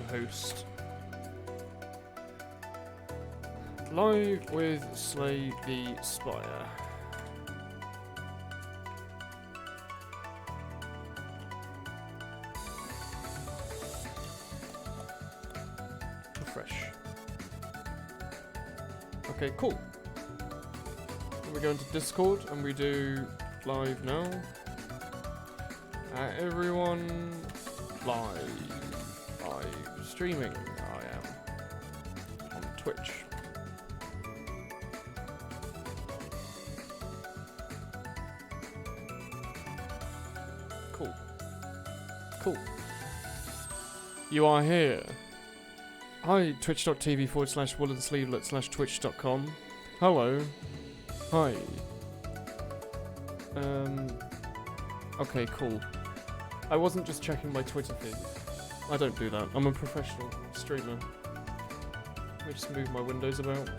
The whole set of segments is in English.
host. Live with Slay the Spire. Refresh. Okay, cool. Then we go into Discord and we do live now. Everyone live streaming. I am on Twitch. Cool. You are here. Hi, twitch.tv/Woolen Sleevelet/twitch.com. Hello. Hi. Okay, cool. I wasn't just checking my Twitter feed. I don't do that. I'm a professional streamer. Let me just move my windows about.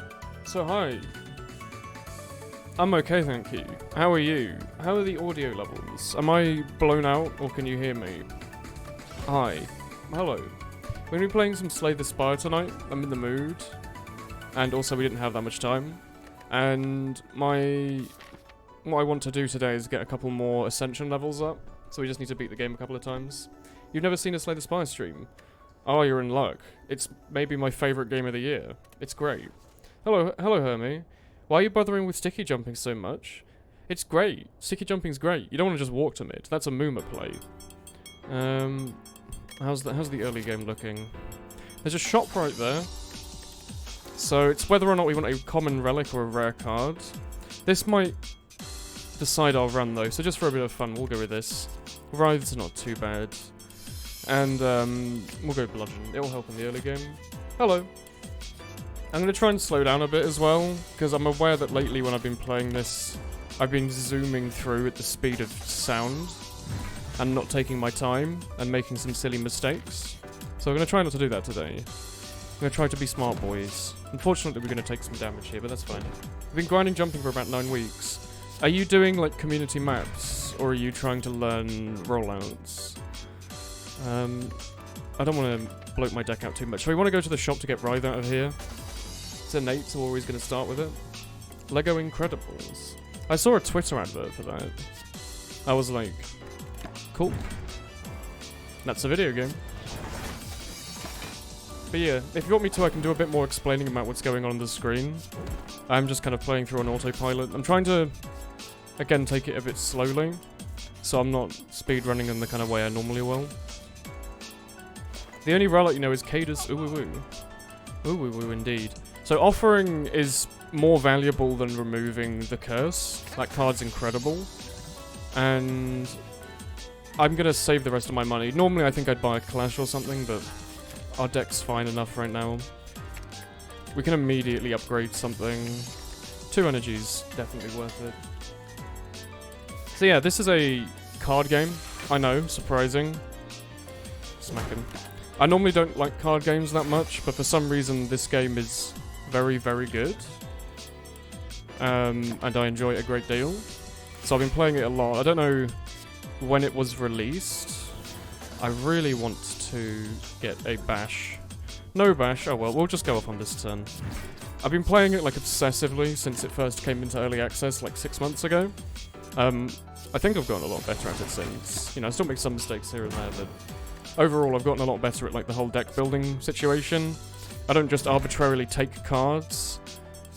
So, hi. I'm okay, thank you. How are you? How are the audio levels? Am I blown out, or can you hear me? Hi. Hello. We're going to be playing some Slay the Spire tonight. I'm in the mood. And also, we didn't have that much time. And what I want to do today is get a couple more Ascension levels up. So we just need to beat the game a couple of times. You've never seen a Slay the Spire stream? Oh, you're in luck. It's maybe my favourite game of the year. It's great. Hello, Hermie. Why are you bothering with sticky jumping so much? It's great. Sticky jumping's great. You don't want to just walk to mid. That's a Mooma play. How's the early game looking? There's a shop right there. So it's whether or not we want a common relic or a rare card. This might decide our run though, so just for a bit of fun, we'll go with this. Writhes are not too bad. And we'll go Bludgeon. It'll help in the early game. Hello. I'm going to try and slow down a bit as well, because I'm aware that lately when I've been playing this, I've been zooming through at the speed of sound, and not taking my time, and making some silly mistakes. So I'm going to try not to do that today. I'm going to try to be smart, boys. Unfortunately, we're going to take some damage here, but that's fine. I've been grinding jumping for about 9 weeks. Are you doing, like, community maps, or are you trying to learn rollouts? I don't want to bloat my deck out too much. So we want to go to the shop to get Writhe out of here. It's innate, so we're always going to start with it. Lego Incredibles. I saw a Twitter advert for that. I was like, cool. That's a video game. But yeah, if you want me to, I can do a bit more explaining about what's going on the screen. I'm just kind of playing through on autopilot. I'm trying to, again, take it a bit slowly, so I'm not speedrunning in the kind of way I normally will. The only relic, you know, is Cadus Uwu. Uwu indeed. So offering is more valuable than removing the curse. That card's incredible. And I'm gonna save the rest of my money. Normally I think I'd buy a Clash or something, but our deck's fine enough right now. We can immediately upgrade something. 2 energies, definitely worth it. So yeah, this is a card game. I know, surprising. Smack him. I normally don't like card games that much, but for some reason this game is very, very good. And I enjoy it a great deal. So I've been playing it a lot. I don't know when it was released. I really want to get a bash. No bash, oh well, we'll just go off on this turn. I've been playing it like obsessively since it first came into early access like 6 months ago. I think I've gotten a lot better at it since. You know, I still make some mistakes here and there, but overall I've gotten a lot better at like the whole deck building situation. I don't just arbitrarily take cards,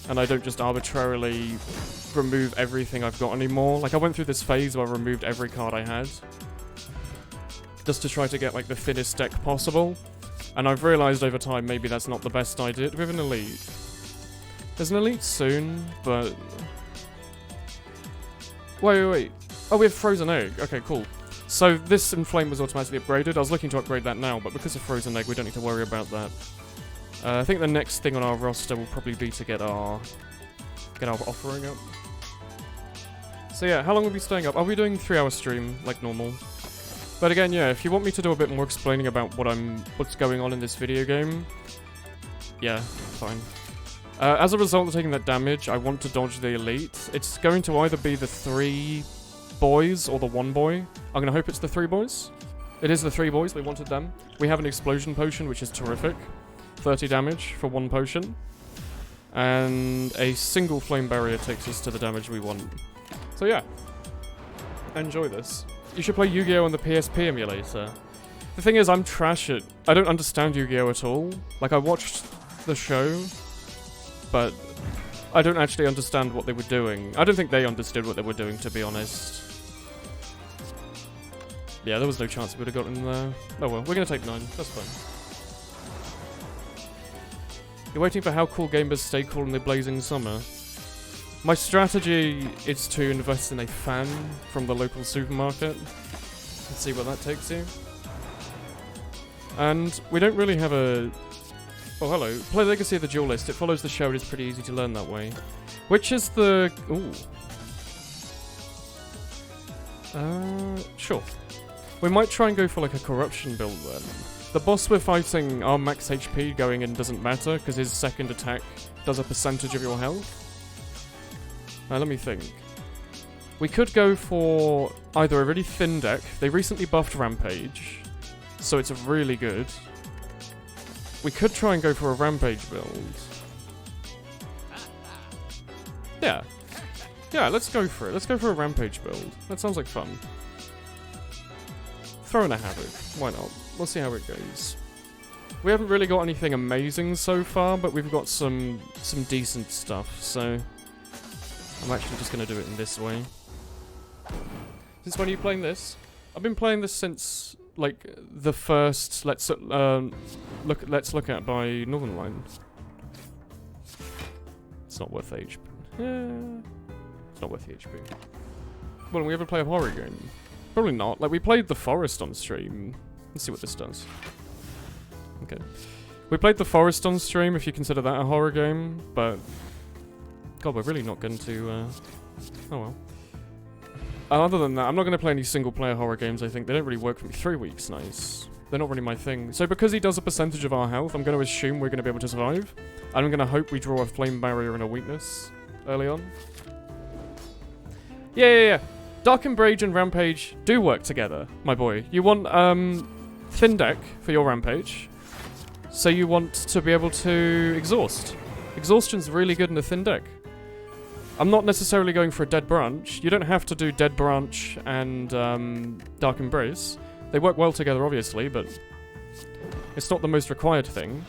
and I don't just arbitrarily remove everything I've got anymore. Like I went through this phase where I removed every card I had, just to try to get like the thinnest deck possible. And I've realised over time maybe that's not the best idea. Do we have an elite? There's an elite soon, but... Wait. Oh, we have Frozen Egg. Okay, cool. So this Inflame was automatically upgraded. I was looking to upgrade that now, but because of Frozen Egg, we don't need to worry about that. I think the next thing on our roster will probably be to get our offering up. So yeah, how long will we be staying up? Are we doing 3-hour stream like normal? But again, yeah, if you want me to do a bit more explaining about what's going on in this video game, yeah, fine. As a result of taking that damage, I want to dodge the elite. It's going to either be the 3 boys or the 1 boy. I'm gonna hope it's the 3 boys. It is the 3 boys, we wanted them. We have an explosion potion, which is terrific. 30 damage for 1 potion. And a single flame barrier takes us to the damage we want. So yeah, enjoy this. You should play Yu-Gi-Oh! On the PSP emulator. The thing is, I'm trash at... I don't understand Yu-Gi-Oh! At all. Like, I watched the show, but I don't actually understand what they were doing. I don't think they understood what they were doing, to be honest. Yeah, there was no chance we would have gotten there. Oh well, we're gonna take 9. That's fine. You're waiting for how cool gamers stay cool in the blazing summer. My strategy is to invest in a fan from the local supermarket. Let's see what that takes you. And we don't really have a... Oh, hello. Play Legacy of the Duelist. It follows the show. It is pretty easy to learn that way. Which is the... Ooh. Sure. We might try and go for like a corruption build then. The boss we're fighting, our max HP going in doesn't matter, because his second attack does a percentage of your health. Let me think. We could go for either a really thin deck. They recently buffed Rampage, so it's really good. We could try and go for a Rampage build. Yeah. Yeah, let's go for it. Let's go for a Rampage build. That sounds like fun. Throw in a Havoc. Why not? We'll see how it goes. We haven't really got anything amazing so far, but we've got some decent stuff, so... I'm actually just going to do it in this way. Since when are you playing this? I've been playing this since, like, the first Let's Look At by Northern Line. It's not worth the HP. Yeah, it's not worth the HP. Well, we ever play a horror game? Probably not. Like, we played The Forest on stream. Let's see what this does. Okay. We played The Forest on stream, if you consider that a horror game, but... God, we're really not going to, oh well. Other than that, I'm not going to play any single-player horror games, I think. They don't really work for me. 3 weeks, nice. They're not really my thing. So because he does a percentage of our health, I'm going to assume we're going to be able to survive. And I'm going to hope we draw a flame barrier and a weakness early on. Yeah. Dark Embrage and Rampage do work together, my boy. You want, thin deck for your Rampage. So you want to be able to exhaust. Exhaustion's really good in a thin deck. I'm not necessarily going for a Dead Branch. You don't have to do Dead Branch and Dark Embrace. They work well together, obviously, but it's not the most required thing.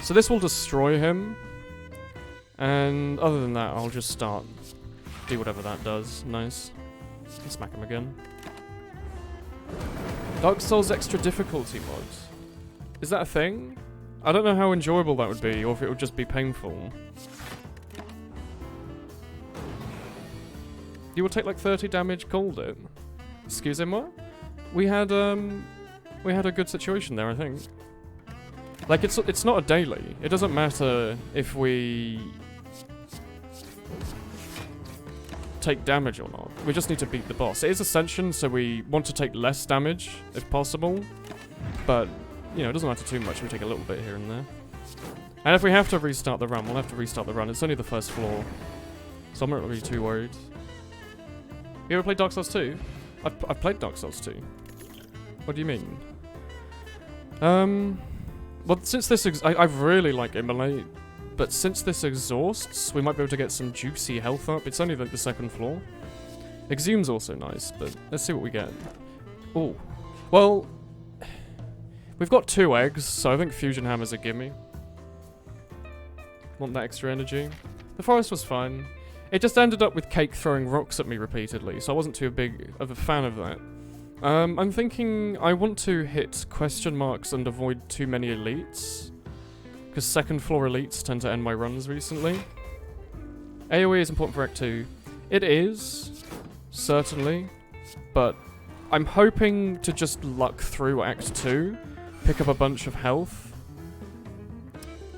So this will destroy him. And other than that, I'll just start. Do whatever that does. Nice. Smack him again. Dark Souls extra difficulty mod. Is that a thing? I don't know how enjoyable that would be, or if it would just be painful. You will take like 30 damage, called it. Excusez-moi? We had a good situation there, I think. Like, it's not a daily. It doesn't matter if we take damage or not. We just need to beat the boss. It is Ascension, so we want to take less damage, if possible. But, you know, it doesn't matter too much. We take a little bit here and there. And if we have to restart the run, we'll have to restart the run. It's only the first floor, so I'm not really too worried. You ever played Dark Souls 2? I've played Dark Souls 2. What do you mean? Well, since this I really like Immolate, but since this exhausts, we might be able to get some juicy health up. It's only like the second floor. Exhume's also nice, but let's see what we get. Oh, well, we've got 2 eggs, so I think Fusion Hammer's a gimme. Want that extra energy? The forest was fine. It just ended up with Cake throwing rocks at me repeatedly, so I wasn't too big of a fan of that. I'm thinking I want to hit question marks and avoid too many elites, because second floor elites tend to end my runs recently. AoE is important for Act 2. It is, certainly, but I'm hoping to just luck through Act 2, pick up a bunch of health.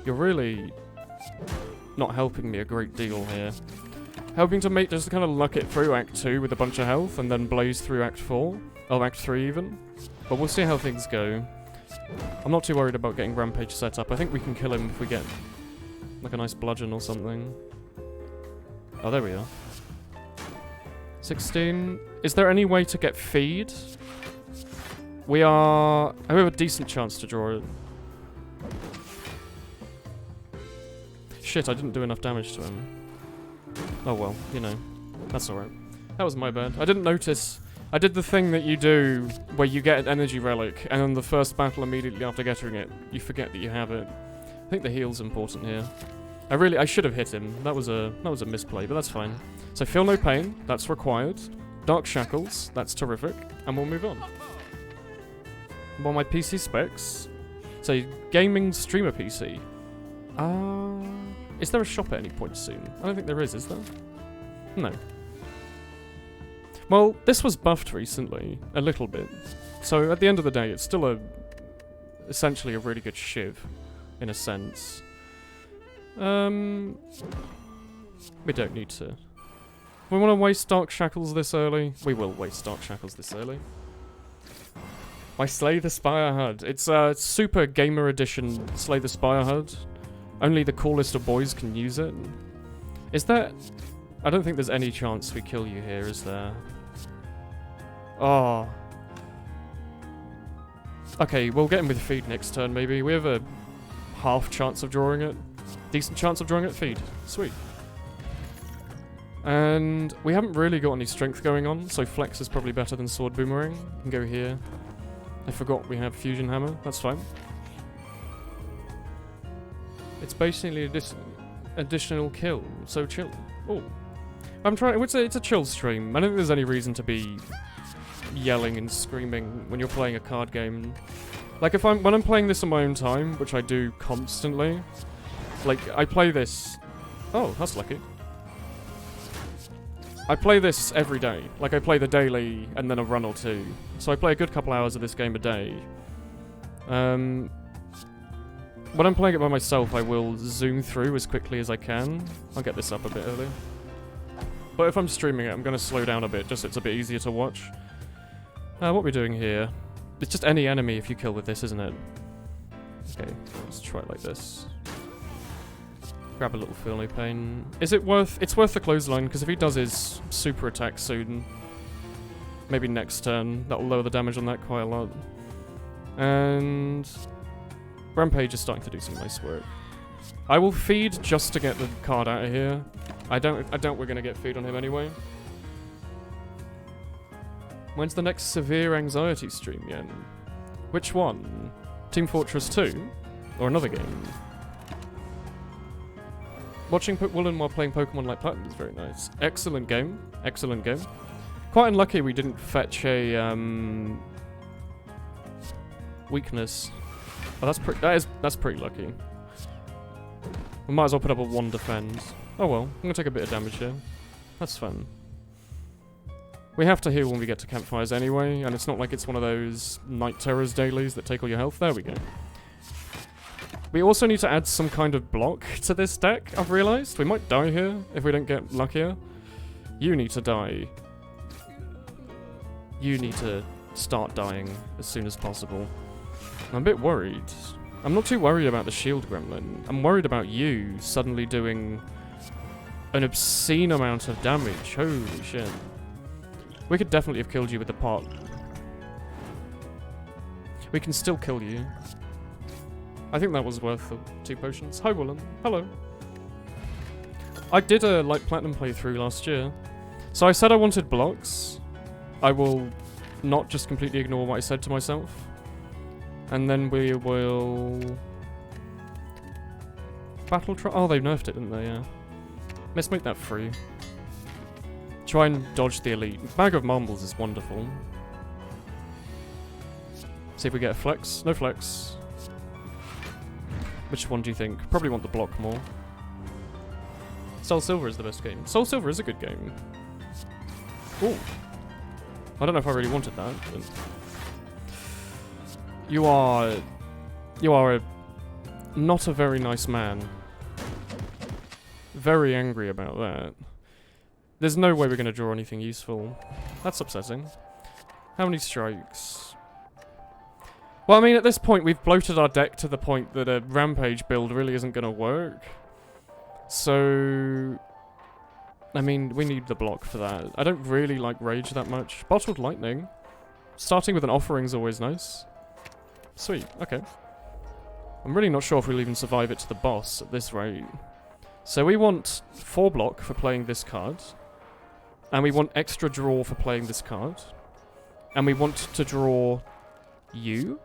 You're really not helping me a great deal here. Hoping to just kind of luck it through Act 2 with a bunch of health, and then blaze through Act 4. Or Act 3 even. But we'll see how things go. I'm not too worried about getting Rampage set up. I think we can kill him if we get like a nice bludgeon or something. Oh, there we are. 16. Is there any way to get feed? We have a decent chance to draw it. Shit, I didn't do enough damage to him. Oh well, you know. That's alright. That was my bad. I didn't notice. I did the thing that you do where you get an energy relic, and then the first battle immediately after getting it, you forget that you have it. I think the heal's important here. I should have hit him. That was a misplay, but that's fine. So feel no pain, that's required. Dark shackles, that's terrific, and we'll move on. Well, my PC specs. So gaming streamer PC. Is there a shop at any point soon? I don't think there is there? No. Well, this was buffed recently, a little bit. So at the end of the day, it's still essentially a really good shiv, in a sense. We don't need to. We want to waste Dark Shackles this early? We will waste Dark Shackles this early. My Slay the Spire HUD. It's a super gamer edition Slay the Spire HUD. Only the coolest of boys can use it. Is there... I don't think there's any chance we kill you here, is there? Oh. Okay, we'll get him with feed next turn, maybe. We have a half chance of drawing it. Decent chance of drawing it feed. Sweet. And we haven't really got any strength going on, so Flex is probably better than Sword Boomerang. We can go here. I forgot we have Fusion Hammer. That's fine. It's basically additional kill, so chill. Oh. I'm trying... I would say it's a chill stream. I don't think there's any reason to be yelling and screaming when you're playing a card game. Like, when I'm playing this on my own time, which I do constantly, like, I play this... Oh, that's lucky. I play this every day. Like, I play the daily and then a run or two. So I play a good couple hours of this game a day. When I'm playing it by myself, I will zoom through as quickly as I can. I'll get this up a bit early. But if I'm streaming it, I'm going to slow down a bit, just so it's a bit easier to watch. What are we doing here? It's just any enemy if you kill with this, isn't it? Okay, let's try it like this. Grab a little Feel No Pain. Is it worth... It's worth the clothesline, because if he does his super attack soon, maybe next turn, that'll lower the damage on that quite a lot. And... Rampage is starting to do some nice work. I will feed just to get the card out of here. I doubt we're gonna get feed on him anyway. When's the next Severe Anxiety stream, Yen? Which one? Team Fortress 2? Or another game? Watching Woolen while playing Pokemon like Platinum is very nice. Excellent game. Excellent game. Quite unlucky we didn't fetch a weakness. Oh, that's pretty lucky. We might as well put up a 1 defend. Oh well, I'm gonna take a bit of damage here. That's fun. We have to heal when we get to campfires anyway, and it's not like it's one of those Night Terrors dailies that take all your health. There we go. We also need to add some kind of block to this deck, I've realised. We might die here if we don't get luckier. You need to die. You need to start dying as soon as possible. I'm a bit worried. I'm not too worried about the shield gremlin. I'm worried about you suddenly doing an obscene amount of damage. Holy shit. We could definitely have killed you with the pot. We can still kill you. I think that was worth the 2 potions. Hi, Woolen. Hello. I did a light platinum playthrough last year. So I said I wanted blocks. I will not just completely ignore what I said to myself. And then we will... Battle try... Oh, they nerfed it, didn't they? Yeah. Let's make that free. Try and dodge the elite. Bag of Marbles is wonderful. See if we get a flex. No flex. Which one do you think? Probably want the block more. Soul Silver is the best game. Soul Silver is a good game. Ooh. I don't know if I really wanted that, but... You are not a very nice man. Very angry about that. There's no way we're going to draw anything useful. That's upsetting. How many strikes? Well, I mean, at this point, we've bloated our deck to the point that a Rampage build really isn't going to work. So... I mean, we need the block for that. I don't really like Rage that much. Bottled Lightning. starting with an offering is always nice. Sweet, okay. I'm really not sure if we'll even survive it to the boss at this rate. So we want 4 block for playing this card. And we want extra draw for playing this card. And we want to draw you.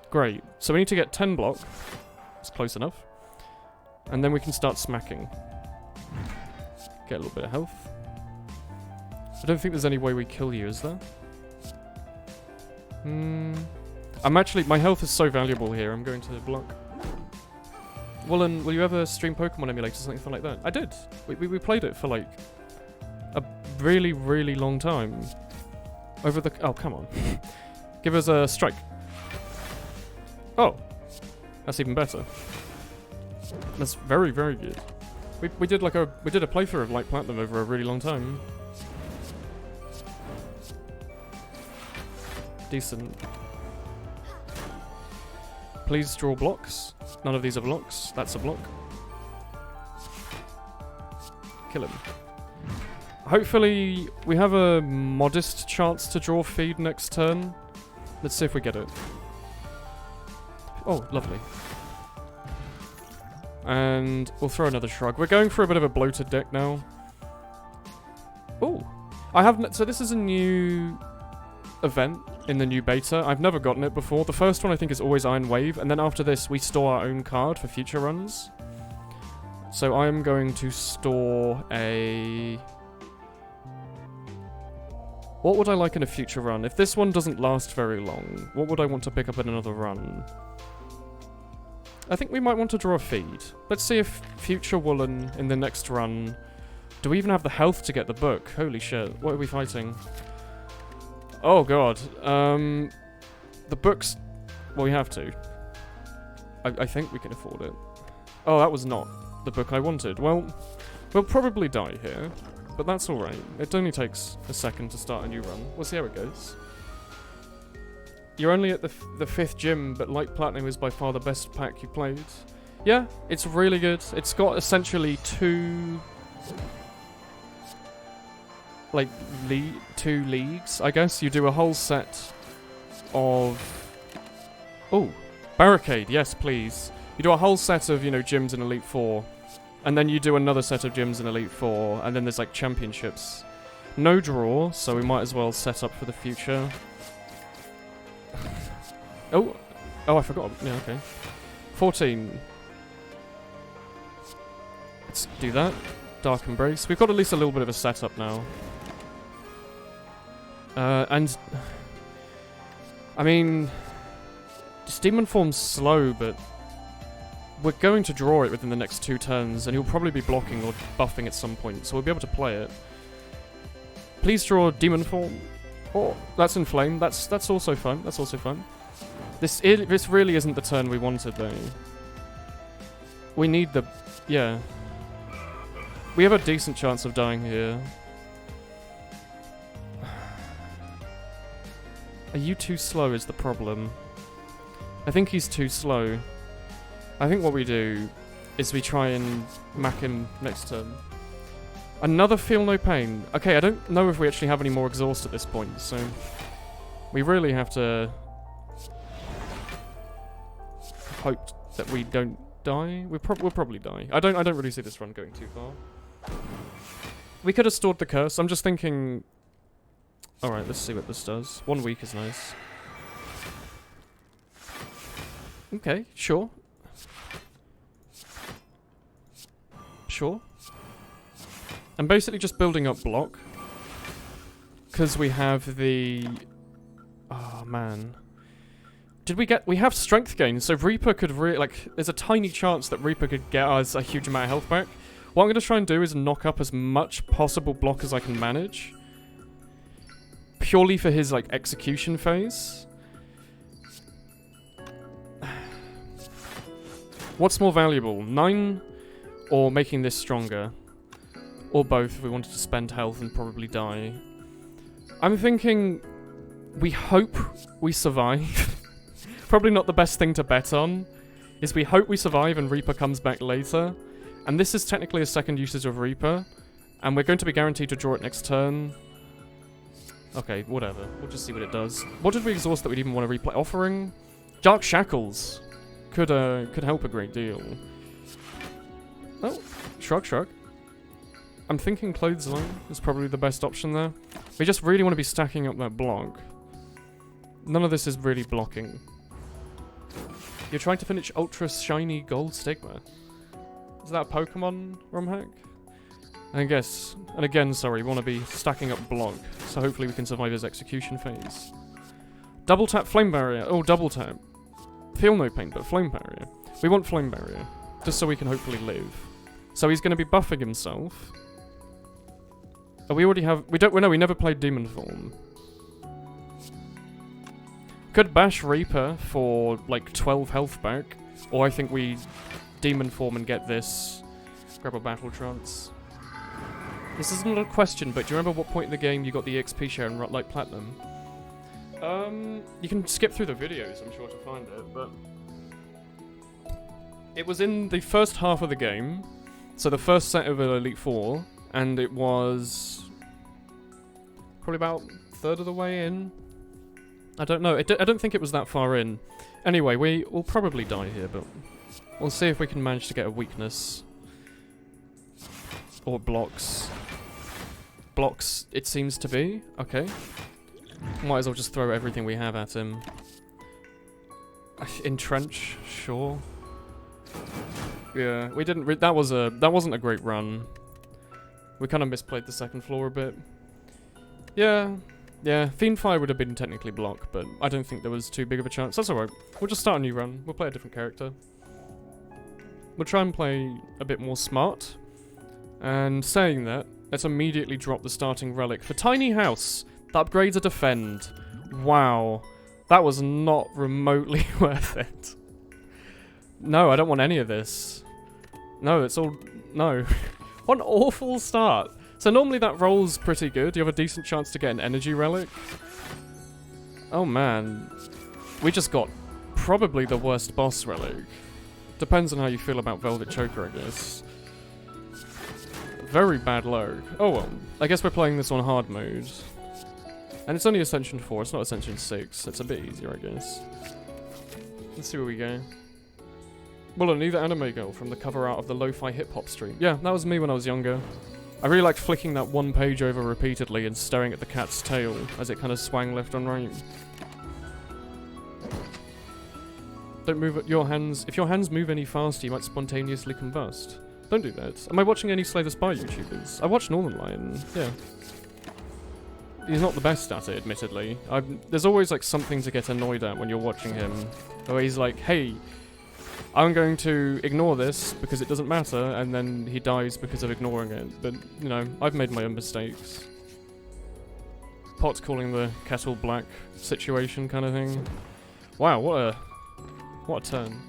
Great. So we need to get 10 block. It's close enough. And then we can start smacking. Get a little bit of health. I don't think there's any way we kill you, is there? My health is so valuable here, I'm going to block. Woolen, will you ever stream Pokemon Emulator or something like that? I did. We played it for like a really, really long time. Oh, come on. Give us a strike. Oh. That's even better. That's very, very good. We did a playthrough of Light Platinum over a really long time. Decent. Please draw blocks. None of these are blocks. That's a block. Kill him. Hopefully, we have a modest chance to draw feed next turn. Let's see if we get it. Oh, lovely. And we'll throw another shrug. We're going for a bit of a bloated deck now. Oh, so this is a new event in the new beta. I've never gotten it before. The first one I think is always Iron Wave, and then after this we store our own card for future runs. So I'm going to store a... What would I like in a future run? If this one doesn't last very long, what would I want to pick up in another run? I think we might want to draw a feed. Let's see if future Woolen in the next run... Do we even have the health to get the book? Holy shit, what are we fighting? Oh god. The books... Well, we have to. I think we can afford it. Oh, that was not the book I wanted. Well, we'll probably die here. But that's alright. It only takes a second to start a new run. We'll see how it goes. You're only at the 5th gym, but Light Platinum is by far the best pack you played. Yeah, it's really good. It's got essentially two leagues, I guess. You do a whole set of... Oh, Barricade, yes please. You do a whole set of, gyms in Elite 4. And then you do another set of gyms in Elite 4. And then there's like championships. No draw, so we might as well set up for the future. Oh, I forgot. Yeah, okay. 14. Let's do that. Dark Embrace. We've got at least a little bit of a setup now. And... I mean... Demon Form's slow, but... We're going to draw it within the next 2 turns, and he'll probably be blocking or buffing at some point, so we'll be able to play it. Please draw Demon Form. Oh, that's Inflame. That's also fun. That's also fun. This really isn't the turn we wanted, though. We need the... Yeah. We have a decent chance of dying here. Are you too slow is the problem. I think he's too slow. I think what we do is we try and mac him next turn. Another Feel No Pain. Okay, I don't know if we actually have any more exhaust at this point, so... We really have to... hope that we don't die. We'll probably die. I don't really see this run going too far. We could have stored the curse. I'm just thinking... Alright, let's see what this does. 1 week is nice. Okay, sure. Sure. I'm basically just building up block. Because we have the... Oh, man. We have strength gain, so Reaper could there's a tiny chance that Reaper could get us a huge amount of health back. What I'm going to try and do is knock up as much possible block as I can manage. Purely for his, execution phase. What's more valuable? 9 or making this stronger? Or both if we wanted to spend health and probably die. I'm thinking we hope we survive. Probably not the best thing to bet on, is we hope we survive and Reaper comes back later. And this is technically a second usage of Reaper. And we're going to be guaranteed to draw it next turn. Okay, whatever. We'll just see what it does. What did we exhaust that we'd even want to replay? Offering? Dark Shackles. Could help a great deal. Oh, shrug. I'm thinking Clothesline is probably the best option there. We just really want to be stacking up that block. None of this is really blocking. You're trying to finish Ultra Shiny Gold Stigma. Is that a Pokemon ROM hack? I guess. And again, sorry, we want to be stacking up block, so hopefully we can survive his execution phase. Double tap Flame Barrier. Oh, double tap. Feel no pain, but Flame Barrier. We want Flame Barrier, just so we can hopefully live. So he's going to be buffing himself. Oh, we already have... we never played Demon Form. Could bash Reaper for, like, 12 health back. Or I think we Demon Form and get this. Grab a Battle Trance. This isn't a question, but do you remember what point in the game you got the XP share in like Platinum? You can skip through the videos, I'm sure, to find it, but... It was in the first half of the game, so the first set of Elite Four, and it was... probably about a third of the way in? I don't know, I don't think it was that far in. Anyway, we'll probably die here, but... we'll see if we can manage to get a weakness. Or blocks. Blocks, it seems to be. Okay. Might as well just throw everything we have at him. Entrench, sure. Yeah, we didn't. That wasn't a great run. We kind of misplayed the second floor a bit. Yeah. Fiendfire would have been technically block, but I don't think there was too big of a chance. That's alright. We'll just start a new run. We'll play a different character. We'll try and play a bit more smart. And saying that, let's immediately drop the starting relic for Tiny House. The upgrades a defend. Wow. That was not remotely worth it. No, I don't want any of this. No, it's all... no. What an awful start. So normally that rolls pretty good. You have a decent chance to get an energy relic. Oh man. We just got probably the worst boss relic. Depends on how you feel about Velvet Choker, I guess. Very bad low. Oh well. I guess we're playing this on hard mode. And it's only Ascension 4, it's not Ascension 6. It's a bit easier, I guess. Let's see where we go. Woolen, either anime girl from the cover art of the lo-fi hip-hop stream. Yeah, that was me when I was younger. I really liked flicking that one page over repeatedly and staring at the cat's tail as it kind of swang left and right. Don't move your hands. If your hands move any faster, you might spontaneously combust. Don't do that. Am I watching any Slay the Spire YouTubers? I watch Northern Lion, yeah. He's not the best at it, admittedly. There's always like something to get annoyed at when you're watching him. Where he's like, hey, I'm going to ignore this because it doesn't matter, and then he dies because of ignoring it. But, you know, I've made my own mistakes. Pot's calling the kettle black situation kind of thing. Wow, what a turn.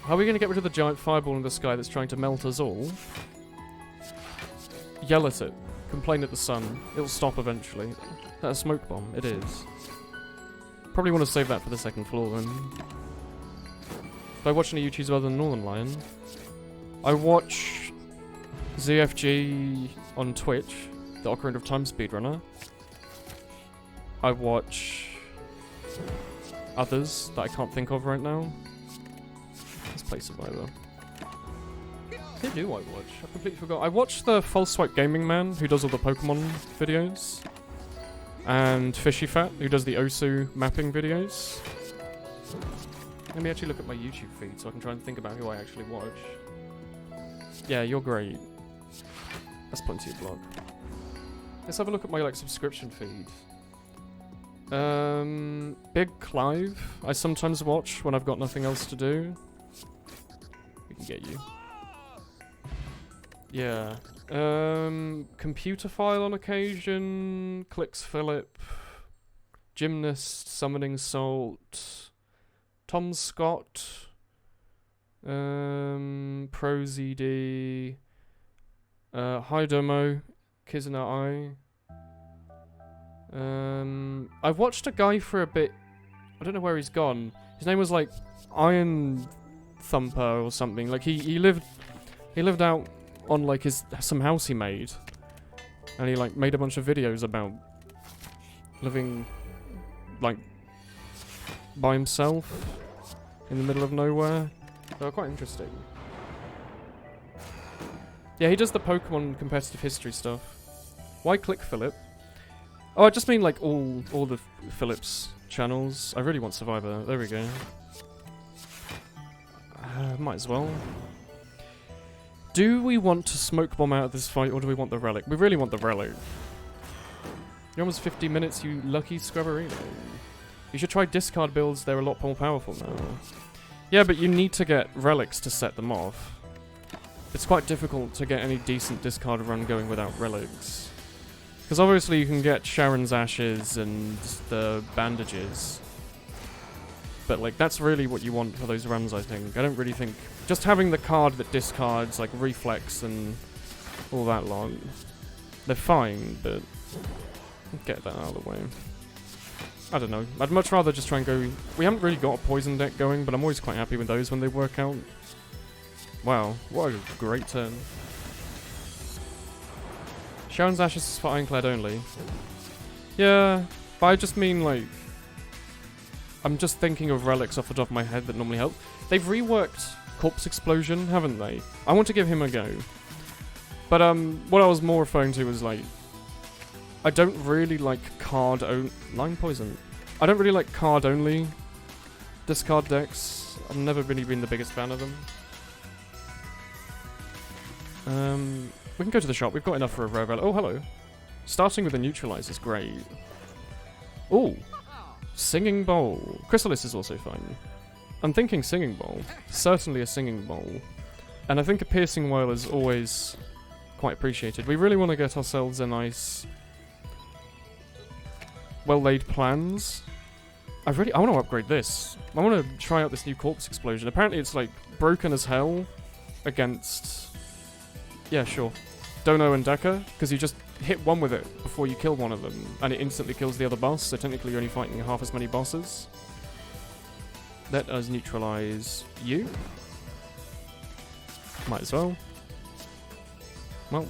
How are we going to get rid of the giant fireball in the sky that's trying to melt us all? Yell at it. Complain at the sun. It'll stop eventually. That's a smoke bomb. It is. Probably want to save that for the second floor then. Do I watch any YouTubers other than Northern Lion? I watch ZFG on Twitch, the Ocarina of Time speedrunner. I watch others that I can't think of right now. Let's play Survivor. Who do I watch? I completely forgot. I watch the False Swipe Gaming Man, who does all the Pokemon videos. And Fishy Fat, who does the Osu mapping videos. Let me actually look at my YouTube feed so I can try and think about who I actually watch. Yeah, you're great. That's plenty of blog. Let's have a look at my subscription feed. Big Clive, I sometimes watch when I've got nothing else to do. We can get you. Yeah. Computer File on occasion. Clicks Philip. Gymnast, Summoning Salt. Tom Scott. ProZD. Hidomo. Kizuna I. I've watched a guy for a bit. I don't know where he's gone. His name was like Iron Thumper or something. Like he lived out on like some house he made, and he like made a bunch of videos about living, like, by himself in the middle of nowhere. They're quite interesting. Yeah, he does the Pokemon competitive history stuff. Why click Philip? Oh, I just mean like all the Philip's channels. I really want Survivor. There we go. Might as well. Do we want to smoke bomb out of this fight, or do we want the relic? We really want the relic. You're almost 50 minutes, you lucky scrubberino. You should try discard builds, they're a lot more powerful now. Yeah, but you need to get relics to set them off. It's quite difficult to get any decent discard run going without relics. Because obviously you can get Sharon's Ashes and the bandages. But like, that's really what you want for those runs, I think. I don't really think... Just having the card that discards, like, Reflex and all that lot. They're fine, but... Get that out of the way. I don't know. I'd much rather just try and go... We haven't really got a poison deck going, but I'm always quite happy with those when they work out. Wow, what a great turn. Sharon's Ashes is for Ironclad only. Yeah, but I just mean, like... I'm just thinking of relics off the top of my head that normally help. They've reworked Corpse Explosion, haven't they? I want to give him a go. But, what I was more referring to was, like... I don't really like Line Poison. I don't really like card-only discard decks. I've never really been the biggest fan of them. We can go to the shop. We've got enough for a rare relic. Oh, hello. Starting with a Neutralize is great. Ooh. Singing Bowl. Chrysalis is also fine. I'm thinking Singing Bowl. Certainly a Singing Bowl. And I think a Piercing Wail is always quite appreciated. We really want to get ourselves a nice... well-laid plans. I want to upgrade this. I want to try out this new Corpse Explosion. Apparently it's, like, broken as hell against... Yeah, sure. Dono and Deca, because you just hit one with it before you kill one of them, and it instantly kills the other boss, so technically you're only fighting half as many bosses. Let us neutralize you. Might as well. Well.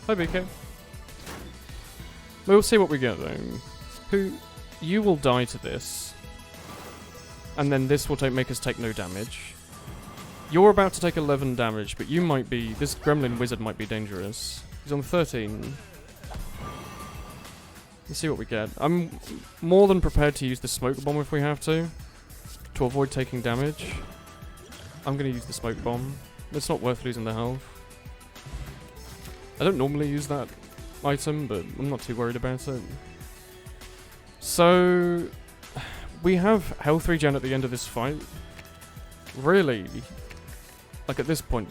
Hi, BK. We'll see what we get, though. You will die to this. And then this will make us take no damage. You're about to take 11 damage, but you might be... This Gremlin Wizard might be dangerous. He's on 13. Let's see what we get. I'm more than prepared to use the Smoke Bomb if we have to avoid taking damage. I'm going to use the Smoke Bomb. It's not worth losing the health. I don't normally use that item, but I'm not too worried about it. So... We have health regen at the end of this fight. Really... Like, at this point,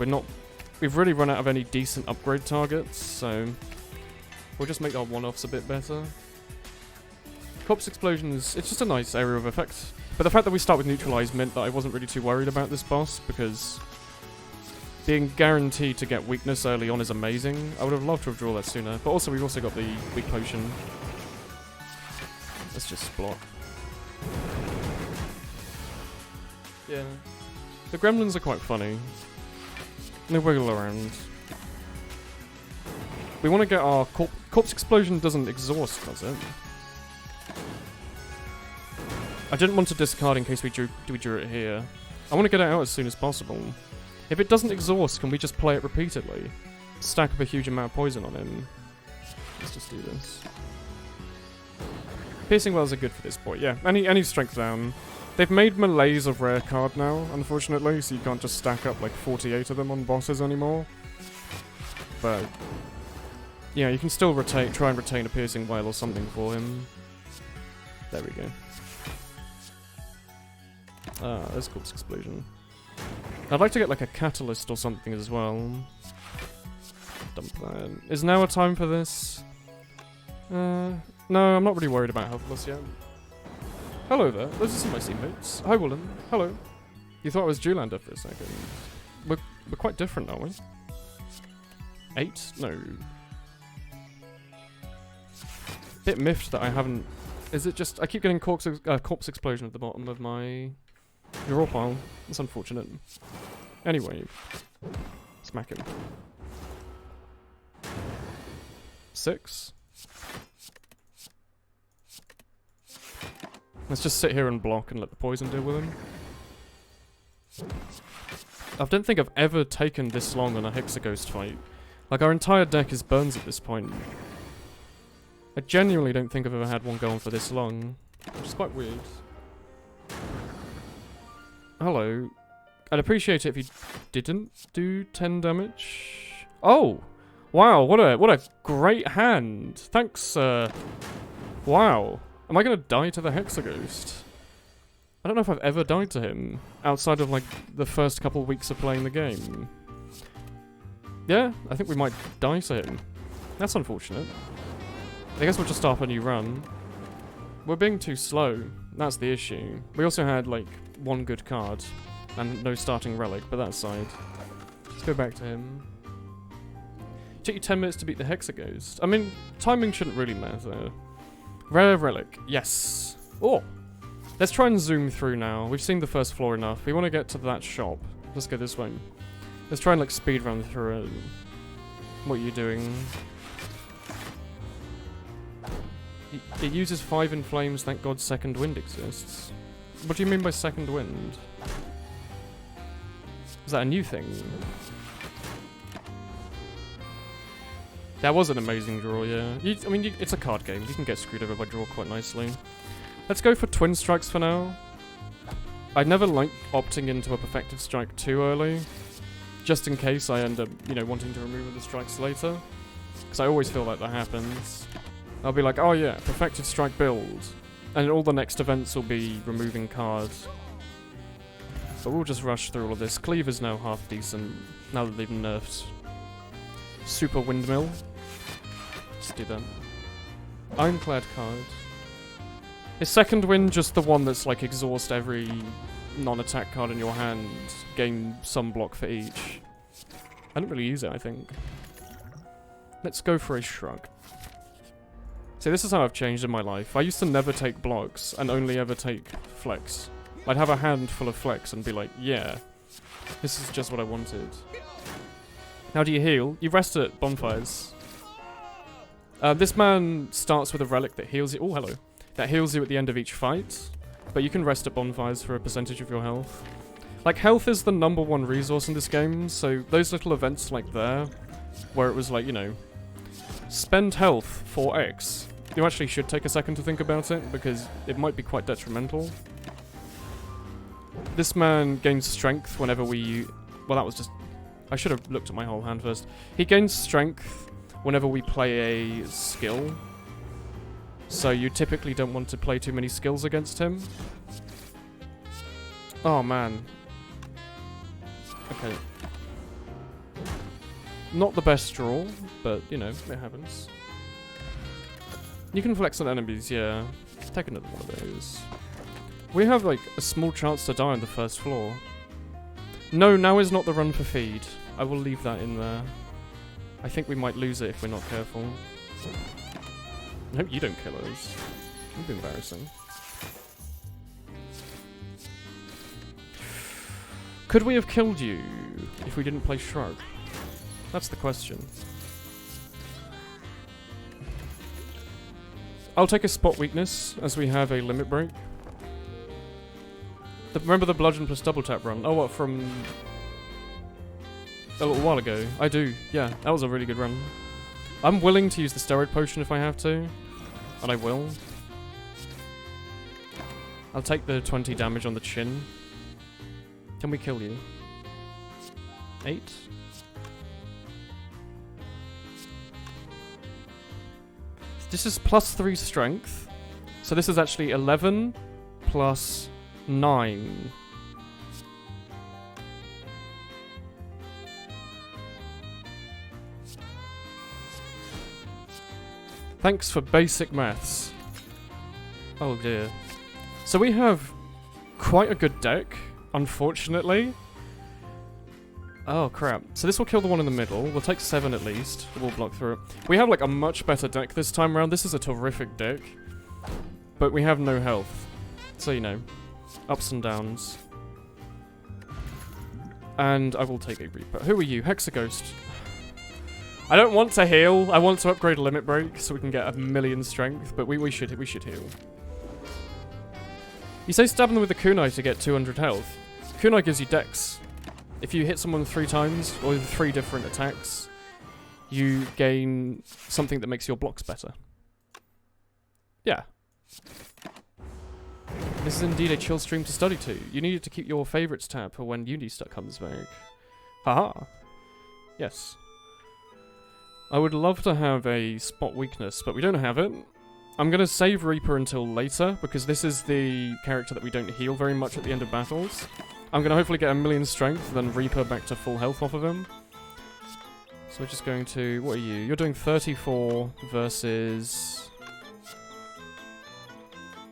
we've really run out of any decent upgrade targets, so we'll just make our one-offs a bit better. Corpse Explosion it's just a nice area of effect. But the fact that we start with Neutralize meant that I wasn't really too worried about this boss, because being guaranteed to get weakness early on is amazing. I would have loved to have drawn that sooner, but also we've also got the weak potion. Let's just block. Yeah. The gremlins are quite funny. They wiggle around. We want to get our... Corpse Explosion doesn't exhaust, does it? I didn't want to discard in case we drew it here. I want to get it out as soon as possible. If it doesn't exhaust, can we just play it repeatedly? Stack up a huge amount of poison on him. Let's just do this. Piercing Wells are good for this boy, yeah. Any strength down. They've made Malaise a rare card now, unfortunately, so you can't just stack up like 48 of them on bosses anymore. But yeah, you can still try and retain a Piercing Wail or something for him. There we go. Ah, there's Corpse Explosion. I'd like to get like a Catalyst or something as well. Dump that. Is now a time for this? No, I'm not really worried about health loss yet. Hello there, those are some of my teammates. Hi Woolen, hello. You thought I was Zoolander for a second. We're quite different, aren't we? 8? No. Bit miffed that I haven't... Is it just... I keep getting Corpse Explosion at the bottom of my draw pile. That's unfortunate. Anyway. Smack him. 6? Let's just sit here and block and let the poison deal with him. I don't think I've ever taken this long on a Hexaghost fight. Like, our entire deck is burns at this point. I genuinely don't think I've ever had one go on for this long, which is quite weird. Hello. I'd appreciate it if you didn't do 10 damage. Oh! Wow, what a great hand. Thanks, wow. Am I gonna die to the Hexaghost? I don't know if I've ever died to him, outside of, like, the first couple of weeks of playing the game. Yeah, I think we might die to him. That's unfortunate. I guess we'll just start a new run. We're being too slow. That's the issue. We also had, like, one good card, and no starting relic, but that aside. Let's go back to him. It took you 10 minutes to beat the Hexaghost. I mean, timing shouldn't really matter. Rare relic, yes. Oh! Let's try and zoom through now. We've seen the first floor enough. We want to get to that shop. Let's go this way. Let's try and, like, speed run through it. What are you doing? It uses 5 in flames, thank God second wind exists. What do you mean by second wind? Is that a new thing? That was an amazing draw, yeah. I mean, it's a card game. You can get screwed over by draw quite nicely. Let's go for Twin Strikes for now. I never like opting into a Perfected Strike too early, just in case I end up, you know, wanting to remove the strikes later. Because I always feel like that happens. I'll be like, oh yeah, Perfected Strike build. And all the next events will be removing cards. But we'll just rush through all of this. Cleaver's now half decent, now that they've nerfed Super Windmill. Let's do that. Ironclad card. Is second wind just the one that's like exhaust every non-attack card in your hand, gain some block for each? I don't really use it, I think. Let's go for a shrug. See, this is how I've changed in my life. I used to never take blocks and only ever take flex. I'd have a hand full of flex and be like, yeah, this is just what I wanted. How do you heal? You rest at bonfires. This man starts with a relic that heals you. Oh, hello. That heals you at the end of each fight. But you can rest at bonfires for a percentage of your health. Like, health is the #1 resource in this game, so those little events like there, where it was like, you know, spend health for X. You actually should take a second to think about it, because it might be quite detrimental. This man gains strength whenever we... Well, that was just... I should have looked at my whole hand first. He gains strength whenever we play a skill. So you typically don't want to play too many skills against him. Oh, man. Okay. Not the best draw, but, you know, it happens. You can flex on enemies, yeah. Take another one of those. We have, like, a small chance to die on the first floor. No, now is not the run for feed. I will leave that in there. I think we might lose it if we're not careful. I hope you don't kill us. It would be embarrassing. Could we have killed you if we didn't play Shrug? That's the question. I'll take a spot weakness, as we have a limit break. Remember the bludgeon plus double tap run? Oh, what, from a little while ago? I do, yeah, that was a really good run. I'm willing to use the steroid potion if I have to, and I will. I'll take the 20 damage on the chin. Can we kill you? 8? This is +3 strength, so this is actually 11 plus 9. Thanks for basic maths. Oh dear. So we have quite a good deck, unfortunately. Oh crap. So this will kill the one in the middle. We'll take 7 at least. We'll block through it. We have like a much better deck this time around. This is a terrific deck. But we have no health. So, you know, ups and downs. And I will take a Reaper. Who are you? Hexaghost. I don't want to heal. I want to upgrade Limit Break so we can get 1,000,000 strength, but we should heal. You say stab them with the kunai to get 200 health. Kunai gives you dex. If you hit someone 3 times, or with 3 different attacks, you gain something that makes your blocks better. Yeah. This is indeed a chill stream to study to. You needed to keep your favourites tab for when uni stuff comes back. Haha. Yes. I would love to have a spot weakness, but we don't have it. I'm going to save Reaper until later, because this is the character that we don't heal very much at the end of battles. I'm going to hopefully get 1,000,000 strength, then Reaper back to full health off of him. So we're just going to... What are you? You're doing 34 versus...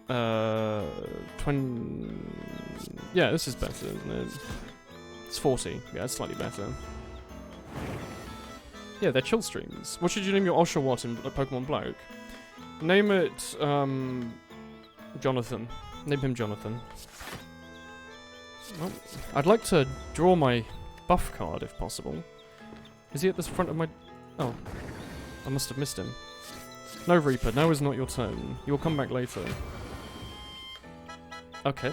20... Yeah, this is better, isn't it? It's 40. Yeah, it's slightly better. Yeah, they're chill streams. What should you name your Oshawott in Pokemon Black? Name it, Jonathan. Name him Jonathan. Well, I'd like to draw my buff card, if possible. Is he at the front of my... Oh. I must have missed him. No, Reaper, now is not your turn. You will come back later. Okay.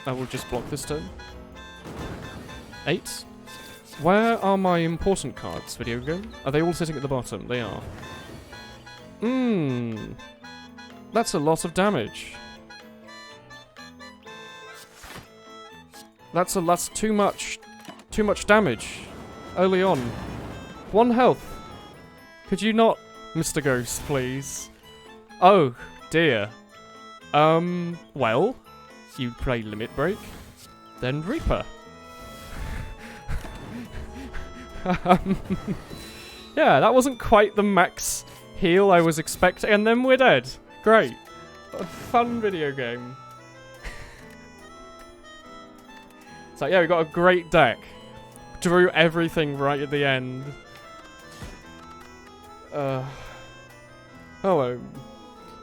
I will just block this turn. 8. Where are my important cards, video game? Are they all sitting at the bottom? They are. That's a lot of damage. That's too much damage early on. 1 health. Could you not, Mr. Ghost, please? Oh dear. Well, you play Limit Break, then Reaper. Yeah, that wasn't quite the max heal I was expecting, and then we're dead. Great. A fun video game. So yeah, we got a great deck. Drew everything right at the end. Hello.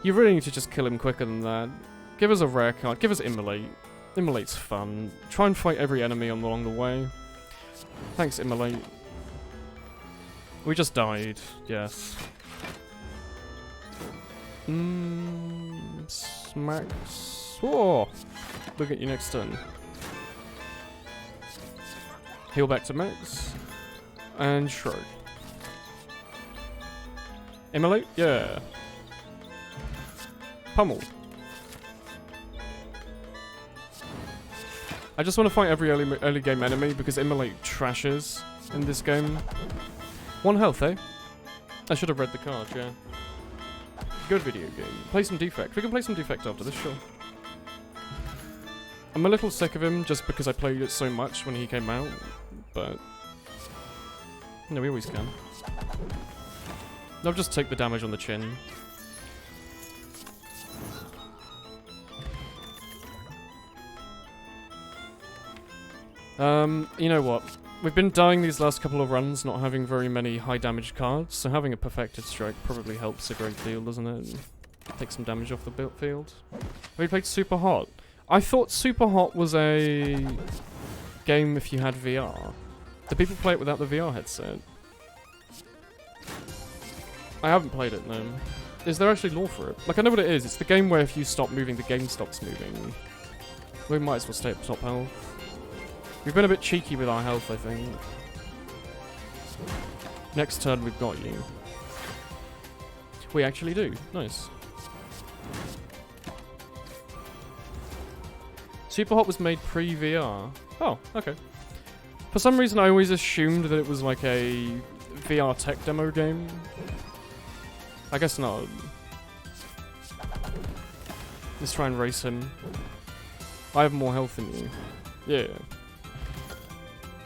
You really need to just kill him quicker than that. Give us a rare card. Give us Immolate. Immolate's fun. Try and fight every enemy along the way. Thanks, Immolate. We just died. Yes. Smacks. Whoa! Look at you next turn. Heal back to max. And shrug. Immolate? Yeah. Pummel. I just want to fight every early game enemy because Immolate trashes in this game. 1 health, eh? I should have read the card, yeah. Good video game. Play some Defect. We can play some Defect after this, sure. I'm a little sick of him just because I played it so much when he came out, but... No, we always can. I'll just take the damage on the chin. You know what? We've been dying these last couple of runs, not having very many high damage cards, so having a Perfected Strike probably helps a great deal, doesn't it? Take some damage off the field. Have you played Super Hot? I thought Super Hot was a game if you had VR. Do people play it without the VR headset? I haven't played it, no. Is there actually lore for it? Like, I know what it is. It's the game where if you stop moving, the game stops moving. We might as well stay at top health. We've been a bit cheeky with our health, I think. Next turn, we've got you. We actually do. Nice. Super Hot was made pre-VR. Oh, okay. For some reason, I always assumed that it was like a VR tech demo game. I guess not. Let's try and race him. I have more health than you. Yeah.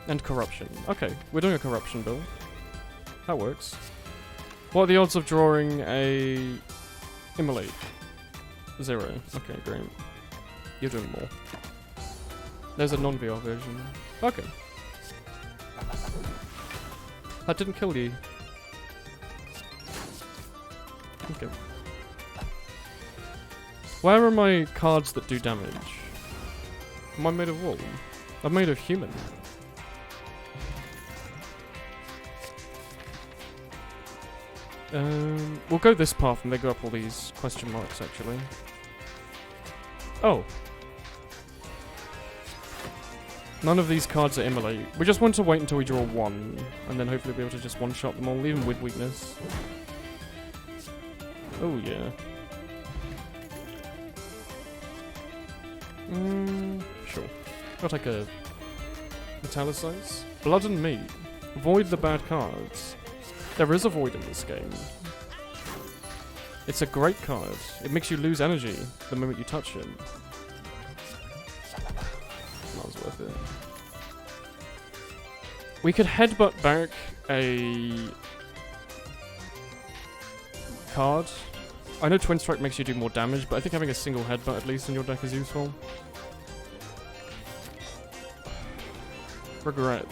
And corruption. Okay, we're doing a corruption build. That works. What are the odds of drawing a Immolate? 0. Okay, great. You're doing more. There's a non-VR version. Okay. That didn't kill you. Okay. Where are my cards that do damage? Am I made of wool? I'm made of human. We'll go this path and then go up all these question marks, actually. Oh. None of these cards are immolate. We just want to wait until we draw one, and then hopefully be able to just one-shot them all, even with weakness. Oh, yeah. Sure. I'll take a Metallicize. Blood and Meat. Void the bad cards. There is a void in this game. It's a great card. It makes you lose energy the moment you touch it. That was worth it. We could headbutt back a card. I know Twin Strike makes you do more damage, but I think having a single headbutt at least in your deck is useful. Regret.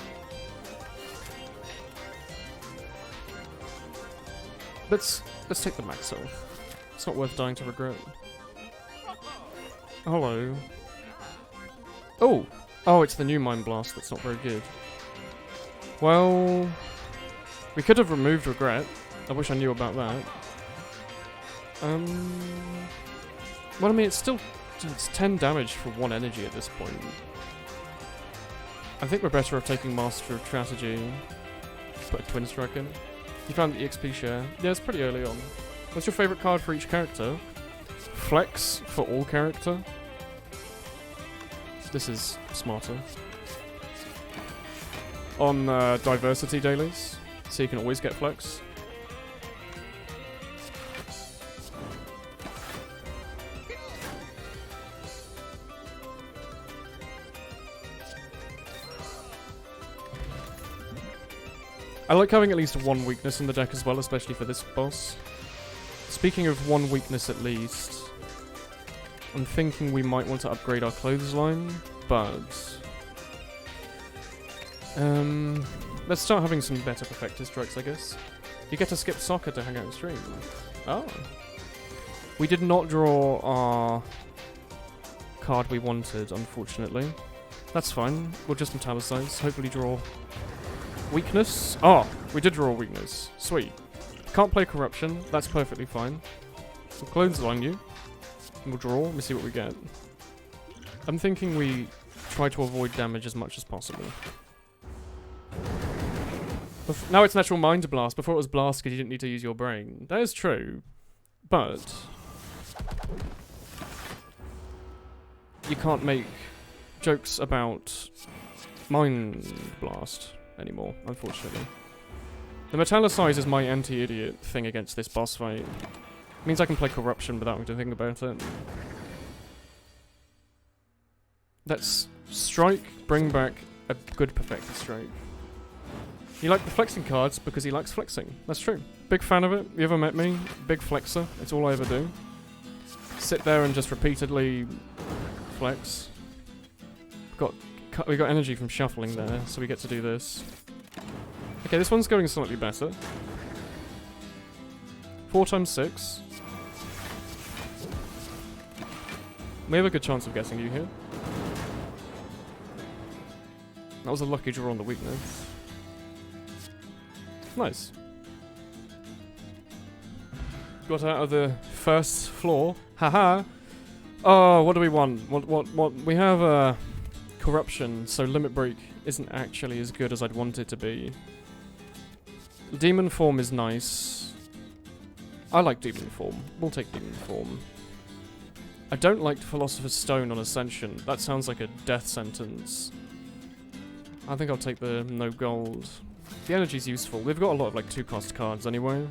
Let's take the max health. It's not worth dying to regret. Hello. Oh! Oh, it's the new Mind Blast that's not very good. Well... we could have removed regret. I wish I knew about that. Well, I mean, it's 10 damage for 1 energy at this point. I think we're better off taking Master of Strategy. Put a Twin Strike in. You found the XP share. Yeah, it's pretty early on. What's your favourite card for each character? Flex for all character. This is smarter. On diversity dailies, so you can always get Flex. I like having at least one weakness in the deck as well, especially for this boss. Speaking of one weakness at least, I'm thinking we might want to upgrade our clothesline, but... let's start having some better Perfector Strikes, I guess. You get to skip soccer to hang out and stream. Oh. We did not draw our card we wanted, unfortunately. That's fine. We'll just metallicize. Hopefully draw... weakness? Oh, we did draw a weakness. Sweet. Can't play Corruption. That's perfectly fine. We'll clothesline you. And we'll draw. Let me see what we get. I'm thinking we try to avoid damage as much as possible. Now it's Natural Mind Blast. Before it was Blast because you didn't need to use your brain. That is true. But... you can't make jokes about Mind Blast anymore, unfortunately. The Metallicize is my anti-idiot thing against this boss fight. It means I can play Corruption without having to think about it. Let's strike, bring back a good Perfected Strike. You like the flexing cards because he likes flexing. That's true. Big fan of it. You ever met me? Big flexer. It's all I ever do. Sit there and just repeatedly flex. We got energy from shuffling there, so we get to do this. Okay, this one's going slightly better. 4 times 6. We have a good chance of getting you here. That was a lucky draw on the weakness. Nice. Got out of the first floor. Haha! Oh, what do we want? What? We have, Corruption, so Limit Break isn't actually as good as I'd want it to be. Demon Form is nice. I like Demon Form. We'll take Demon Form. I don't like Philosopher's Stone on Ascension. That sounds like a death sentence. I think I'll take the no gold. The energy's useful. We've got a lot of like 2-cost cards anyway.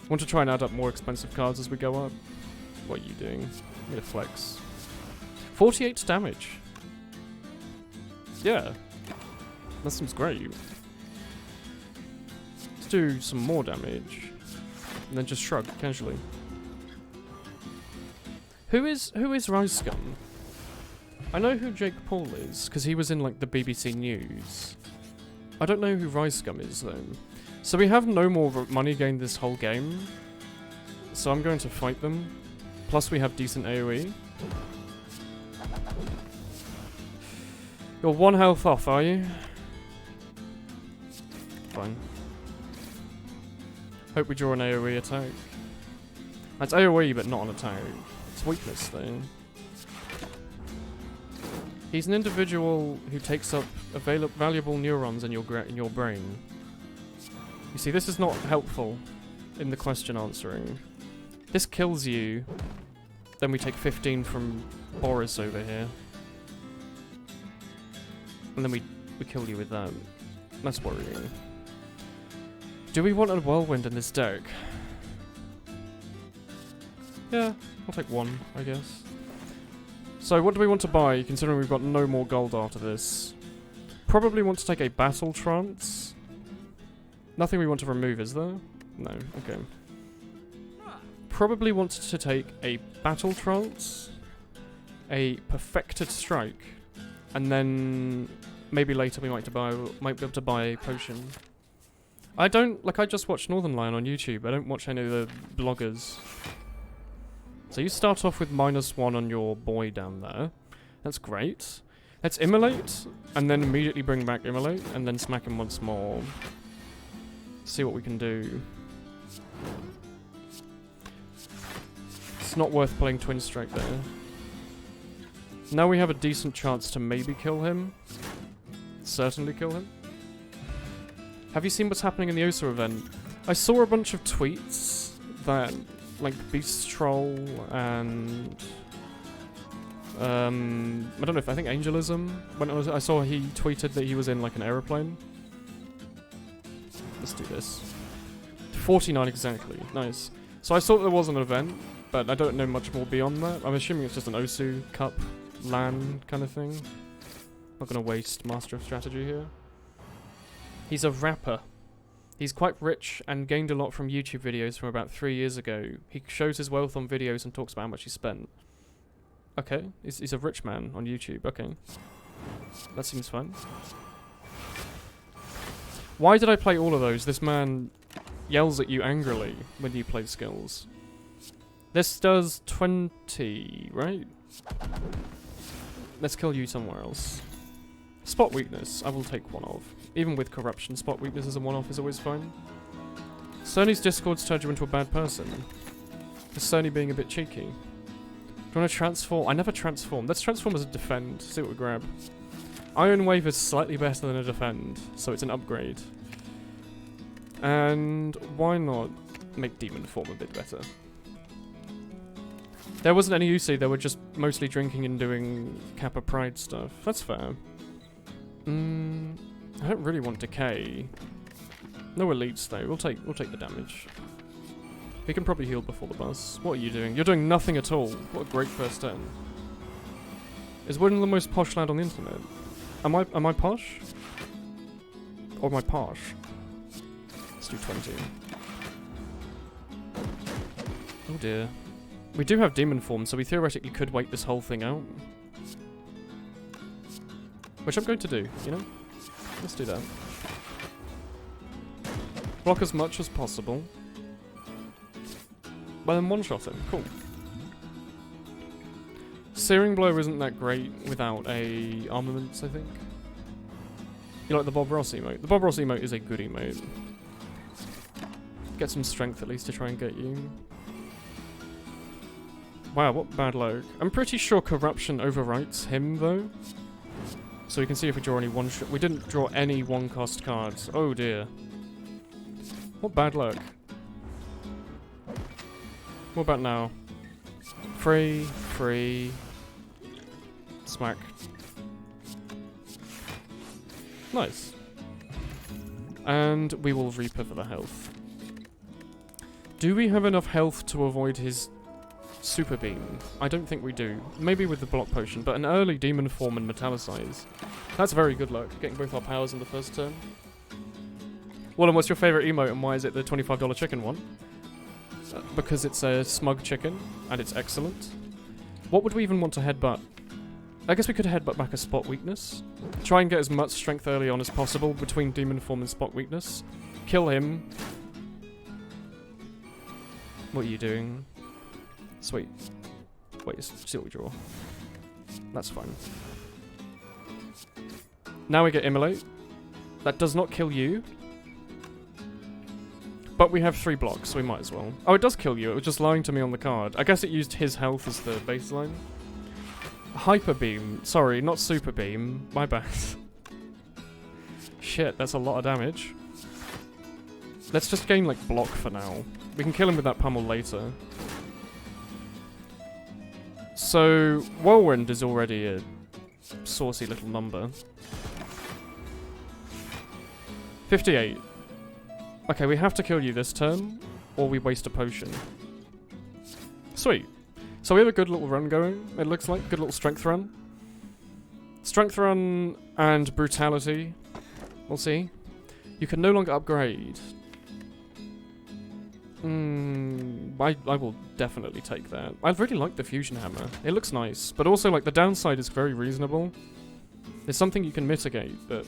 Want to try and add up more expensive cards as we go up. What are you doing? I'm gonna flex. 48 damage. Yeah. That seems great. Let's do some more damage. And then just shrug, casually. Who is Rise Scum? I know who Jake Paul is, because he was in like the BBC News. I don't know who Rise Scum is though. So we have no more money gained this whole game. So I'm going to fight them. Plus we have decent AoE. You're 1 health off, are you? Fine. Hope we draw an AoE attack. That's AoE, but not an attack. It's weakness, though. He's an individual who takes up valuable neurons in your brain. You see, this is not helpful in the question answering. This kills you. Then we take 15 from Boris over here. And then we kill you with that. That's worrying. Do we want a whirlwind in this deck? Yeah, I'll take one, I guess. So what do we want to buy, considering we've got no more gold after this? Probably want to take a battle trance. Nothing we want to remove, is there? No, okay. Probably want to take a battle trance, a perfected strike, and then maybe later we might be able to buy a potion. I just watch Northern Lion on YouTube. I don't watch any of the bloggers. So you start off with -1 on your boy down there. That's great. Let's immolate, and then immediately bring back immolate, and then smack him once more. See what we can do. It's not worth playing Twin Strike there. Now we have a decent chance to maybe kill him. Certainly kill him. Have you seen what's happening in the OSA event? I saw a bunch of tweets that, like, Beast Troll and I don't know if I think Angelism. I saw he tweeted that he was in like an aeroplane. Let's do this. 49 exactly. Nice. So I saw there was an event, but I don't know much more beyond that. I'm assuming it's just an Osu Cup LAN kind of thing. Not gonna waste Master of Strategy here. He's a rapper. He's quite rich and gained a lot from YouTube videos from about 3 years ago. He shows his wealth on videos and talks about how much he spent. Okay, he's a rich man on YouTube, okay. That seems fun. Why did I play all of those? This man yells at you angrily when you play skills. This does 20, right? Let's kill you somewhere else. Spot weakness, I will take one of. Even with corruption, spot weakness as a one-off is always fine. Cerny's Discord's turned you into a bad person. Is Cerny being a bit cheeky? Do you want to transform? I never transform. Let's transform as a defend. See what we grab. Iron Wave is slightly better than a defend, so it's an upgrade. And why not make Demon Form a bit better? There wasn't any UC, they were just mostly drinking and doing Kappa Pride stuff. That's fair. I don't really want Decay. No elites though. We'll take the damage. He can probably heal before the bus. What are you doing? You're doing nothing at all. What a great first turn. Is Woolen the most posh lad on the internet? Am I posh? Or am I posh? Let's do 20. Oh dear. We do have Demon Form, so we theoretically could wait this whole thing out. Which I'm going to do, you know? Let's do that. Block as much as possible. Well, then one-shot him. Cool. Searing Blow isn't that great without a armaments, I think. You like the Bob Ross emote? The Bob Ross emote is a good emote. Get some strength at least to try and get you. Wow, what bad luck. I'm pretty sure Corruption overwrites him, though. So we can see if we draw any one-shot. We didn't draw any one-cost cards. Oh dear. What bad luck. What about now? Free. Smack. Nice. And we will Reaper for the health. Do we have enough health to avoid his Super Beam? I don't think we do. Maybe with the Block Potion, but an early Demon Form and Metallicize. That's very good luck, getting both our powers in the first turn. Well, and what's your favourite emote and why is it the $25 chicken one? Because it's a smug chicken, and it's excellent. What would we even want to headbutt? I guess we could headbutt back a Spot Weakness. Try and get as much strength early on as possible between Demon Form and Spot Weakness. Kill him. What are you doing? Sweet. Wait, see what we draw. That's fine. Now we get Immolate. That does not kill you. But we have 3 blocks, so we might as well. Oh, it does kill you. It was just lying to me on the card. I guess it used his health as the baseline. Hyper beam. Sorry, not super beam. My bad. Shit, that's a lot of damage. Let's just gain, like, block for now. We can kill him with that pummel later. So, Whirlwind is already a saucy little number. 58. Okay, we have to kill you this turn, or we waste a potion. Sweet. So we have a good little run going, it looks like. Good little strength run. Strength run and brutality. We'll see. You can no longer upgrade. I will definitely take that. I really like the fusion hammer. It looks nice, but also like the downside is very reasonable. It's something you can mitigate, but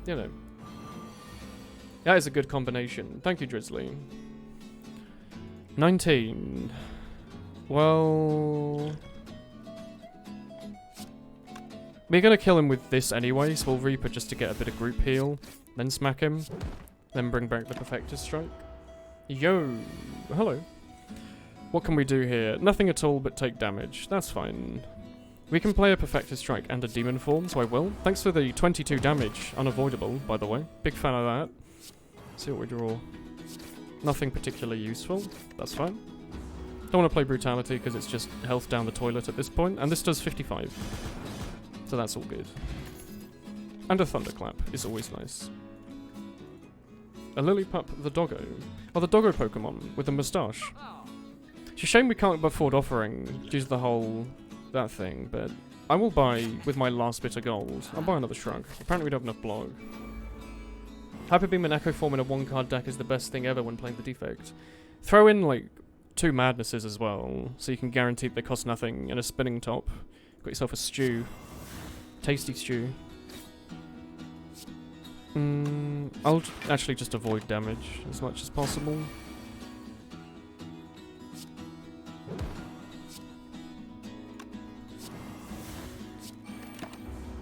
you know. That is a good combination. Thank you, Drizzly. 19. Well, we're gonna kill him with this anyway, so we'll Reaper just to get a bit of group heal, then smack him, then bring back the Perfectus Strike. Yo! Hello. What can we do here? Nothing at all but take damage. That's fine. We can play a Perfectus Strike and a Demon Form, so I will. Thanks for the 22 damage. Unavoidable, by the way. Big fan of that. Let's see what we draw. Nothing particularly useful. That's fine. Don't want to play Brutality because it's just health down the toilet at this point. And this does 55. So that's all good. And a Thunderclap is always nice. A Lillipup the Doggo. Oh, the Doggo Pokemon with a moustache. It's a shame we can't afford offering due to the whole that thing, but I will buy with my last bit of gold. I'll buy another Shrug. Apparently we don't have enough block. Hyper Beam and Echo Form in a 1-card deck is the best thing ever when playing the Defect. Throw in like 2 Madnesses as well, so you can guarantee they cost nothing, and a Spinning Top. Got yourself a stew. Tasty stew. I'll actually just avoid damage as much as possible.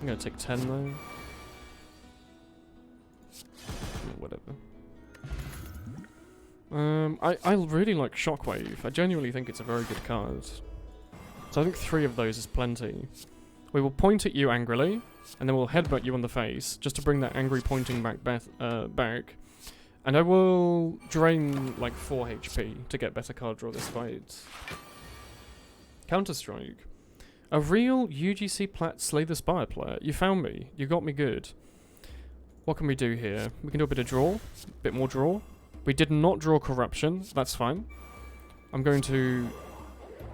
I'm gonna take 10 though. Whatever. I really like Shockwave. I genuinely think it's a very good card. So I think 3 of those is plenty. We will point at you angrily, and then we'll headbutt you on the face, just to bring that angry pointing back. And I will drain like 4 HP to get better card draw this fight. Counter-Strike. A real UGC Plat Slay the Spire player. You found me. You got me good. What can we do here? We can do a bit of draw. A bit more draw. We did not draw Corruption. That's fine. I'm going to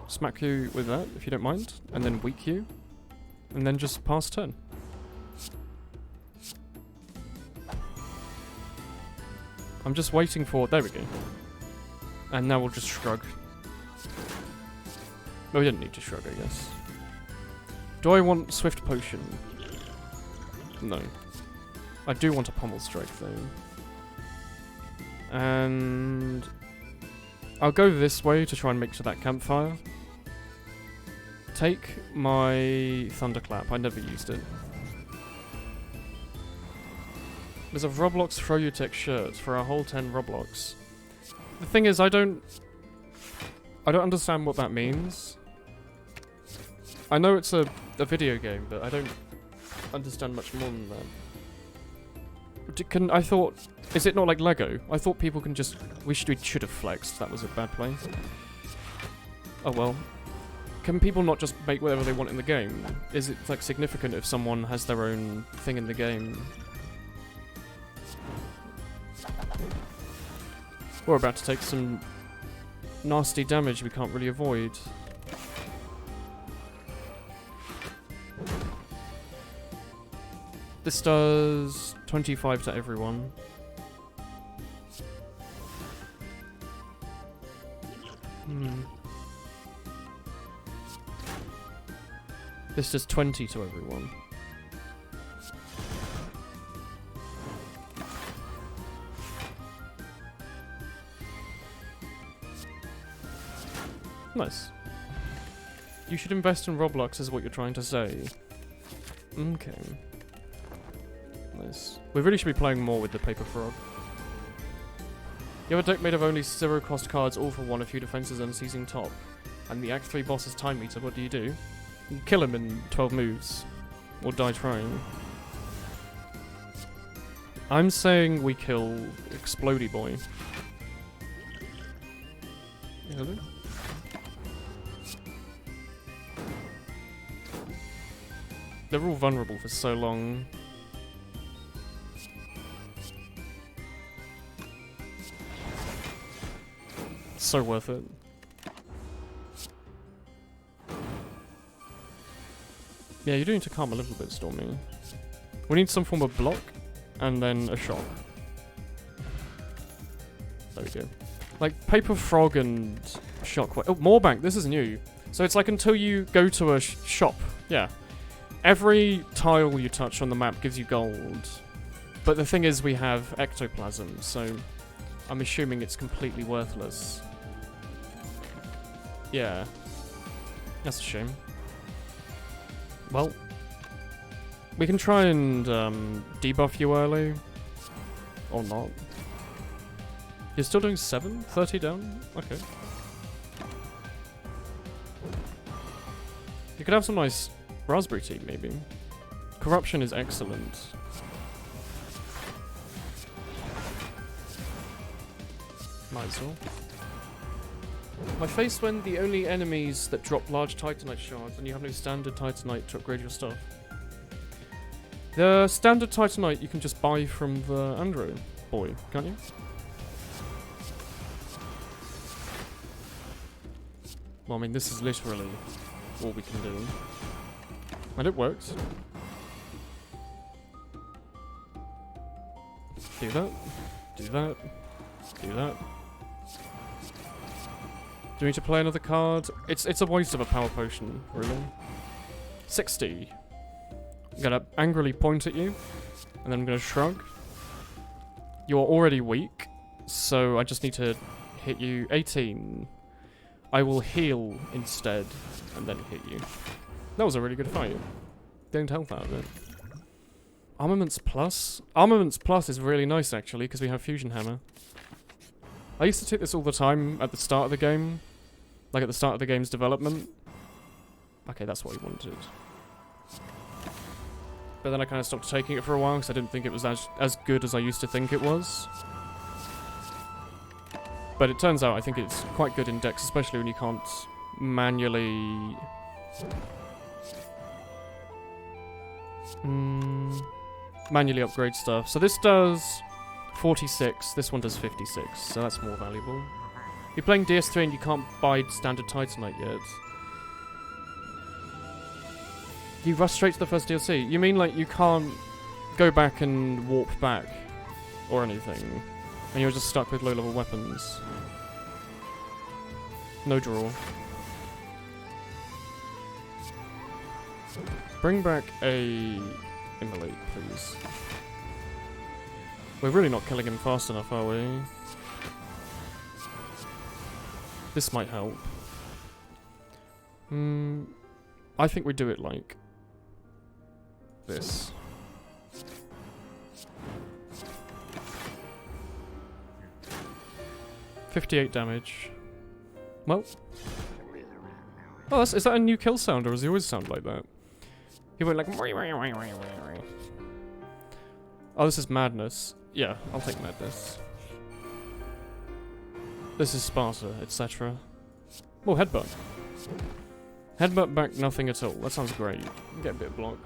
smack you with that, if you don't mind. And then weak you. And then just pass turn. I'm just waiting for... There we go. And now we'll just shrug. No, we didn't need to shrug, I guess. Do I want Swift Potion? No. I do want a Pommel Strike, though. And... I'll go this way to try and make to that campfire. Take my Thunderclap. I never used it. There's a Roblox Throw Your Tech shirt for a whole 10 Roblox. The thing is, I don't understand what that means. I know it's a video game, but I don't understand much more than that. I thought... Is it not like Lego? I thought people can just... We should have flexed. That was a bad play. Oh well. Can people not just make whatever they want in the game? Is it like significant if someone has their own thing in the game? We're about to take some nasty damage we can't really avoid. This does 25 to everyone. This does 20 to everyone. Nice. You should invest in Roblox is what you're trying to say. Okay. Nice. We really should be playing more with the Paper Frog. You have a deck made of only 0 cost cards, all for 1, a few defenses and a seizing top. And the Act 3 boss is Time Meter, what do? You kill him in 12 moves. Or die trying. I'm saying we kill Explodey Boy. Hello? They're all vulnerable for so long. So worth it. Yeah, you do need to calm a little bit, Stormy. We need some form of block, and then a shock. There we go. Like, Paper Frog and Shockwave. Oh, Moorbank, this is new. So it's like until you go to a shop. Yeah. Every tile you touch on the map gives you gold. But the thing is, we have Ectoplasm, so I'm assuming it's completely worthless. Yeah. That's a shame. Well, we can try and debuff you early. Or not. You're still doing 7? 30 down? Okay. You could have some nice raspberry tea, maybe. Corruption is excellent. Might as well. My face when the only enemies that drop large Titanite shards and you have no standard Titanite to upgrade your stuff. The standard Titanite you can just buy from the Andro boy, can't you? Well, I mean, this is literally all we can do. And it works. Do that. Do that. Do that. Do we need to play another card? It's a waste of a power potion, really. 60. I'm gonna angrily point at you, and then I'm gonna shrug. You're already weak, so I just need to hit you. 18. I will heal instead, and then hit you. That was a really good fight. Don't tell that a bit. Armaments Plus? Armaments Plus is really nice, actually, because we have Fusion Hammer. I used to take this all the time at the start of the game. Like at the start of the game's development. Okay, that's what we wanted. But then I kind of stopped taking it for a while because I didn't think it was as good as I used to think it was. But it turns out I think it's quite good in decks, especially when you can't manually... manually upgrade stuff. So this does 46, this one does 56, so that's more valuable. You're playing DS3 and you can't buy standard Titanite yet. You rush straight to the first DLC. You mean like you can't go back and warp back or anything, and you're just stuck with low-level weapons? No draw. Bring back a Immolate, please. We're really not killing him fast enough, are we? This might help. I think we do it like this. $58 damage. Well. Oh, is that a new kill sound, or does he always sound like that? He went like... Oh, this is Madness. Yeah, I'll take Madness. This is Sparta, etc. Oh, Headbutt. Headbutt back nothing at all. That sounds great. Get a bit of block.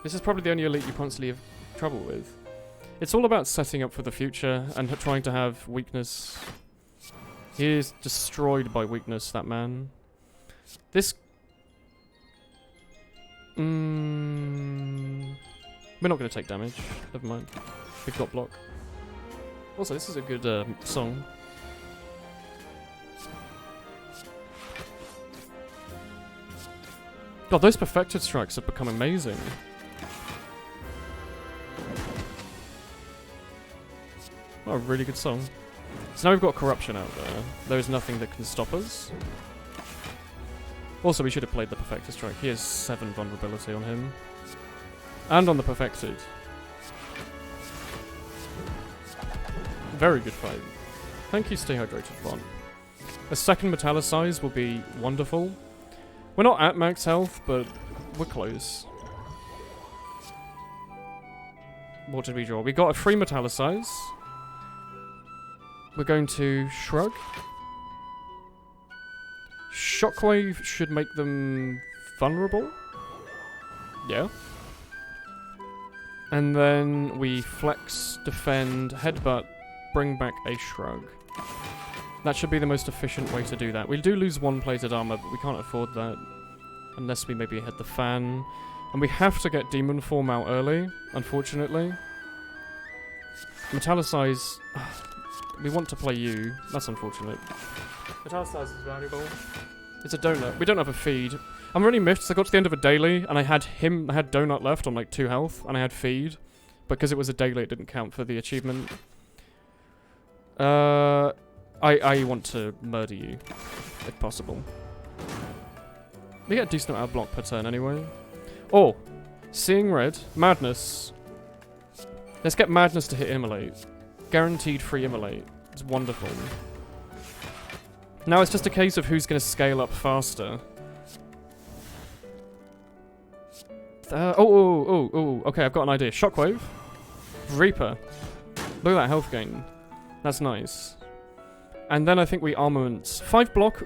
This is probably the only elite you constantly have trouble with. It's all about setting up for the future and trying to have weakness. He is destroyed by weakness, that man. This... We're not going to take damage. Never mind. We've got block. Also, this is a good song. God, those perfected strikes have become amazing. What a really good song. So now we've got Corruption out there. There is nothing that can stop us. Also, we should have played the Perfected Strike. He has 7 vulnerability on him. And on the Perfected. Very good fight. Thank you, stay hydrated, bot. A second metallicize will be wonderful. We're not at max health, but we're close. What did we draw? We got a free metallicize. We're going to shrug. Shockwave should make them vulnerable. Yeah. And then we flex, defend, headbutt, bring back a shrug. That should be the most efficient way to do that. We do lose one plated armor, but we can't afford that. Unless we maybe hit the fan. And we have to get demon form out early, unfortunately. Metallicize. We want to play you. That's unfortunate. Metallicize is valuable. It's a donut. We don't have a feed. I'm really miffed, so I got to the end of a daily, and I had donut left on like 2 health, and I had feed. Because it was a daily, it didn't count for the achievement. I want to murder you, if possible. We get a decent amount of block per turn anyway. Oh, seeing red, madness. Let's get madness to hit immolate. Guaranteed free immolate. It's wonderful. Now it's just a case of who's going to scale up faster. Okay, I've got an idea. Shockwave. Reaper. Look at that health gain. That's nice. And then I think we armaments. 5 block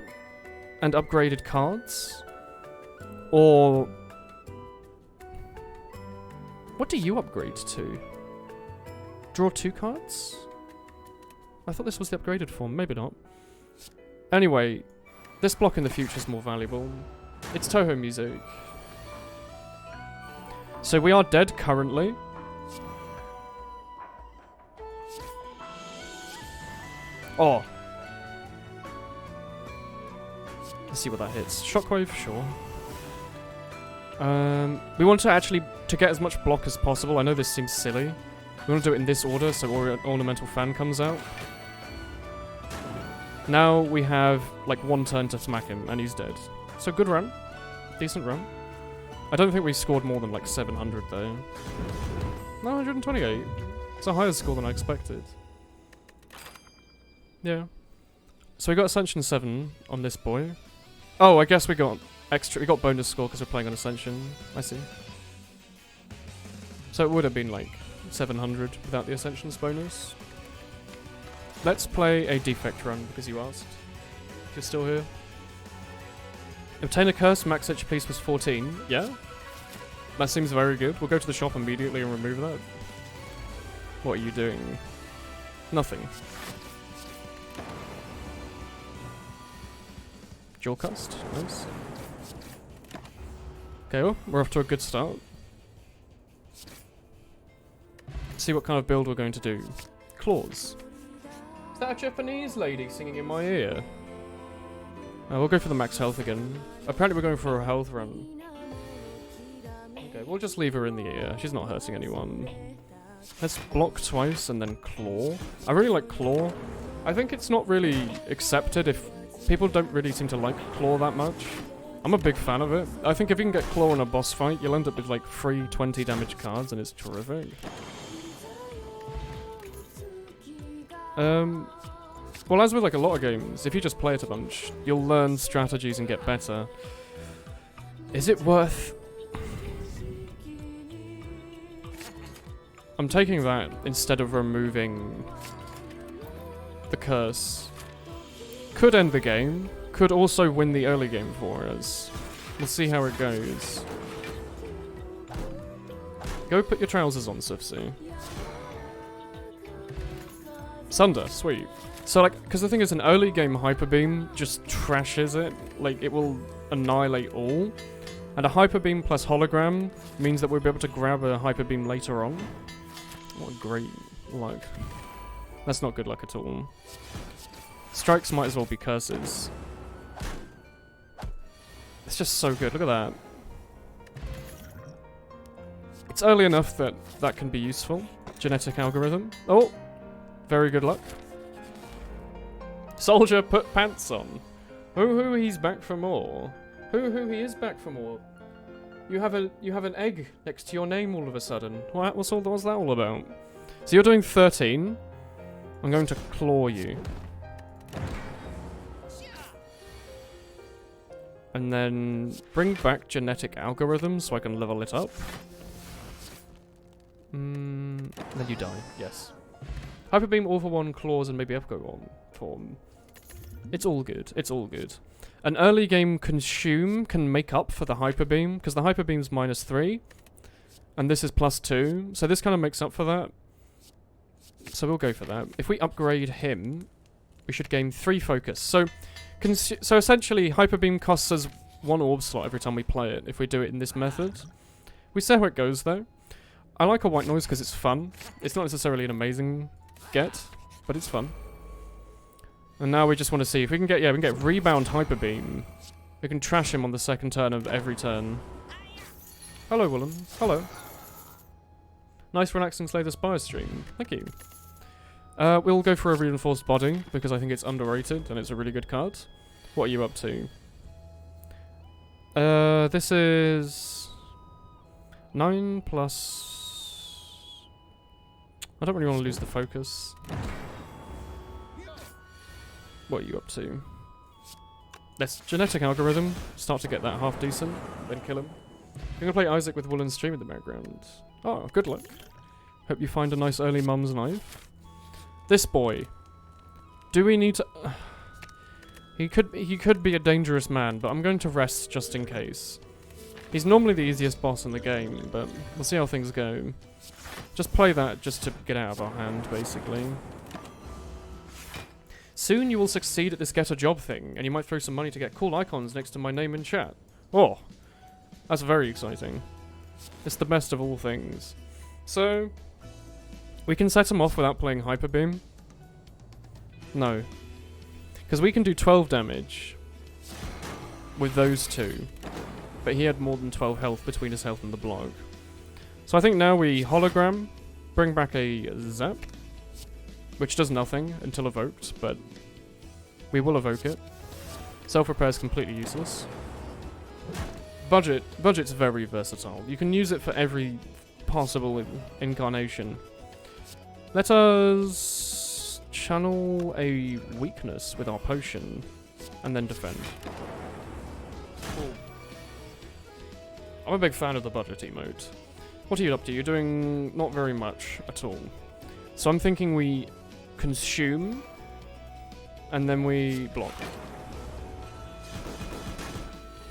and upgraded cards. Or... what do you upgrade to? Draw 2 cards? I thought this was the upgraded form. Maybe not. Anyway, this block in the future is more valuable. It's Toho music. So we are dead currently. Oh. Let's see what that hits. Shockwave, sure. We want to actually, to get as much block as possible. I know this seems silly. We want to do it in this order, so Ornamental Fan comes out. Now we have, like, 1 turn to smack him, and he's dead. So good run. Decent run. I don't think we scored more than, like, 700, though. 928. It's a higher score than I expected. Yeah. So we got Ascension 7 on this boy. Oh, I guess we got bonus score because we're playing on Ascension. I see. So it would have been, like, 700 without the Ascension's bonus. Let's play a defect run because you asked. If you're still here. Obtain a curse, max HP was 14. Yeah? That seems very good. We'll go to the shop immediately and remove that. What are you doing? Nothing. Dual cast. Nice. Okay, well, we're off to a good start. Let's see what kind of build we're going to do. Claws. Is that a Japanese lady singing in my ear? We'll go for the max health again. Apparently we're going for a health run. Okay, we'll just leave her in the ear. She's not hurting anyone. Let's block twice and then claw. I really like claw. I think it's not really accepted if people don't really seem to like claw that much. I'm a big fan of it. I think if you can get claw in a boss fight, you'll end up with like 3 20 damage cards and it's terrific. Well, as with like a lot of games, if you just play it a bunch, you'll learn strategies and get better. Is it worth... I'm taking that instead of removing the curse. Could end the game. Could also win the early game for us. We'll see how it goes. Go put your trousers on, Sifsy. Sunder, sweet. So, like, because the thing is, an early game Hyper Beam just trashes it. Like, it will annihilate all. And a Hyper Beam plus Hologram means that we'll be able to grab a Hyper Beam later on. What great luck. That's not good luck at all. Strikes might as well be curses. It's just so good. Look at that. It's early enough that that can be useful. Genetic algorithm. Oh! Very good luck. Soldier, put pants on. Hoo, he's back for more. Hoo, he is back for more. You have an egg next to your name all of a sudden. What's that all about? So you're doing 13. I'm going to claw you. And then bring back genetic algorithms so I can level it up. Then you die, yes. Hyper Beam, All for One, Claws, and maybe Echo on form. It's all good, it's all good. An early game Consume can make up for the Hyper Beam, because the Hyper Beam's -3, and this is +2, so this kind of makes up for that. So we'll go for that. If we upgrade him, we should gain 3 focus. So essentially, Hyper Beam costs us 1 orb slot every time we play it, if we do it in this method. We see how it goes, though. I like a white noise because it's fun. It's not necessarily an amazing get, but it's fun. And now we just want to see if we can get, yeah, we can get Rebound Hyper Beam. We can trash him on the second turn of every turn. Hello, Woolen. Hello. Nice relaxing Slay the Spire stream. Thank you. We'll go for a Reinforced Body, because I think it's underrated, and it's a really good card. What are you up to? This is... 9 plus... I don't really want to lose the focus. What are you up to? Let's genetic algorithm. Start to get that half decent, then kill him. I'm gonna play Isaac with Woolen stream in the background. Oh, good luck. Hope you find a nice early mum's knife. This boy. Do we need to... He could be a dangerous man, but I'm going to rest just in case. He's normally the easiest boss in the game, but we'll see how things go. Just play that just to get out of our hand, basically. Soon you will succeed at this get a job thing, and you might throw some money to get cool icons next to my name in chat. Oh, that's very exciting. It's the best of all things. So, we can set him off without playing Hyper Beam. No. Because we can do 12 damage with those two. But he had more than 12 health between his health and the block. So I think now we hologram, bring back a zap, which does nothing until evoked, but we will evoke it. Self-repair is completely useless. Budget's very versatile. You can use it for every possible incarnation. Let us channel a weakness with our potion, and then defend. Cool. I'm a big fan of the budget emote. What are you up to? You're doing not very much at all. So I'm thinking we consume, and then we block.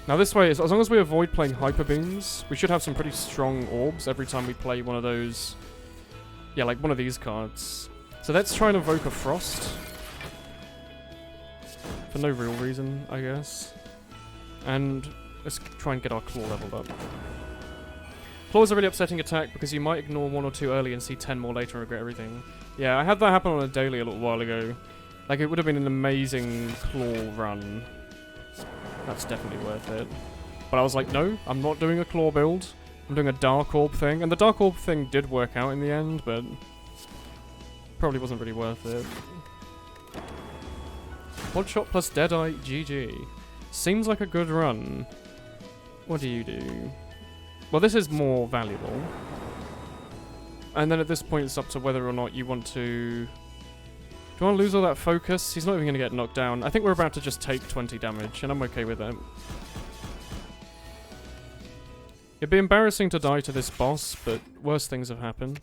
Now this way, as long as we avoid playing Hyper Beams, we should have some pretty strong orbs every time we play one of those... Yeah, like one of these cards. So let's try and evoke a Frost. For no real reason, I guess. And let's try and get our Claw leveled up. Claw is a really upsetting attack because you might ignore 1 or 2 early and see 10 more later and regret everything. Yeah, I had that happen on a daily a little while ago. Like, it would have been an amazing Claw run. That's definitely worth it. But I was like, no, I'm not doing a Claw build. I'm doing a Dark Orb thing. And the Dark Orb thing did work out in the end, but probably wasn't really worth it. One shot plus Deadeye, GG. Seems like a good run. What do you do? Well, this is more valuable. And then at this point, it's up to whether or not you want to... Do you want to lose all that focus? He's not even going to get knocked down. I think we're about to just take 20 damage, and I'm okay with that. It'd be embarrassing to die to this boss, but worse things have happened.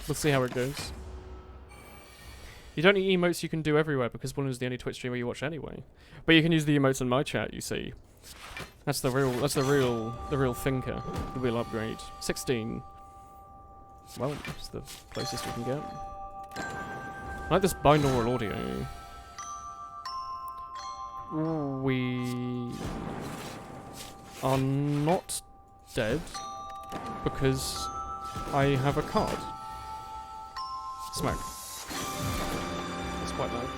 We'll see how it goes. You don't need emotes you can do everywhere, because Woolen is the only Twitch streamer you watch anyway. But you can use the emotes in my chat, you see. That's the real thinker. The real upgrade. 16. Well, it's the closest we can get. I like this binaural audio. We are not dead because I have a card. Smack. That's quite loud.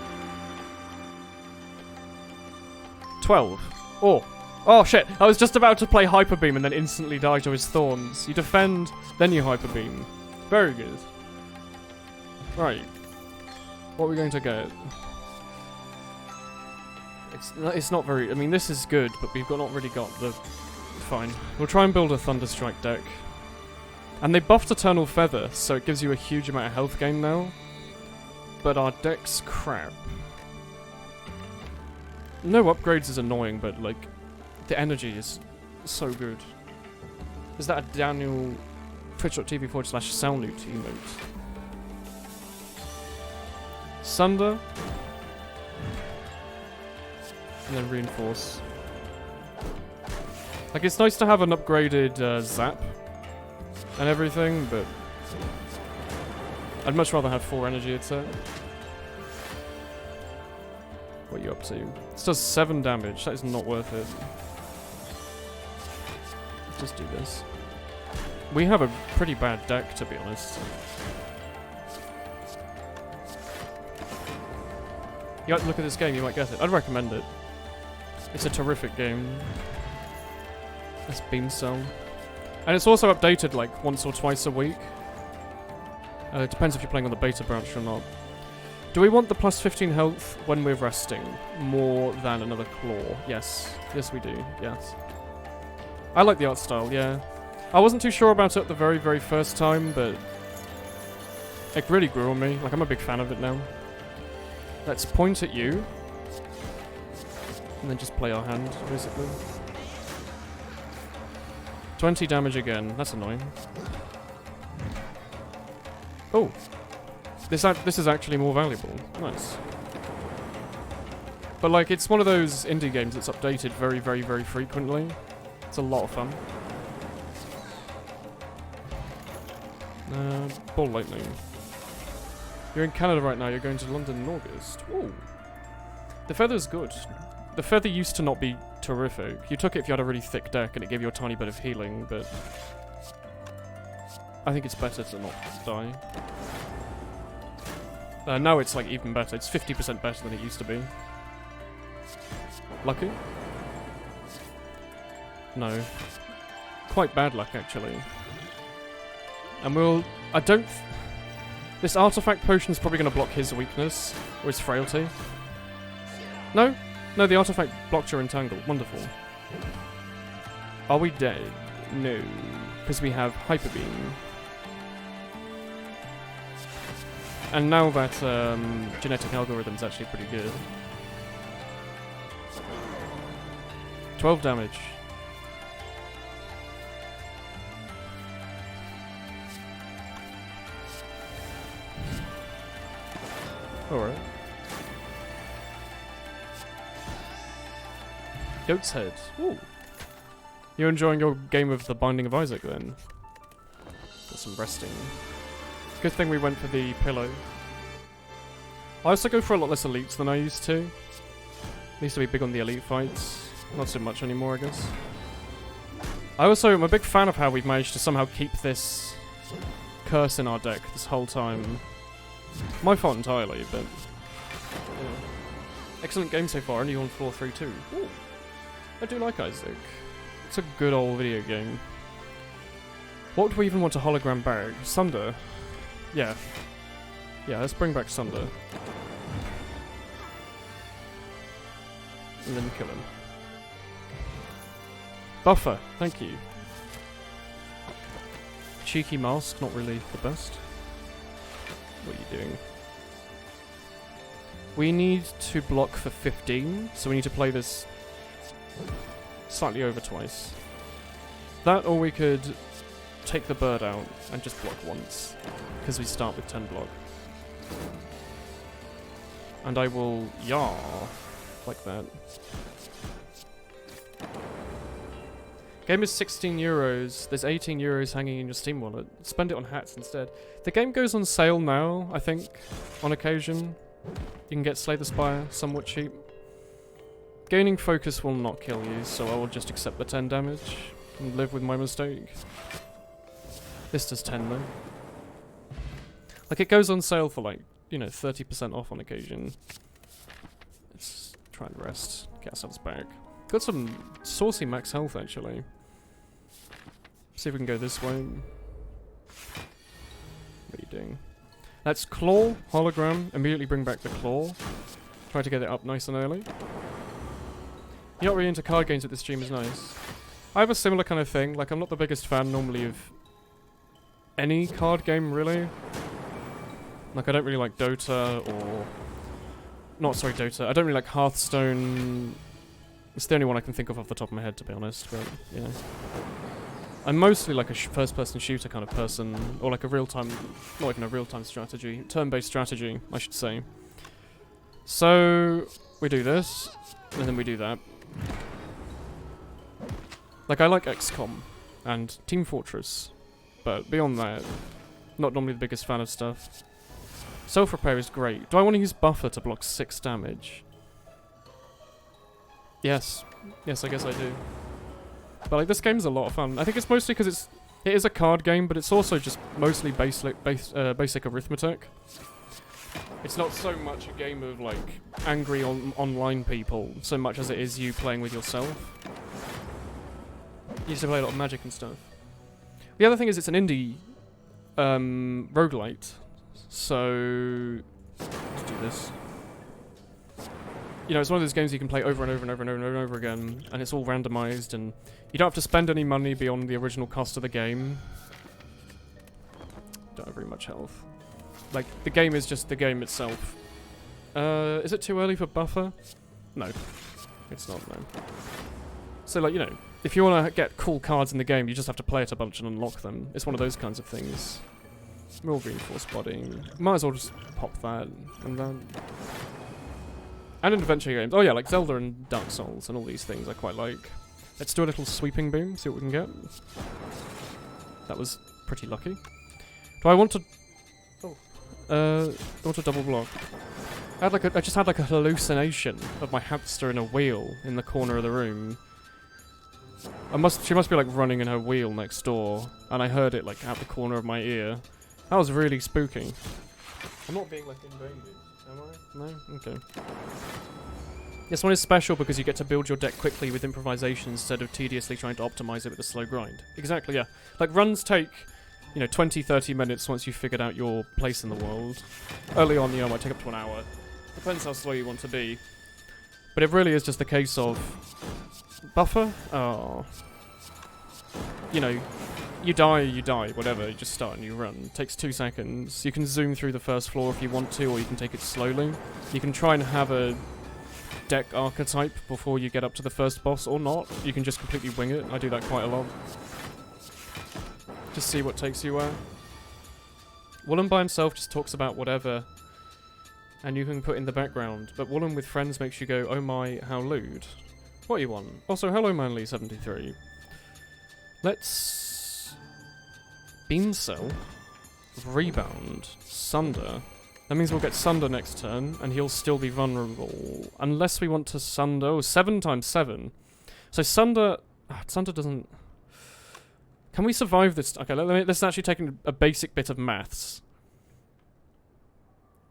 12. Oh. Oh shit, I was just about to play Hyper Beam and then instantly die to his thorns. You defend, then you Hyper Beam. Very good. Right. What are we going to get? It's not very... I mean, this is good, but we've not really got the... Fine. We'll try and build a Thunderstrike deck. And they buffed Eternal Feather, so it gives you a huge amount of health gain now. But our deck's crap. No upgrades is annoying, but like, the energy is so good. Is that a Daniel twitch.tv/Salnute emote? Sunder. And then reinforce. Like, it's nice to have an upgraded zap and everything, but I'd much rather have 4 energy, I'd say. What are you up to? This does 7 damage. That is not worth it. Just do this. We have a pretty bad deck, to be honest. You look at this game, you might get it. I'd recommend it. It's a terrific game. That's Beam Cell. And it's also updated like once or twice a week. It depends if you're playing on the beta branch or not. Do we want the plus 15 health when we're resting more than another claw? Yes. Yes, we do. Yes. I like the art style, yeah. I wasn't too sure about it the very, very first time, but it really grew on me. Like, I'm a big fan of it now. Let's point at you. And then just play our hand, basically. 20 damage again. That's annoying. Oh. This is actually more valuable. Nice. But, like, it's one of those indie games that's updated very, very, very frequently. It's a lot of fun. Ball lightning. You're in Canada right now, you're going to London in August. Ooh. The feather's good. The feather used to not be terrific. You took it if you had a really thick deck and it gave you a tiny bit of healing, but I think it's better to not die. Now it's like even better. It's 50% better than it used to be. Lucky? No. Quite bad luck, actually. And we'll... this artifact potion is probably going to block his weakness, or his frailty. No? No, the artifact blocked your entangle. Wonderful. Are we dead? No. Because we have Hyper Beam. And now that genetic algorithm's actually pretty good. 12 damage. Alright. Goat's Head. Ooh. You're enjoying your game of The Binding of Isaac then? Got some resting. Good thing we went for the pillow. I also go for a lot less elites than I used to. I used to be big on the elite fights. Not so much anymore, I guess. I also am a big fan of how we've managed to somehow keep this curse in our deck this whole time. My fault entirely, but... yeah. Excellent game so far, only on floor 3-2. Ooh. I do like Isaac. It's a good old video game. What would we even want a hologram bag? Sunder? Yeah. Yeah, let's bring back Sunder. And then kill him. Buffer, thank you. Cheeky mask, not really the best. What are you doing? We need to block for 15, so we need to play this slightly over twice. That, or we could take the bird out and just block once, because we start with 10 block. And I will yar like that. Game is €16. There's €18 hanging in your Steam wallet. Spend it on hats instead. The game goes on sale now, I think, on occasion. You can get Slay the Spire somewhat cheap. Gaining focus will not kill you, so I will just accept the 10 damage and live with my mistake. This does 10 though. Like, it goes on sale for like, you know, 30% off on occasion. Let's try and rest. Get ourselves back. Got some saucy max health actually. See if we can go this way. What are you doing? Let's claw, hologram, immediately bring back the claw. Try to get it up nice and early. You're not really into card games at this stream is nice. I have a similar kind of thing. Like, I'm not the biggest fan normally of any card game, really. Like, I don't really like Dota or Not, sorry, Dota. I don't really like Hearthstone. It's the only one I can think of off the top of my head, to be honest, but, yeah. I'm mostly like a first-person shooter kind of person, or like a real-time, not even a real-time strategy, turn-based strategy, I should say. So, we do this, and then we do that. Like, I like XCOM and Team Fortress, but beyond that, not normally the biggest fan of stuff. Self-repair is great. Do I want to use buffer to block 6 damage? Yes. Yes, I guess I do. But like, this game's a lot of fun. I think it's mostly because it is a card game, but it's also just mostly basic arithmetic. It's not so much a game of like angry online people, so much as it is you playing with yourself. You used to play a lot of Magic and stuff. The other thing is it's an indie roguelite, so let's do this. You know, it's one of those games you can play over and over and over and over and over again, and it's all randomized, and you don't have to spend any money beyond the original cost of the game. Don't have very much health. Like, the game is just the game itself. Is it too early for buffer? No. It's not, no. So, like, you know, if you want to get cool cards in the game, you just have to play it a bunch and unlock them. It's one of those kinds of things. More reinforced body. Might as well just pop that, and then... And in adventure games. Oh yeah, like Zelda and Dark Souls and all these things I quite like. Let's do a little sweeping boom, see what we can get. That was pretty lucky. Do I want to... Oh. I want to double block. I just had like a hallucination of my hamster in a wheel in the corner of the room. She must be like running in her wheel next door, and I heard it like out the corner of my ear. That was really spooky. I'm not being like invaded. Am I? No? Okay. This one is special because you get to build your deck quickly with improvisation instead of tediously trying to optimize it with a slow grind. Exactly, yeah. Like, runs take, you know, 20-30 minutes once you've figured out your place in the world. Early on, you know, it might take up to an hour. Depends how slow you want to be. But it really is just a case of... Buffer? Oh. You know... You die, whatever, you just start a new run. It takes 2 seconds. You can zoom through the first floor if you want to, or you can take it slowly. You can try and have a deck archetype before you get up to the first boss, or not. You can just completely wing it. I do that quite a lot. Just see what takes you where. Woolen by himself just talks about whatever, and you can put in the background. But Woolen with friends makes you go, oh my, how lewd. What you want? Also, hello Manly73. Let's... Beam Cell, Rebound, Sunder. That means we'll get Sunder next turn, and he'll still be vulnerable. Unless we want to Sunder... Oh, 7 times 7. So Sunder... Sunder doesn't... Can we survive this? Okay, let's actually take a basic bit of maths.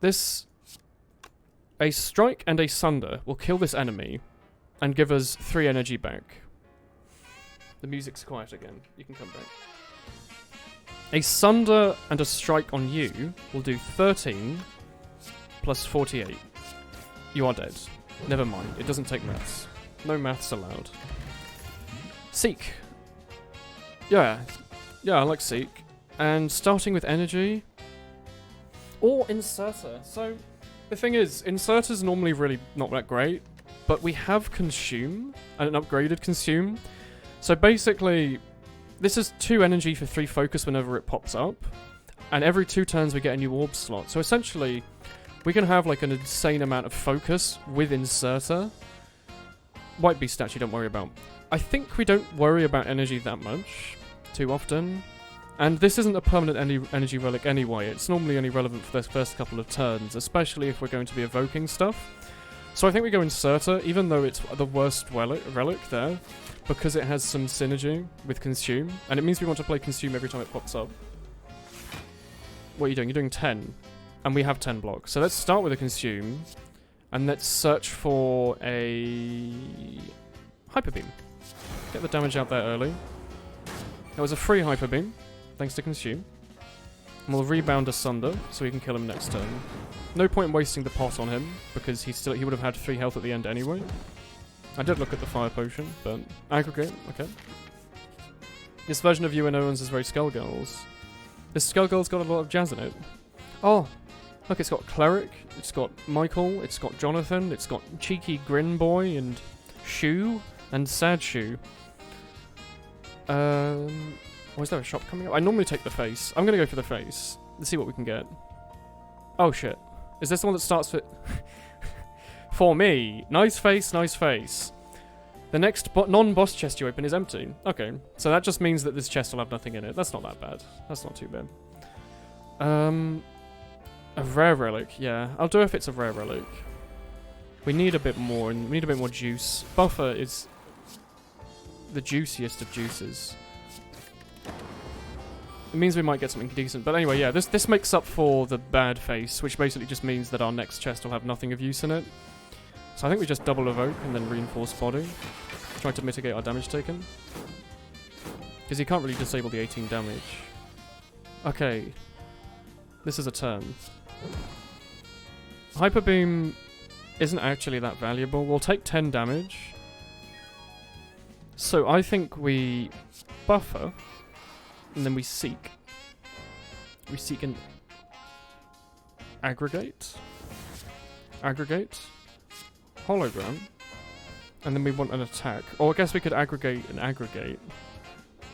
A Strike and a Sunder will kill this enemy, and give us 3 energy back. The music's quiet again. You can come back. A Sunder and a Strike on you will do 13 plus 48. You are dead. Never mind, it doesn't take maths. No maths allowed. Seek. Yeah, I like Seek. And starting with energy. Or Inserter. So, the thing is, Inserter's normally really not that great, but we have Consume, and an upgraded Consume. So basically... This is 2 energy for 3 focus whenever it pops up, and every 2 turns we get a new orb slot. So essentially, we can have like an insane amount of focus with Inserter. White Beast statue, don't worry about. I think we don't worry about energy that much, too often. And this isn't a permanent energy relic anyway, it's normally only relevant for those first couple of turns, especially if we're going to be evoking stuff. So I think we go Inserter, even though it's the worst relic there. Because it has some synergy with Consume, and it means we want to play Consume every time it pops up. What are you doing? You're doing 10, and we have 10 blocks. So let's start with a Consume, and let's search for a Hyper Beam. Get the damage out there early. That was a free Hyper Beam, thanks to Consume. And we'll rebound Asunder, so we can kill him next turn. No point in wasting the pot on him, because he would have had 3 health at the end anyway. I did look at the fire potion, but aggregate, okay. This version of UNO is very Skullgirls. This Skullgirl's got a lot of jazz in it. Oh, Look, it's got Cleric, it's got Michael, it's got Jonathan, it's got Cheeky Grin Boy, and Shoe, and Sad Shoe. Was there a shop coming up? I normally take the face. I'm gonna go for the face. Let's see what we can get. Oh shit. Is this the one that starts with... For me. Nice face, nice face. The next non-boss chest you open is empty. Okay, so that just means that this chest will have nothing in it. That's not that bad. That's not too bad. A rare relic, yeah. I'll do if it's a rare relic. We need a bit more, and we need a bit more juice. Buffer is the juiciest of juices. It means we might get something decent. But anyway, yeah, this makes up for the bad face, which basically just means that our next chest will have nothing of use in it. So I think we just double evoke and then reinforce body. Try to mitigate our damage taken. Because you can't really disable the 18 damage. Okay. This is a turn. Hyper Beam isn't actually that valuable. We'll take 10 damage. So I think we buffer. And then we seek. We seek and aggregate. Aggregate. Hologram. And then we want an attack. Or I guess we could aggregate and aggregate.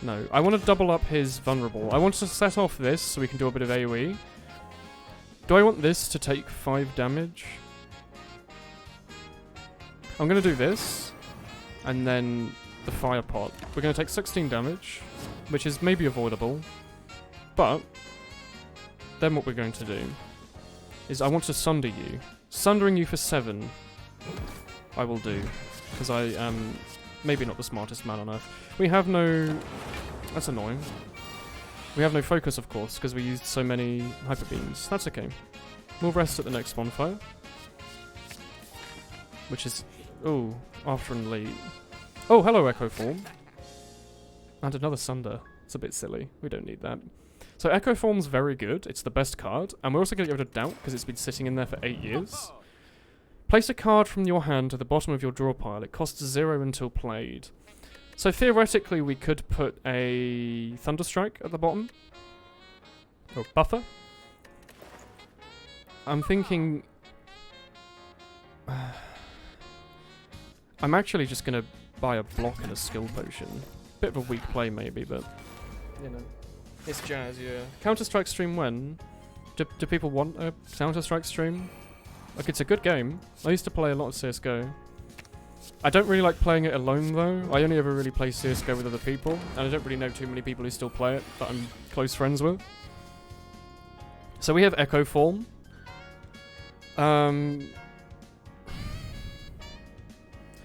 No, I want to double up his vulnerable. I want to set off this so we can do a bit of AoE. Do I want this to take 5 damage? I'm going to do this. And then the fire pot. We're going to take 16 damage. Which is maybe avoidable. But then what we're going to do is I want to sunder you. Sundering you for 7 I will do. Because I am maybe not the smartest man on earth. We have no... That's annoying. We have no focus, of course, because we used so many hyper beams. That's okay. We'll rest at the next bonfire. Which is... Oh, after and late. Oh, hello, Echo Form. And another Sunder. It's a bit silly. We don't need that. So Echo Form's very good. It's the best card. And we're also going to get rid of Doubt, because it's been sitting in there for 8 years. Place a card from your hand to the bottom of your draw pile. It costs 0 until played. So theoretically, we could put a Thunderstrike at the bottom. Or Buffer. I'm thinking... I'm actually just going to buy a block and a skill potion. Bit of a weak play maybe, but... You know. It's jazz, yeah. Counter-Strike stream when? Do people want a Counter-Strike stream? Like, it's a good game. I used to play a lot of CSGO. I don't really like playing it alone, though. I only ever really play CSGO with other people, and I don't really know too many people who still play it that I'm close friends with. So we have Echo Form. I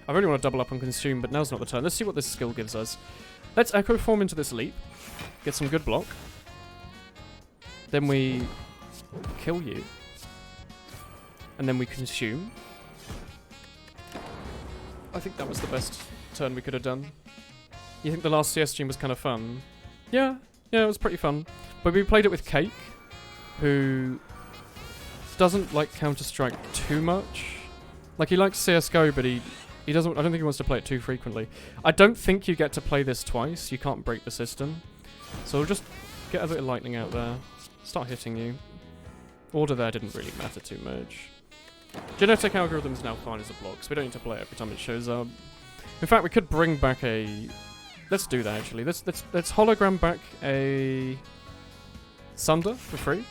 really want to double up on Consume, but now's not the turn. Let's see what this skill gives us. Let's Echo Form into this leap. Get some good block. Then we kill you. And then we consume. I think that was the best turn we could have done. You think the last CS stream was kind of fun? Yeah, it was pretty fun. But we played it with Cake, who doesn't like Counter-Strike too much. Like, he likes CSGO, but he doesn't... I don't think he wants to play it too frequently. I don't think you get to play this twice. You can't break the system. So we'll just get a bit of lightning out there. Start hitting you. Order there didn't really matter too much. Genetic algorithm is now fine as a block, so we don't need to play it every time it shows up. In fact, we could bring back a... Let's do that, actually. Let's hologram back a... Sunder for free.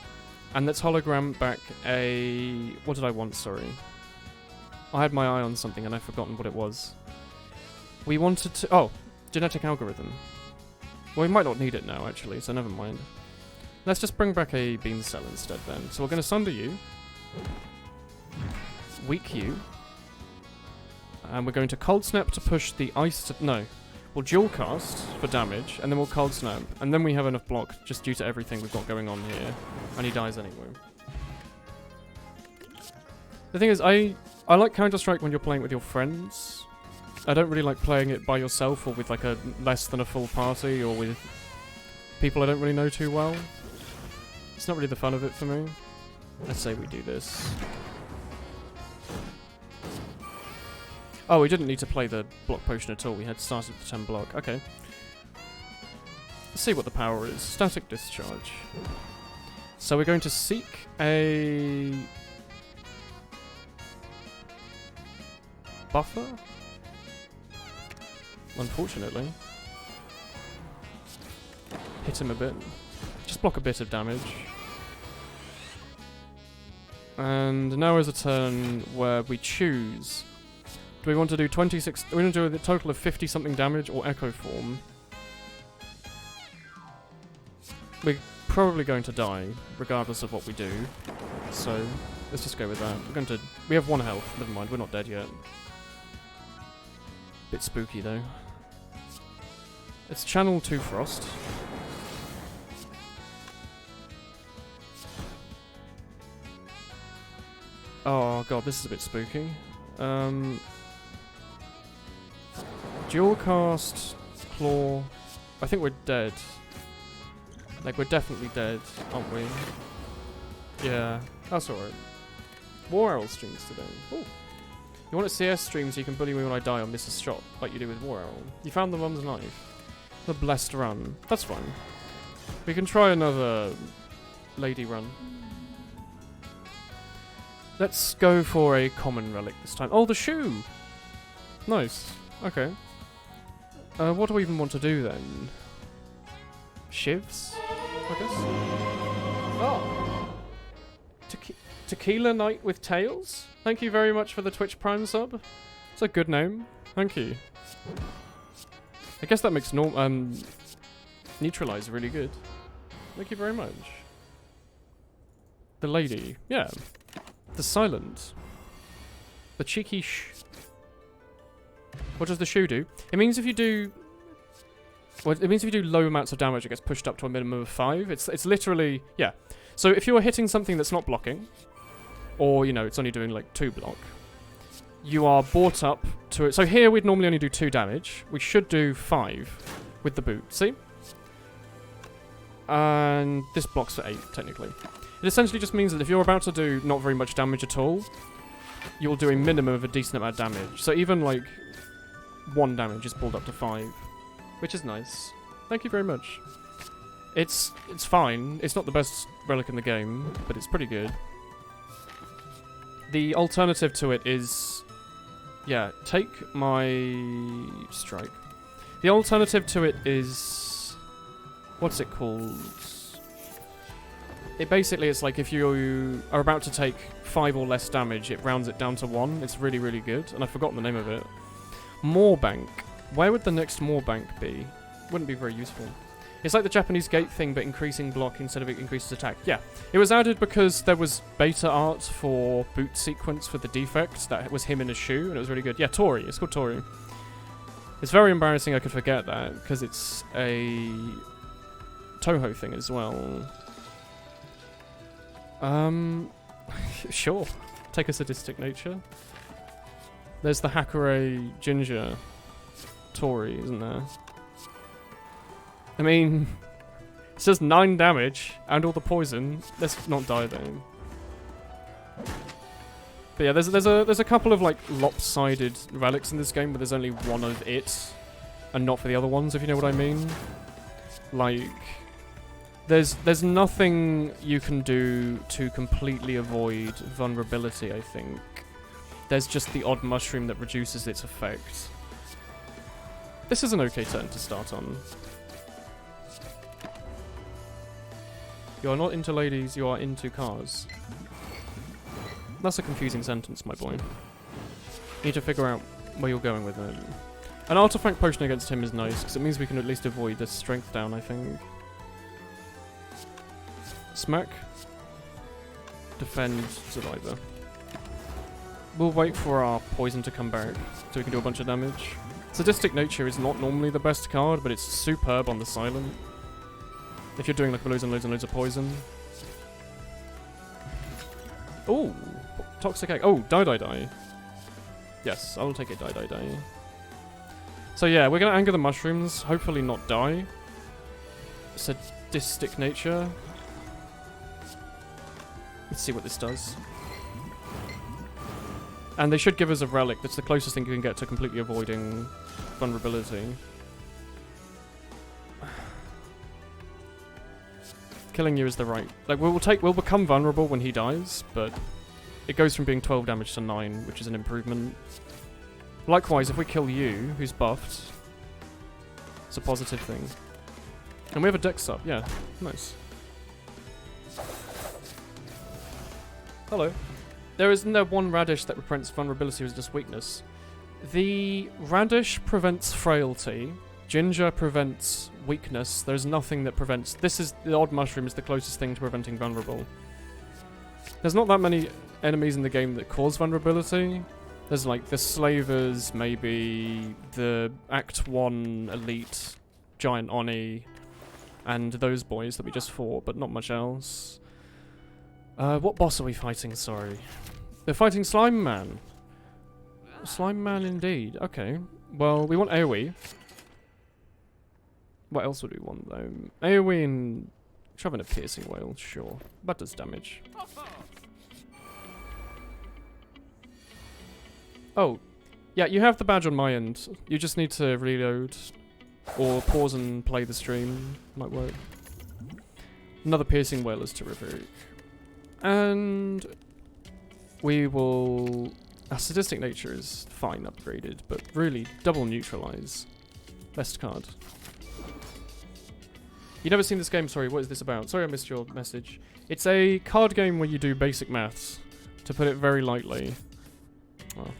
And let's hologram back a... What did I want? Sorry. I had my eye on something and I've forgotten what it was. We wanted to... Oh, genetic algorithm. Well, we might not need it now, actually, so never mind. Let's just bring back a beam cell instead, then. So we're going to sunder you. Weak you. And we're going to cold snap to push the ice to... No. We'll dual cast for damage, and then we'll cold snap. And then we have enough block, just due to everything we've got going on here. And he dies anyway. The thing is, I like Counter-Strike when you're playing with your friends. I don't really like playing it by yourself, or with like a less than a full party, or with people I don't really know too well. It's not really the fun of it for me. Let's say we do this. Oh, we didn't need to play the block potion at all. We had started with 10 block. Okay. Let's see what the power is. Static discharge. So we're going to seek a buffer. Unfortunately. Hit him a bit. Just block a bit of damage. And now is a turn where we choose. Do we want to do 26... We're going to do a total of 50 something damage or Echo Form. We're probably going to die, regardless of what we do. So, let's just go with that. We're going to... We have 1 health. Never mind, we're not dead yet. Bit spooky, though. It's Channel 2 Frost. Oh god, this is a bit spooky. Dual cast, Claw. I think we're dead. Like, we're definitely dead, aren't we? Yeah, that's alright. War Owl streams today. Ooh. You want a CS stream so you can bully me when I die or miss a shot, like you do with War Owl. You found the mum's knife. The blessed run. That's fine. We can try another lady run. Let's go for a common relic this time. Oh, the shoe! Nice. Okay. What do we even want to do then? Shivs, I guess? Oh! Tequila Night with Tails? Thank you very much for the Twitch Prime sub. It's a good name. Thank you. I guess that makes Neutralize really good. Thank you very much. The lady. Yeah. The silent. The cheeky What does the shoe do? It means if you do... Well, it means if you do low amounts of damage, it gets pushed up to a minimum of 5. It's literally... Yeah. So if you're hitting something that's not blocking, or, you know, it's only doing, like, 2 block, you are brought up to it. So here we'd normally only do 2 damage. We should do 5 with the boot. See? And this blocks for 8, technically. It essentially just means that if you're about to do not very much damage at all, you'll do a minimum of a decent amount of damage. So even, like, 1 damage is pulled up to 5, which is nice. Thank you very much. It's fine. It's not the best relic in the game, but it's pretty good. The alternative to it is... Yeah, take my strike. The alternative to it is... What's it called? It basically is like if you are about to take 5 or less damage, it rounds it down to 1. It's really, really good, and I've forgotten the name of it. Moorbank. Where would the next Moorbank be? Wouldn't be very useful. It's like the Japanese gate thing, but increasing block instead of it increases attack. Yeah, it was added because there was beta art for boot sequence for the defect that was him in a shoe, and it was really good. Yeah, Tori. It's called Tori. It's very embarrassing I could forget that, because it's a Toho thing as well. Sure. Take a sadistic nature. There's the Hakure Ginger Tori, isn't there? I mean, it says 9 damage and all the poison. Let's not die though. But yeah, there's a couple of like lopsided relics in this game, but there's only one of it, and not for the other ones, if you know what I mean. Like, there's nothing you can do to completely avoid vulnerability, I think. There's just the odd mushroom that reduces its effect. This is an okay turn to start on. You are not into ladies, you are into cars. That's a confusing sentence, my boy. You need to figure out where you're going with it. An artifact potion against him is nice, because it means we can at least avoid this strength down, I think. Smack. Defend, survivor. We'll wait for our poison to come back, so we can do a bunch of damage. Sadistic Nature is not normally the best card, but it's superb on the silent. If you're doing like loads and loads and loads of poison. Ooh! Toxic egg. Oh, die. Yes, I'll take it, die. So yeah, we're gonna anger the mushrooms, hopefully not die. Sadistic Nature. Let's see what this does. And they should give us a relic. That's the closest thing you can get to completely avoiding vulnerability. killing you is the right... Like, we'll become vulnerable when he dies, but it goes from being 12 damage to 9, which is an improvement. Likewise, if we kill you, who's buffed, it's a positive thing. And we have a dex up, yeah, nice. Hello. Isn't there one radish that prevents vulnerability or is just weakness? The radish prevents frailty. Ginger prevents weakness. There's nothing that prevents... The odd mushroom is the closest thing to preventing vulnerable. There's not that many enemies in the game that cause vulnerability. There's like the slavers, maybe the Act 1 elite giant Oni, and those boys that we just fought, but not much else. What boss are we fighting, sorry? They're fighting Slime Man. Slime Man indeed, okay. Well, we want AoE. What else would we want though? AoE and shoving a piercing whale, sure. That does damage. Oh, yeah, you have the badge on my end. You just need to reload. Or pause and play the stream. Might work. Another piercing whale is terrific. And we will... Our sadistic nature is fine upgraded, but really, double neutralize. Best card. You never seen this game? Sorry, what is this about? Sorry I missed your message. It's a card game where you do basic maths, to put it very lightly. Oh.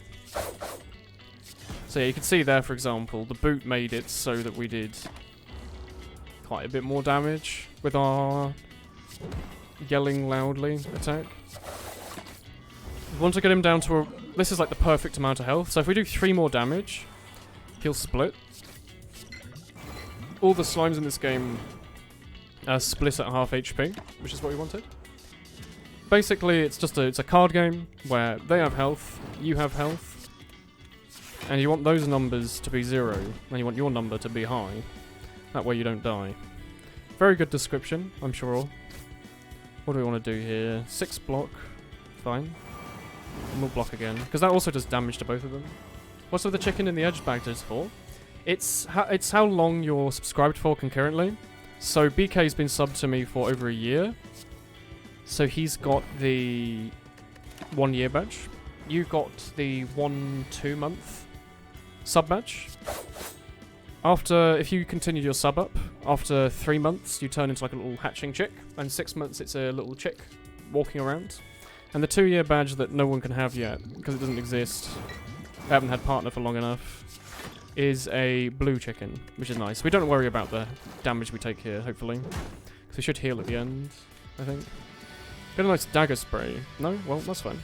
So yeah, you can see there, for example, the boot made it so that we did quite a bit more damage with our yelling loudly attack. We want to get him down to a... This is like the perfect amount of health. So if we do 3 more damage, he'll split. All the slimes in this game split at half HP, which is what we wanted. Basically, it's just it's a card game where they have health, you have health, and you want those numbers to be 0, and you want your number to be high. That way you don't die. Very good description, I'm sure. What do we want to do here? 6 block. Fine. And we'll block again, because that also does damage to both of them. What's with the chicken in the edge bagters for? It's how long you're subscribed for concurrently. So BK's been subbed to me for over a year. So he's got the 1 year badge. You got the 1-2 month sub badge. If you continue your sub up, after 3 months you turn into like a little hatching chick, and 6 months it's a little chick walking around. And the 2 year badge that no one can have yet, because it doesn't exist, I haven't had partner for long enough, is a blue chicken, which is nice. We don't worry about the damage we take here, hopefully. Because we should heal at the end, I think. Get a nice dagger spray. No? Well, that's fine.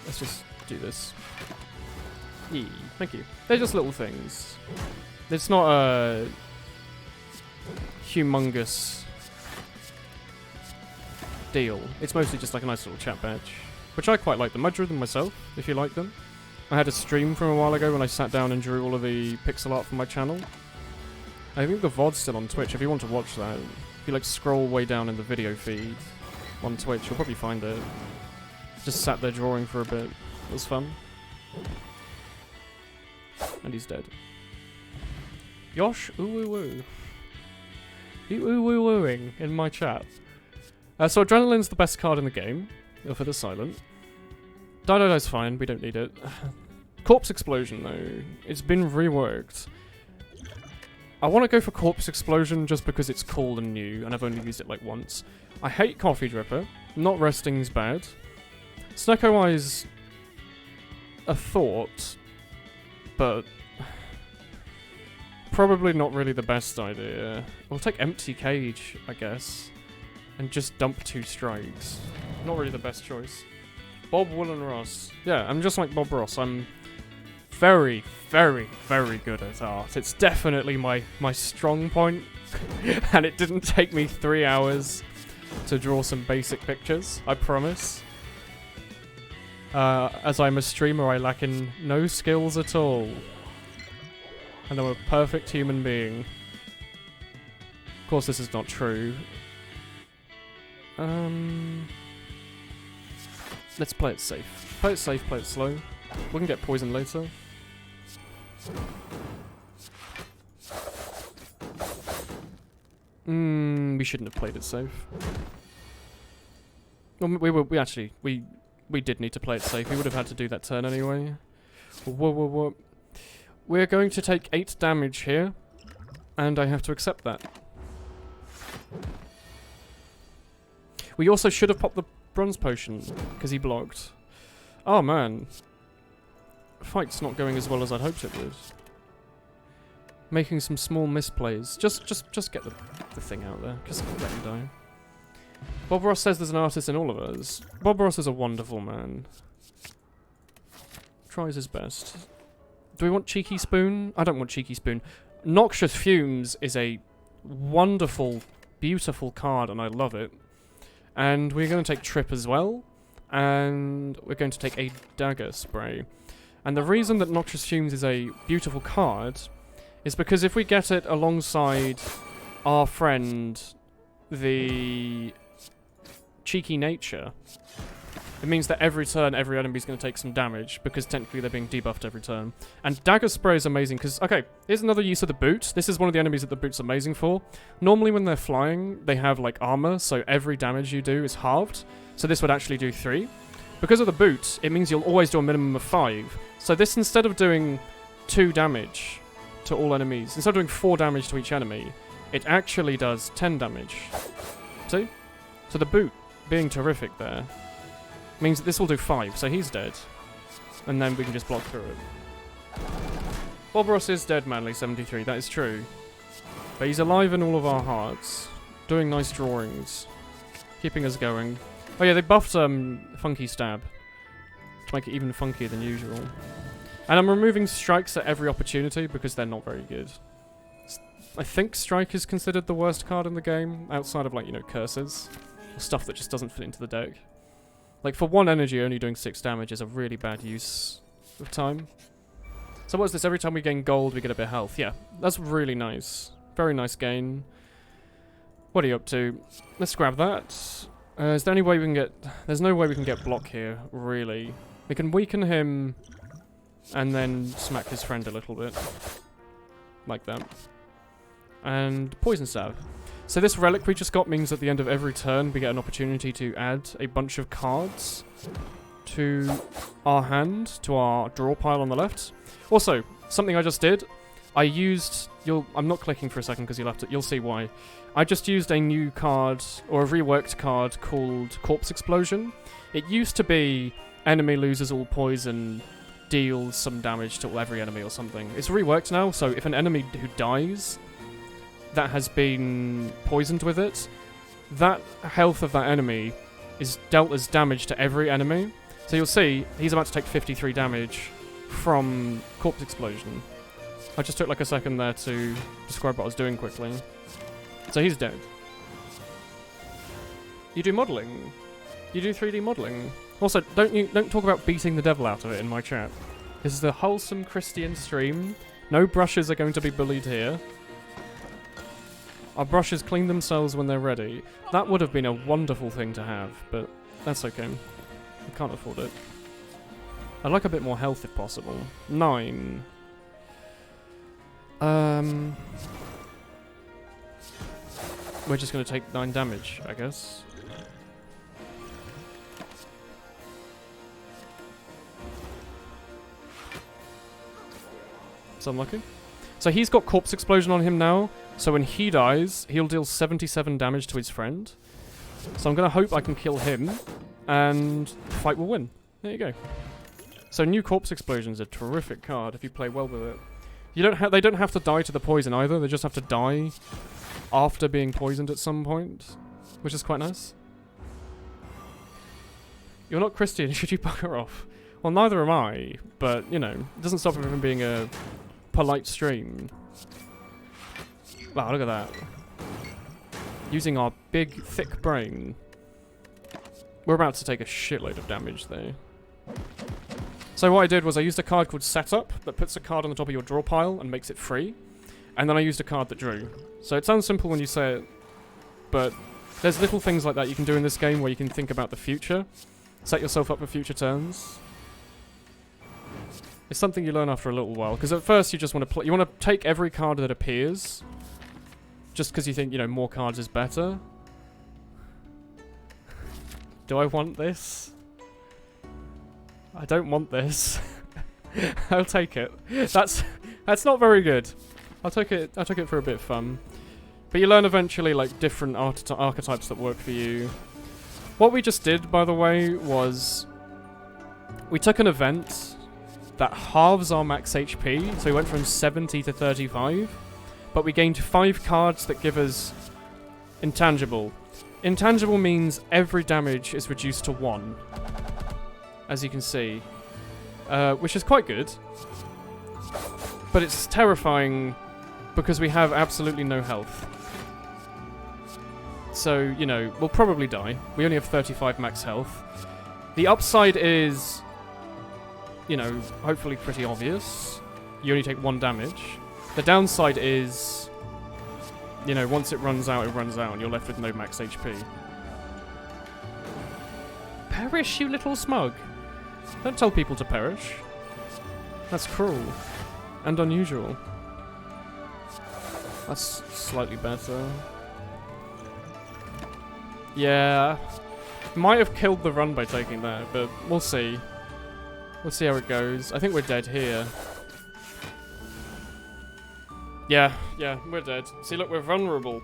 Let's just do this. Yee, thank you. They're just little things. It's not a humongous deal. It's mostly just like a nice little chat badge, which I quite like them. I drew them myself, if you like them. I had a stream from a while ago when I sat down and drew all of the pixel art for my channel. I think the VOD's still on Twitch if you want to watch that. If you like scroll way down in the video feed on Twitch, you'll probably find it. Just sat there drawing for a bit. It was fun. And he's dead. Yosh ooh woo woo. You ooh woo wooing in my chat. So Adrenaline's the best card in the game. For the silent. Dido's fine, we don't need it. Corpse Explosion though. It's been reworked. I want to go for Corpse Explosion just because it's cool and new, and I've only used it like once. I hate Coffee Dripper. Not resting's bad. Snecko Eye's a thought, but probably not really the best idea. We'll take Empty Cage, I guess, and just dump 2 strikes. Not really the best choice. Bob, Woolen, Ross. Yeah, I'm just like Bob Ross. I'm very, very, very good at art. It's definitely my strong point, and it didn't take me 3 hours to draw some basic pictures, I promise. As I'm a streamer, I lack in no skills at all. And I'm a perfect human being. Of course, this is not true. Let's play it safe. Play it safe, play it slow. We can get poisoned later. We shouldn't have played it safe. Well, we did need to play it safe. We would have had to do that turn anyway. Whoa. We're going to take 8 damage here, and I have to accept that. We also should have popped the bronze potion, because he blocked. Oh man. Fight's not going as well as I'd hoped it would. Making some small misplays. Just get the thing out there. Just let him die. Bob Ross says there's an artist in all of us. Bob Ross is a wonderful man. Tries his best. Do we want Cheeky Spoon? I don't want Cheeky Spoon. Noxious Fumes is a wonderful, beautiful card, and I love it. And we're going to take Trip as well. And we're going to take a Dagger Spray. And the reason that Noxious Fumes is a beautiful card is because if we get it alongside our friend, the Cheeky Nature, it means that every turn, every enemy's going to take some damage, because technically they're being debuffed every turn. And Dagger Spray is amazing, because, okay, here's another use of the boot. This is one of the enemies that the boot's amazing for. Normally when they're flying, they have, like, armor, so every damage you do is halved. So this would actually do 3. Because of the boot, it means you'll always do a minimum of 5. So this, instead of doing 2 damage to all enemies, instead of doing 4 damage to each enemy, it actually does 10 damage. See? So the boot being terrific there means that this will do 5, so he's dead. And then we can just block through it. Bob Ross is dead, Manly 73, that is true. But he's alive in all of our hearts. Doing nice drawings. Keeping us going. Oh yeah, they buffed Funky Stab. To make it even funkier than usual. And I'm removing strikes at every opportunity because they're not very good. I think Strike is considered the worst card in the game, outside of, like, you know, curses. Stuff that just doesn't fit into the deck. Like, for 1 energy, only doing 6 damage is a really bad use of time. So what's this? Every time we gain gold, we get a bit of health. Yeah, that's really nice. Very nice gain. What are you up to? Let's grab that. Is there any way we can get... There's no way we can get block here, really. We can weaken him and then smack his friend a little bit. Like that. And Poison Stab. So this relic we just got means at the end of every turn we get an opportunity to add a bunch of cards to our hand, to our draw pile on the left. Also, something I just did, I used... I'm not clicking for a second because you'll see why. I just used a new card, or a reworked card, called Corpse Explosion. It used to be enemy loses all poison, deals some damage to every enemy or something. It's reworked now, so if an enemy who dies that has been poisoned with it, that health of that enemy is dealt as damage to every enemy. So you'll see, he's about to take 53 damage from Corpse Explosion. I just took like a second there to describe what I was doing quickly. So he's dead. You do modelling. You do 3D modelling. Also, don't talk about beating the devil out of it in my chat. This is a wholesome Christian stream. No brushes are going to be bullied here. Our brushes clean themselves when they're ready. That would have been a wonderful thing to have, but that's okay. I can't afford it. I'd like a bit more health if possible. 9. We're just going to take 9 damage, I guess. It's unlucky. So he's got Corpse Explosion on him now, so when he dies, he'll deal 77 damage to his friend. So I'm going to hope I can kill him, and the fight will win. There you go. So new Corpse Explosion is a terrific card if you play well with it. They don't have to die to the poison either, they just have to die after being poisoned at some point, which is quite nice. You're not Christian, should you bugger off? Well, neither am I, but, you know, it doesn't stop it from being a polite stream. Wow, look at that. Using our big, thick brain. We're about to take a shitload of damage, though. So what I did was I used a card called Setup that puts a card on the top of your draw pile and makes it free. And then I used a card that drew. So it sounds simple when you say it, but there's little things like that you can do in this game where you can think about the future. Set yourself up for future turns. It's something you learn after a little while, because at first you just want to you want to take every card that appears just because you think, you know, more cards is better. Do I want this? I don't want this. I'll take it. That's not very good. I'll take it for a bit of fun. But you learn eventually, like, different archetypes that work for you. What we just did, by the way, was we took an event that halves our max HP, so we went from 70 to 35, but we gained 5 cards that give us intangible. Intangible means every damage is reduced to 1, as you can see, which is quite good, but it's terrifying because we have absolutely no health. So, you know, we'll probably die. We only have 35 max health. The upside is, you know, hopefully pretty obvious. You only take 1 damage. The downside is, you know, once it runs out, and you're left with no max HP. Perish, you little smug. Don't tell people to perish. That's cruel. And unusual. That's slightly better. Yeah. Might have killed the run by taking that, but we'll see. We'll see how it goes. I think we're dead here. Yeah, we're dead. See, look, we're vulnerable.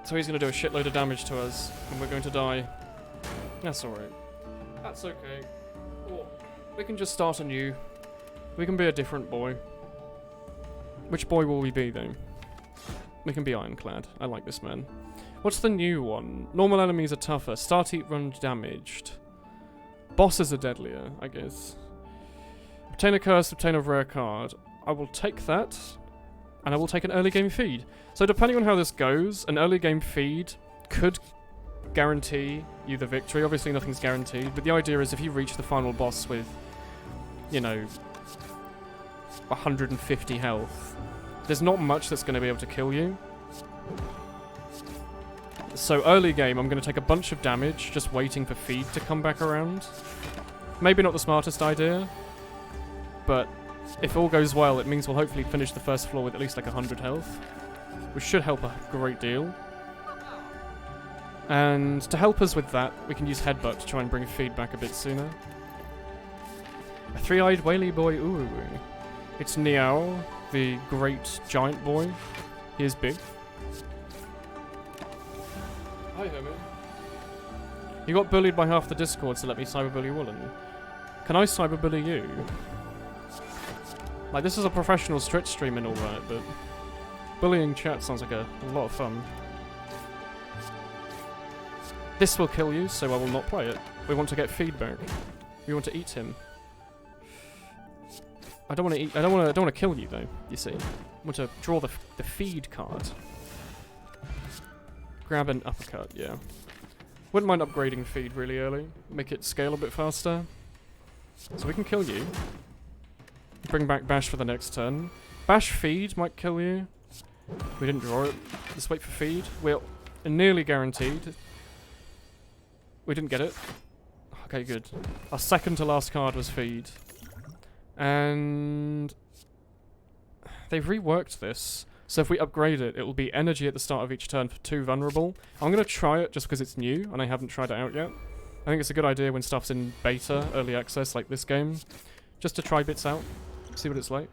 So he's going to do a shitload of damage to us, and we're going to die. That's alright. That's okay. Or we can just start anew. We can be a different boy. Which boy will we be, though? We can be ironclad. I like this man. What's the new one? Normal enemies are tougher. Start, eat, run, damaged. Bosses are deadlier, I guess. Obtain a curse, obtain a rare card. I will take that, and I will take an early game feed. So depending on how this goes, an early game feed could guarantee you the victory. Obviously nothing's guaranteed, but the idea is if you reach the final boss with, you know, 150 health, there's not much that's going to be able to kill you. So early game, I'm going to take a bunch of damage, just waiting for feed to come back around. Maybe not the smartest idea, but if all goes well, it means we'll hopefully finish the first floor with at least like 100 health, which should help a great deal. And to help us with that, we can use Headbutt to try and bring feed back a bit sooner. A 3-eyed whaley boy, ooh. It's Niao, the great giant boy. He is big. Hi, Herman. You got bullied by half the Discord, so let me cyberbully Woolen. Can I cyberbully you? Like, this is a professional Stritch stream and all that, but bullying chat sounds like a lot of fun. This will kill you, so I will not play it. We want to get feedback. We want to eat him. I don't want to eat. I don't want to kill you though. You see, I want to draw the feed card. Grab an uppercut. Yeah. Wouldn't mind upgrading feed really early. Make it scale a bit faster. So we can kill you. Bring back bash for the next turn. Bash feed might kill you. We didn't draw it. Let's wait for feed. We're nearly guaranteed. We didn't get it. Okay, good. Our second to last card was feed. And they've reworked this. So if we upgrade it, it will be energy at the start of each turn for 2 vulnerable. I'm going to try it just because it's new and I haven't tried it out yet. I think it's a good idea when stuff's in beta, early access like this game. Just to try bits out. See what it's like.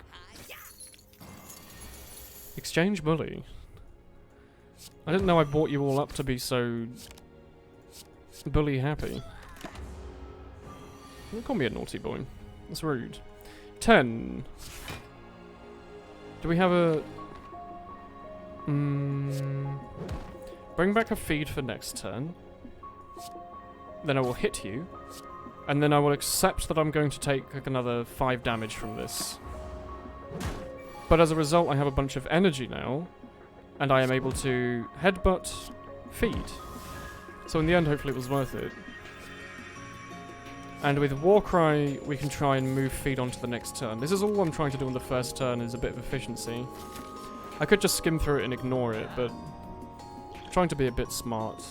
Exchange bully. I didn't know I brought you all up to be so bully happy. Don't call me a naughty boy. That's rude. 10. Do we have a... Bring back a feed for next turn. Then I will hit you. And then I will accept that I'm going to take like another 5 damage from this. But as a result, I have a bunch of energy now. And I am able to headbutt feed. So in the end, hopefully it was worth it. And with Warcry, we can try and move feed onto the next turn. This is all I'm trying to do on the first turn, is a bit of efficiency. I could just skim through it and ignore it, but I'm trying to be a bit smart.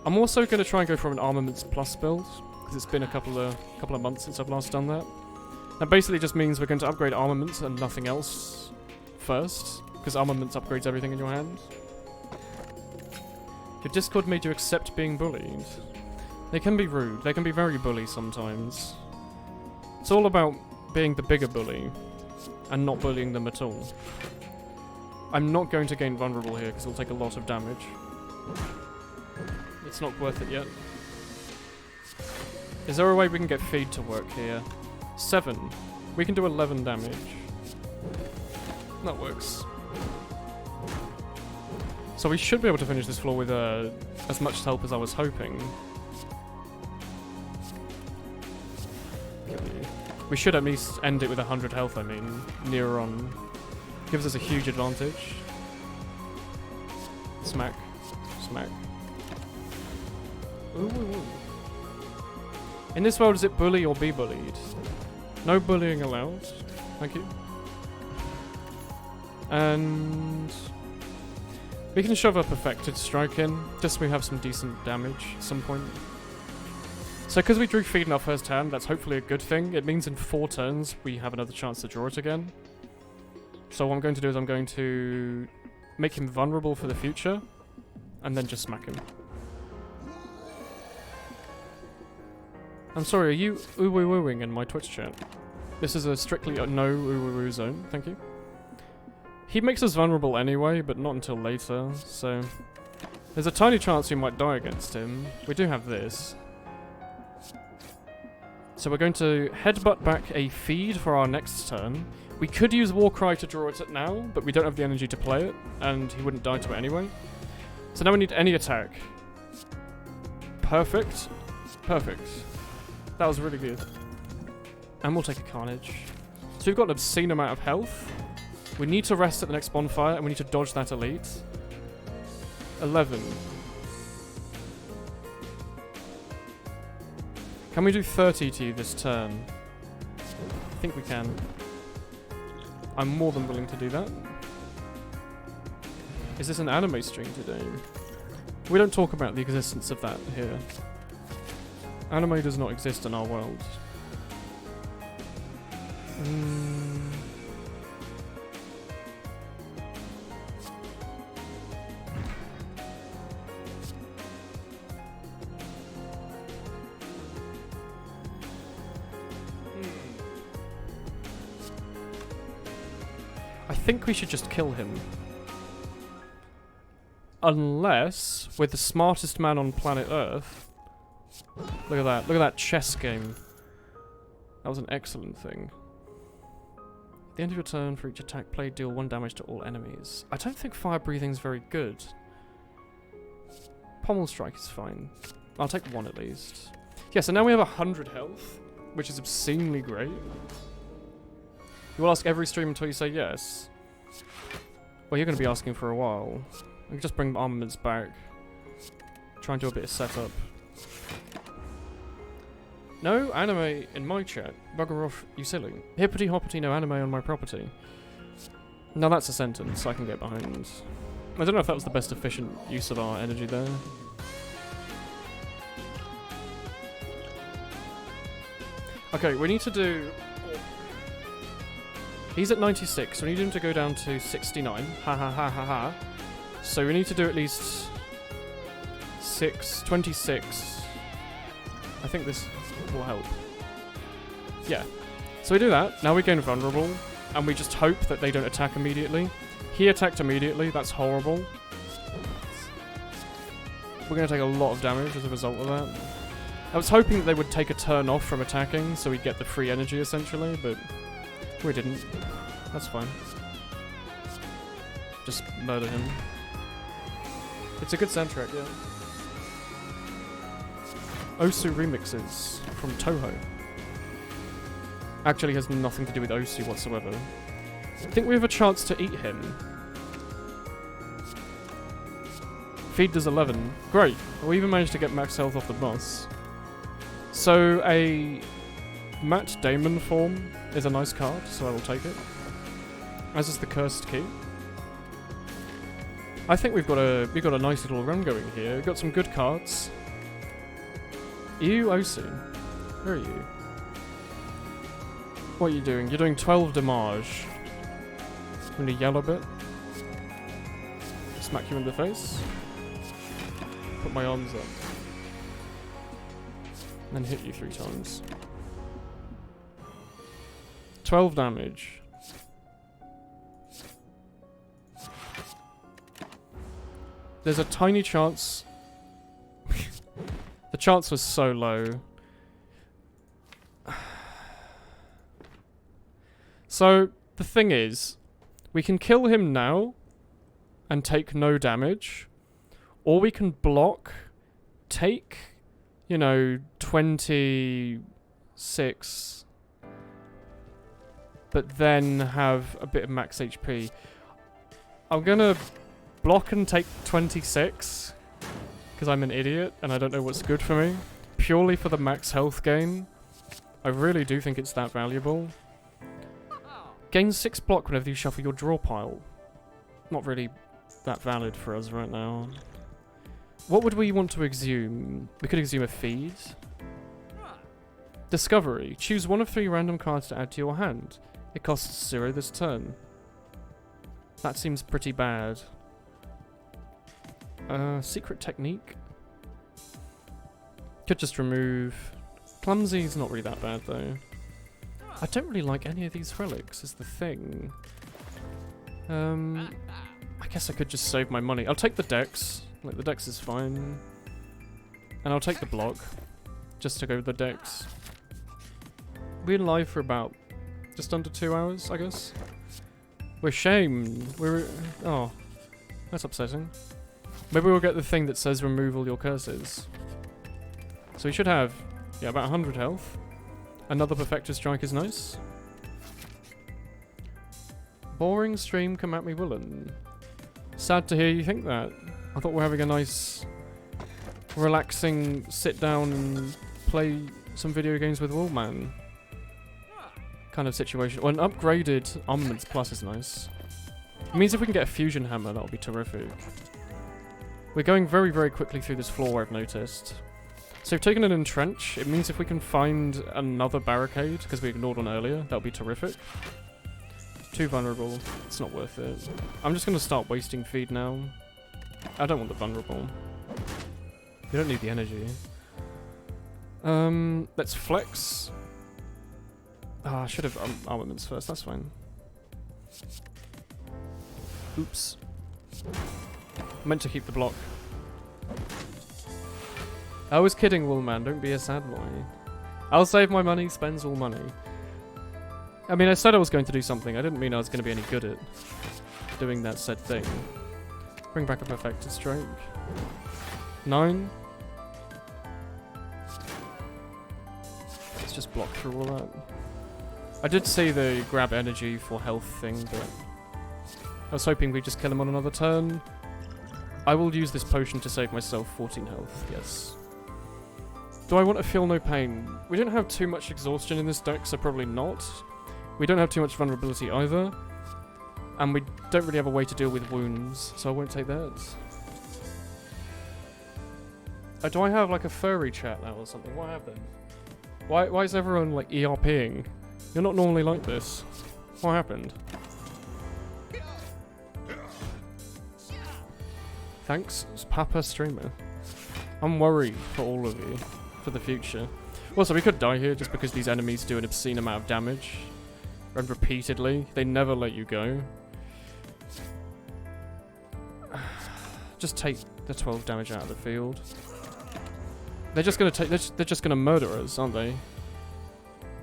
I'm also going to try and go for an Armaments Plus build, because it's been a couple of months since I've last done that. That basically just means we're going to upgrade armaments and nothing else first, because because armaments upgrades everything in your hand. Your Discord made you accept being bullied. They can be rude. They can be very bully sometimes. It's all about being the bigger bully and not bullying them at all. I'm not going to gain vulnerable here because it'll take a lot of damage. It's not worth it yet. Is there a way we can get feed to work here? 7. We can do 11 damage. That works. So we should be able to finish this floor with as much help as I was hoping. We should at least end it with 100 health, I mean, nearer on. Gives us a huge advantage. Smack. Smack. Ooh, ooh, ooh. In this world, is it bully or be bullied? No bullying allowed. Thank you. And we can shove a perfected strike in, just so we have some decent damage at some point. So because we drew feed in our first hand, that's hopefully a good thing. It means in 4 turns we have another chance to draw it again. So what I'm going to do is I'm going to make him vulnerable for the future, and then just smack him. I'm sorry, are you ooh-woo-wooing in my Twitch chat? This is a strictly no ooh-woo-woo zone, thank you. He makes us vulnerable anyway, but not until later, so there's a tiny chance we might die against him. We do have this. So we're going to headbutt back a feed for our next turn. We could use Warcry to draw it at now, but we don't have the energy to play it, and he wouldn't die to it anyway. So now we need any attack. Perfect. Perfect. That was really good. And we'll take a Carnage. So we've got an obscene amount of health. We need to rest at the next bonfire, and we need to dodge that elite. 11. Can we do 30 to you this turn? I think we can. I'm more than willing to do that. Is this an anime stream today? We don't talk about the existence of that here. Anime does not exist in our world. I think we should just kill him. Unless, with the smartest man on planet Earth... Look at that. Look at that chess game. That was an excellent thing. At the end of your turn, for each attack played, deal 1 damage to all enemies. I don't think fire breathing's very good. Pommel strike is fine. I'll take 1 at least. Yeah, so now we have 100 health, which is obscenely great. You will ask every stream until you say yes. Well, you're going to be asking for a while. I can just bring armaments back. Try and do a bit of setup. No anime in my chat. Bugger off, you silly. Hippity hoppity, no anime on my property. Now that's a sentence I can get behind. I don't know if that was the best efficient use of our energy there. Okay, we need to do... He's at 96, so we need him to go down to 69. Ha ha ha ha ha. So we need to do at least 26. I think this will help. Yeah. So we do that. Now we gain vulnerable, and we just hope that they don't attack immediately. He attacked immediately. That's horrible. We're going to take a lot of damage as a result of that. I was hoping that they would take a turn off from attacking, so we'd get the free energy essentially, but we didn't. That's fine. Just murder him. It's a good soundtrack, yeah. Osu remixes from Toho. Actually has nothing to do with Osu whatsoever. I think we have a chance to eat him. Feed does 11. Great. We even managed to get max health off the boss. So a Matt Damon form is a nice card, so I will take it. As is the Cursed Key. I think we've got a nice little run going here. We've got some good cards. You, Osu. Where are you? What are you doing? You're doing 12 damage. I'm gonna yell a bit. Smack you in the face. Put my arms up. And then hit you 3 times. 12 damage. There's a tiny chance. The chance was so low. So, the thing is, we can kill him now and take no damage, or we can block, take, you know, 26, but then have a bit of max HP. I'm gonna block and take 26, because I'm an idiot and I don't know what's good for me, purely for the max health gain. I really do think it's that valuable. Gain 6 block whenever you shuffle your draw pile. Not really that valid for us right now. What would we want to exhume? We could exhume a feed. Discovery. Choose one of 3 random cards to add to your hand. It costs 0 this turn. That seems pretty bad. Secret technique. Could just remove. Clumsy's not really that bad though. I don't really like any of these relics, is the thing. I guess I could just save my money. I'll take the dex. Like, the dex is fine. And I'll take the block. Just to go with the dex. We're live for about just under 2 hours, I guess. We're shamed. Oh. That's upsetting. Maybe we'll get the thing that says remove all your curses. So we should have, yeah, about 100 health. Another Perfector Strike is nice. Boring stream, come at me, Woolen. Sad to hear you think that. I thought we were having a nice, relaxing sit down and play some video games with Woolman kind of situation. Well, an upgraded Armaments Plus is nice. It means if we can get a Fusion Hammer, that'll be terrific. We're going very, very quickly through this floor, I've noticed. So we've taken an entrench. It means if we can find another barricade, because we ignored one earlier, that'll be terrific. Too vulnerable. It's not worth it. I'm just going to start wasting feed now. I don't want the vulnerable. We don't need the energy. Let's flex. Ah, I should have armaments first. That's fine. Oops. Meant to keep the block. I was kidding, Woolman. Don't be a sad boy. I'll save my money, spends all money. I mean, I said I was going to do something. I didn't mean I was going to be any good at doing that said thing. Bring back a Perfected Strike. 9. Let's just block through all that. I did see the grab energy for health thing, but I was hoping we'd just kill him on another turn. I will use this potion to save myself 14 health, yes. Do I want to feel no pain? We don't have too much exhaustion in this deck, so probably not. We don't have too much vulnerability either. And we don't really have a way to deal with wounds, so I won't take that. Do I have like a furry chat now or something? What happened? Why is everyone like ERPing? You're not normally like this. What happened? Thanks, Papa Streamer. I'm worried for all of you, for the future. Also, we could die here just because these enemies do an obscene amount of damage. And repeatedly. They never let you go. Just take the 12 damage out of the field. They're just gonna take. They're just gonna murder us, aren't they?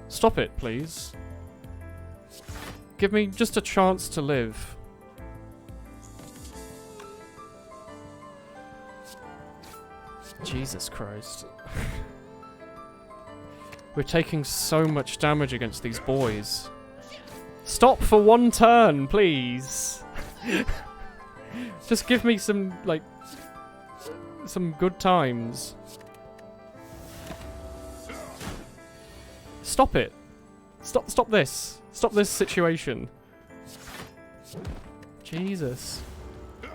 Stop it, please. Give me just a chance to live. Jesus Christ. We're taking so much damage against these boys. Stop for one turn, please. Just give me some, like, some good times. Stop it. Stop this. Stop this situation. Jesus.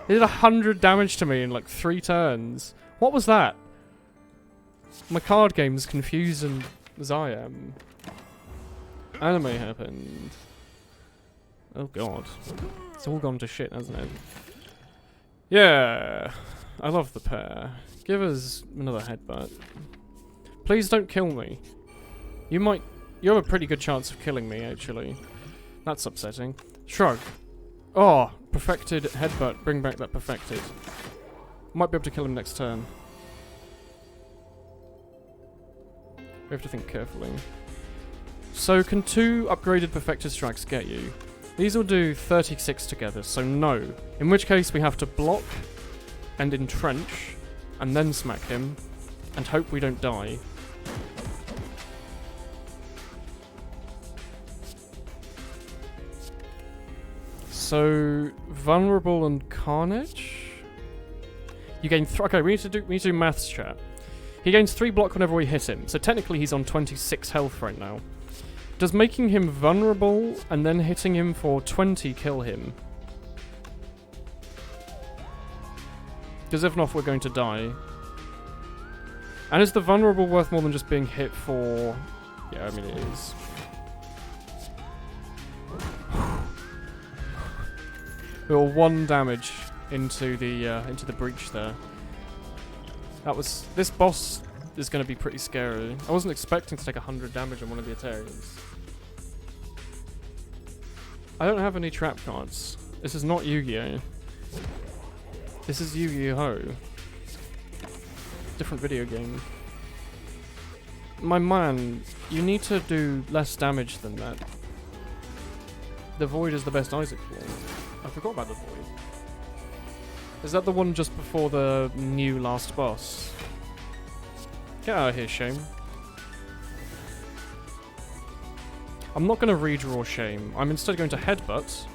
They did 100 damage to me in like 3 turns. What was that? My card game's confused as I am. Anime happened. Oh god. It's all gone to shit, hasn't it? Yeah, I love the pair. Give us another headbutt. Please don't kill me. You have a pretty good chance of killing me, actually. That's upsetting. Shrug. Oh, perfected headbutt. Bring back that perfected. Might be able to kill him next turn. We have to think carefully. So, can 2 upgraded perfected strikes get you? These will do 36 together, so no. In which case, we have to block and entrench, and then smack him, and hope we don't die. So, vulnerable and carnage? You gain okay, we need to do maths, chat. He gains 3 block whenever we hit him, so technically he's on 26 health right now. Does making him vulnerable and then hitting him for 20 kill him? Because if not, we're going to die. And is the vulnerable worth more than just being hit for... Yeah, I mean it is. We were 1 damage into the breach there. This boss is going to be pretty scary. I wasn't expecting to take 100 damage on one of the Atarians. I don't have any trap cards. This is not Yu-Gi-Oh! This is Yu-Gi-Oh! Different video game. My man, you need to do less damage than that. The Void is the best Isaac form. I forgot about the Void. Is that the one just before the new last boss? Get out of here, Shame. I'm not going to redraw Shame. I'm instead going to Headbutt,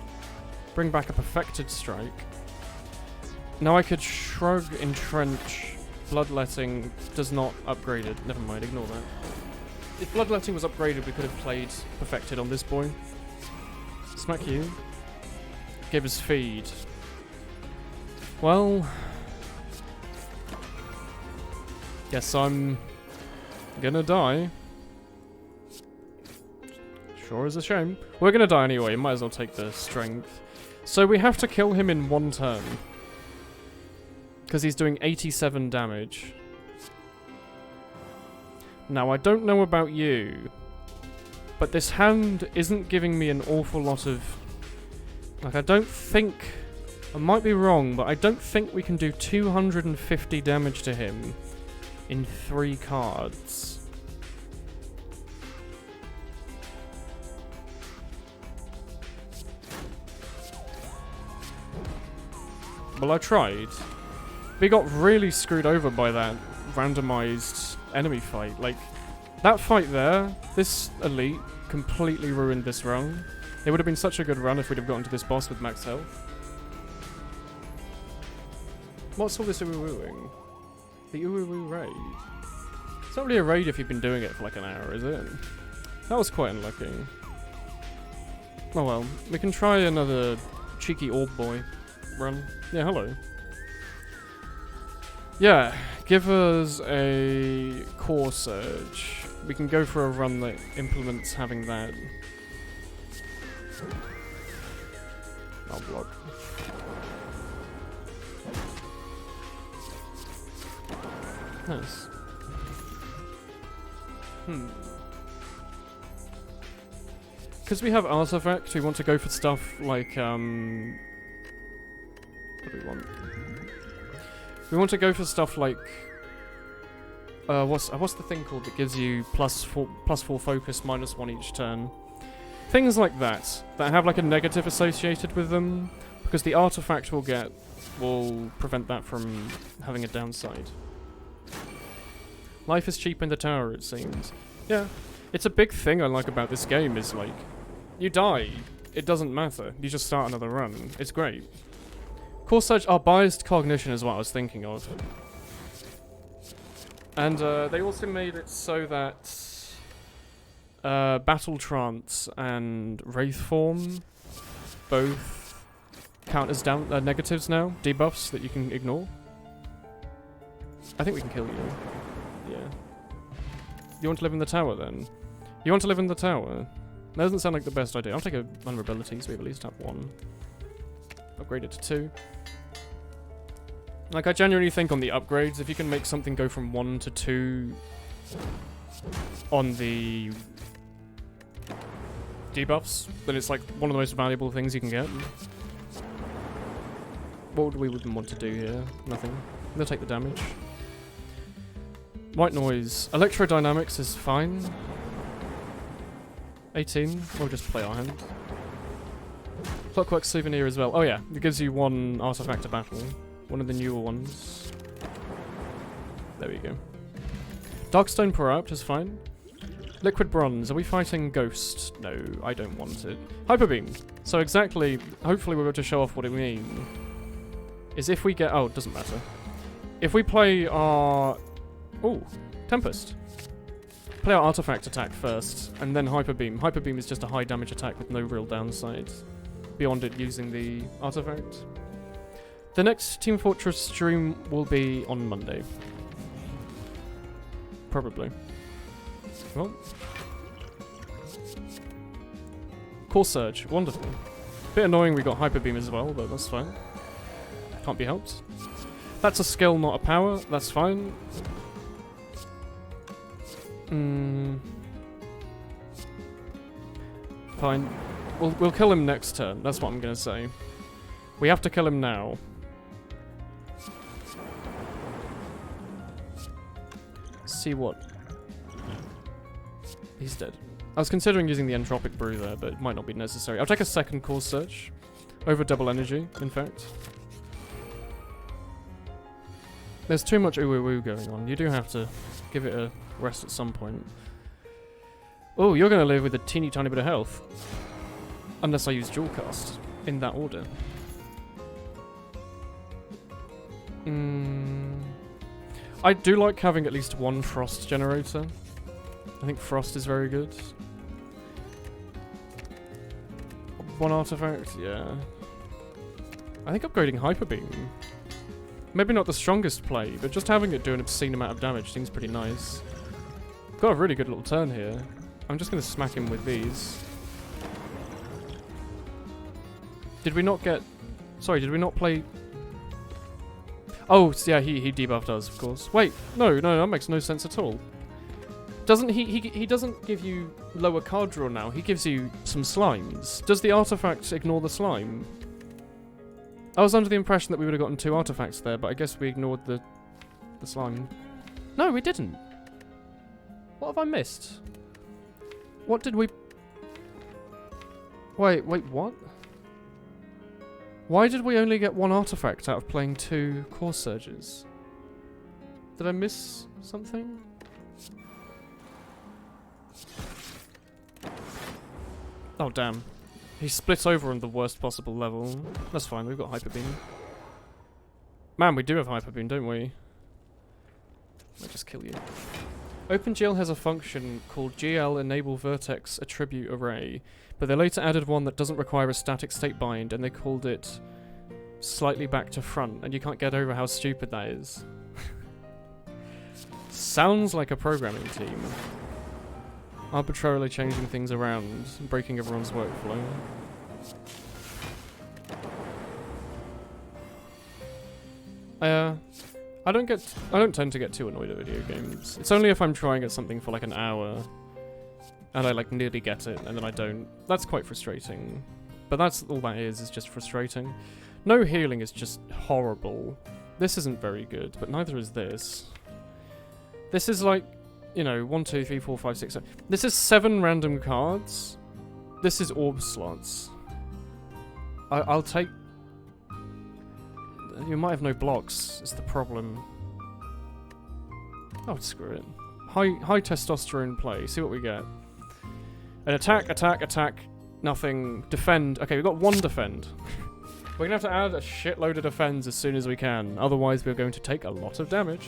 bring back a perfected strike. Now I could Shrug, Entrench, Bloodletting does not upgrade it. Never mind, ignore that. If Bloodletting was upgraded, we could have played perfected on this boy. Smack you. Give us feed. Well... Guess I'm gonna die. Sure is a shame. We're gonna die anyway, might as well take the strength. So we have to kill him in 1 turn. Because he's doing 87 damage. Now, I don't know about you, but this hand isn't giving me an awful lot of... Like, I don't think... I might be wrong, but I don't think we can do 250 damage to him in 3 cards. Well, I tried. We got really screwed over by that randomized enemy fight. Like, that fight there, this elite completely ruined this run. It would have been such a good run if we'd have gotten to this boss with max health. What's all this uwu-wooing? The uwu raid. It's not really a raid if you've been doing it for like an hour, is it? That was quite unlucky. Oh well, we can try another cheeky orb boy run. Yeah, hello. Yeah, give us a core surge. We can go for a run that implements having that. I'll block. Nice. Because we have artifact, we want to go for stuff like, what do we want? We want to go for stuff like, what's the thing called that gives you plus four focus, -1 each turn? Things like that have like a negative associated with them, because the artifact will prevent that from having a downside. Life is cheap in the tower, it seems. Yeah, it's a big thing I like about this game is like, you die, it doesn't matter, you just start another run. It's great. Core Surge, biased cognition is what I was thinking of. And they also made it so that Battle Trance and Wraith Form both count as negatives now, debuffs that you can ignore. I think we can kill you. Yeah. You want to live in the tower then? You want to live in the tower? That doesn't sound like the best idea. I'll take a vulnerability so we at least have 1. Upgrade it to 2. Like, I genuinely think on the upgrades, if you can make something go from 1 to 2 on the debuffs, then it's like one of the most valuable things you can get. What would we wouldn't want to do here? Nothing. They'll take the damage. White noise. Electrodynamics is fine. 18. We'll just play our hand. Clockwork souvenir as well. Oh yeah, it gives you 1 artifact to battle. One of the newer ones. There we go. Darkstone Corrupt is fine. Liquid Bronze. Are we fighting Ghost? No, I don't want it. Hyper Beam. So exactly, hopefully we're able to show off what we mean. Is if we get... Oh, it doesn't matter. If we play our... Oh, Tempest. Play our artifact attack first, and then Hyper Beam. Hyper Beam is just a high damage attack with no real downside beyond it using the artifact. The next Team Fortress stream will be on Monday. Probably. Well. Core Surge. Wonderful. Bit annoying we got Hyper Beam as well, but that's fine. Can't be helped. That's a skill, not a power. That's fine. Fine. We'll kill him next turn. That's what I'm gonna say. We have to kill him now. See what... He's dead. I was considering using the Entropic Brew there, but it might not be necessary. I'll take a second Core Search. Over double energy, in fact. There's too much ooh-woo-woo going on. You do have to give it a rest at some point. Oh, you're going to live with a teeny tiny bit of health. Unless I use Dual Cast. In that order. I do like having at least 1 Frost generator. I think Frost is very good. 1 artifact, yeah. I think upgrading Hyper Beam. Maybe not the strongest play, but just having it do an obscene amount of damage seems pretty nice. Got a really good little turn here. I'm just going to smack him with these. Did we not get... Sorry, did we not play... Oh, yeah, he debuffed us, of course. Wait, no, that makes no sense at all. Doesn't he doesn't give you lower card draw now, he gives you some slimes. Does the artifact ignore the slime? I was under the impression that we would have gotten 2 artifacts there, but I guess we ignored the slime. No, we didn't. What have I missed? What did we... Wait, what? Why did we only get 1 artifact out of playing 2 Core Surges? Did I miss something? Oh, damn. He splits over on the worst possible level. That's fine, we've got Hyper Beam. Man, we do have Hyper Beam, don't we? I'll just kill you. OpenGL has a function called GL Enable Vertex Attribute Array, but they later added one that doesn't require a static state bind, and they called it slightly back to front, and you can't get over how stupid that is. Sounds like a programming team. Arbitrarily changing things around, breaking everyone's workflow. I don't tend to get too annoyed at video games. It's only if I'm trying at something for like an hour and I like nearly get it and then I don't. That's quite frustrating. But that's all that is just frustrating. No healing is just horrible. This isn't very good, but neither is this. This is like, you know, 1, 2, 3, 4, 5, 6, 7. This is 7 random cards. This is orb slots. I'll take... You might have no blocks, is the problem. Oh, screw it. High testosterone play. See what we get. An attack, attack, attack. Nothing. Defend. Okay, we've got 1 defend. We're going to have to add a shitload of defense as soon as we can. Otherwise, we're going to take a lot of damage.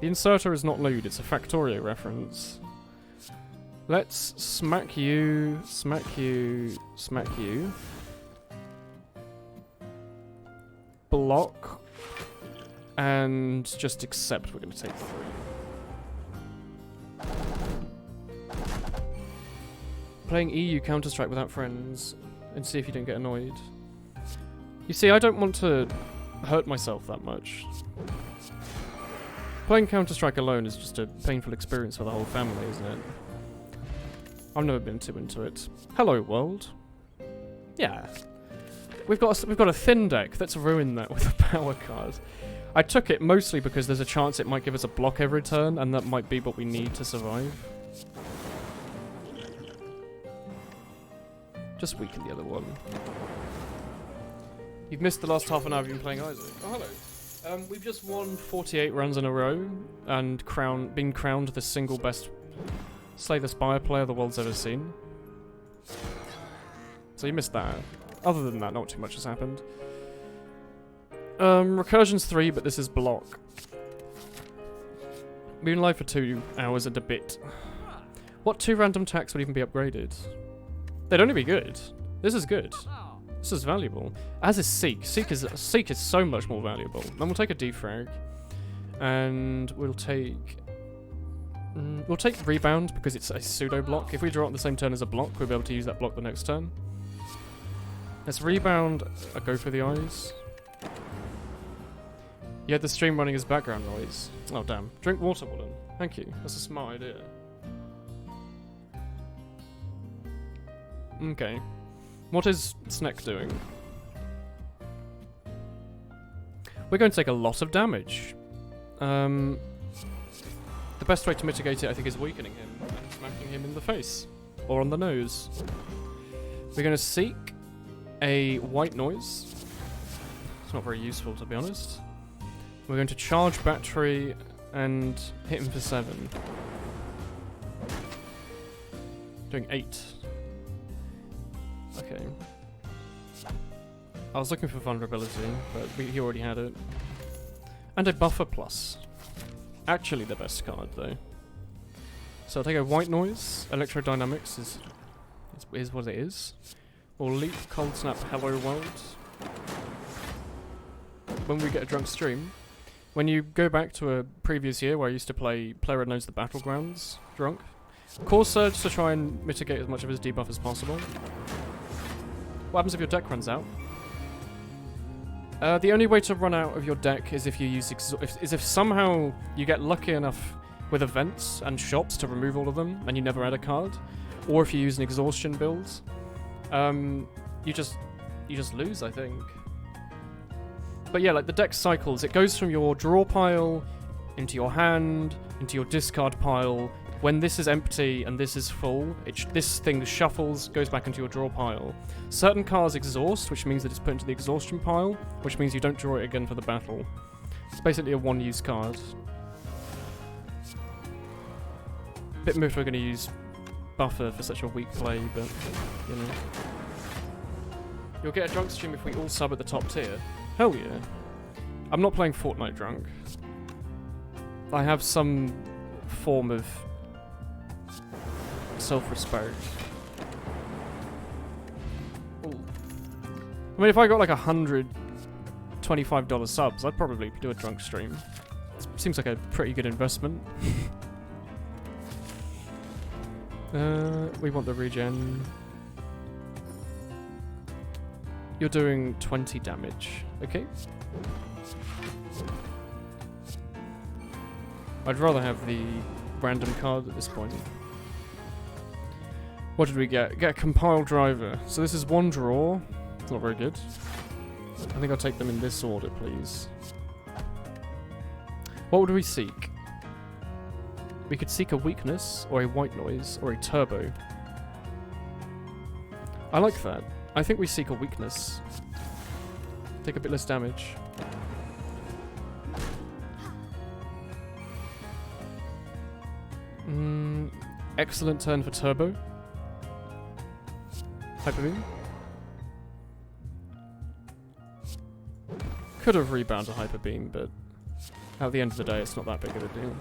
The inserter is not lewd, it's a Factorio reference. Let's smack you, smack you, smack you. Block. And just accept we're going to take 3. Playing EU Counter-Strike without friends and see if you don't get annoyed. You see, I don't want to hurt myself that much. Playing Counter-Strike alone is just a painful experience for the whole family, isn't it? I've never been too into it. Hello, world. Yeah. We've got a thin deck. Let's ruin that with a power card. I took it mostly because there's a chance it might give us a block every turn, and that might be what we need to survive. Just weaken the other one. You've missed the last half an hour you've been playing Isaac. Oh, hello. We've just won 48 runs in a row and been crowned the single best Slay the Spire player the world's ever seen. So you missed that. Other than that, not too much has happened. Recursion's 3, but this is block. Been live for 2 hours and a bit. What 2 random attacks would even be upgraded? They'd only be good. This is good. This is valuable. As is Seek. Seek is so much more valuable. Then we'll take a defrag. And we'll take Rebound because it's a pseudo block. If we draw it on the same turn as a block, we'll be able to use that block the next turn. Let's Rebound. I go for the eyes. You had the stream running as background noise. Oh damn. Drink water, Woolen. Thank you. That's a smart idea. Okay. What is Sneck doing? We're going to take a lot of damage. The best way to mitigate it, I think, is weakening him and smacking him in the face. Or on the nose. We're going to seek a white noise. It's not very useful, to be honest. We're going to charge battery and hit him for 7. Doing 8. Okay. I was looking for vulnerability, but he already had it. And a buffer plus. Actually the best card, though. So I'll take a white noise. Electrodynamics is what it is. Or leap, cold snap, hello world. When we get a drunk stream, when you go back to a previous year where I used to play Player Knows the Battlegrounds drunk, Core Surge to try and mitigate as much of his debuff as possible. What happens if your deck runs out? The only way to run out of your deck is if you use if somehow you get lucky enough with events and shops to remove all of them and you never add a card, or if you use an exhaustion build, you just lose, I think. But yeah, like the deck cycles. It goes from your draw pile into your hand, into your discard pile. When this is empty and this is full, this thing shuffles, goes back into your draw pile. Certain cards exhaust, which means that it's put into the exhaustion pile, which means you don't draw it again for the battle. It's basically a one-use card. Bit moved we're going to use Buffer for such a weak play, but, you know. You'll get a drunk stream if we all sub at the top tier. Hell yeah. I'm not playing Fortnite drunk. I have some form of self-respect. I mean, if I got like $125 subs, I'd probably do a drunk stream. It seems like a pretty good investment. We want the regen. You're doing 20 damage. Okay. I'd rather have the random card at this point. What did we get? Get a compile driver. So this is one draw. It's not very good. I think I'll take them in this order, please. What would we seek? We could seek a weakness, or a white noise, or a turbo. I like that. I think we seek a weakness. Take a bit less damage. Excellent turn for turbo. Hyper Beam. Could have rebounded Hyper Beam, but at the end of the day, it's not that big of a deal.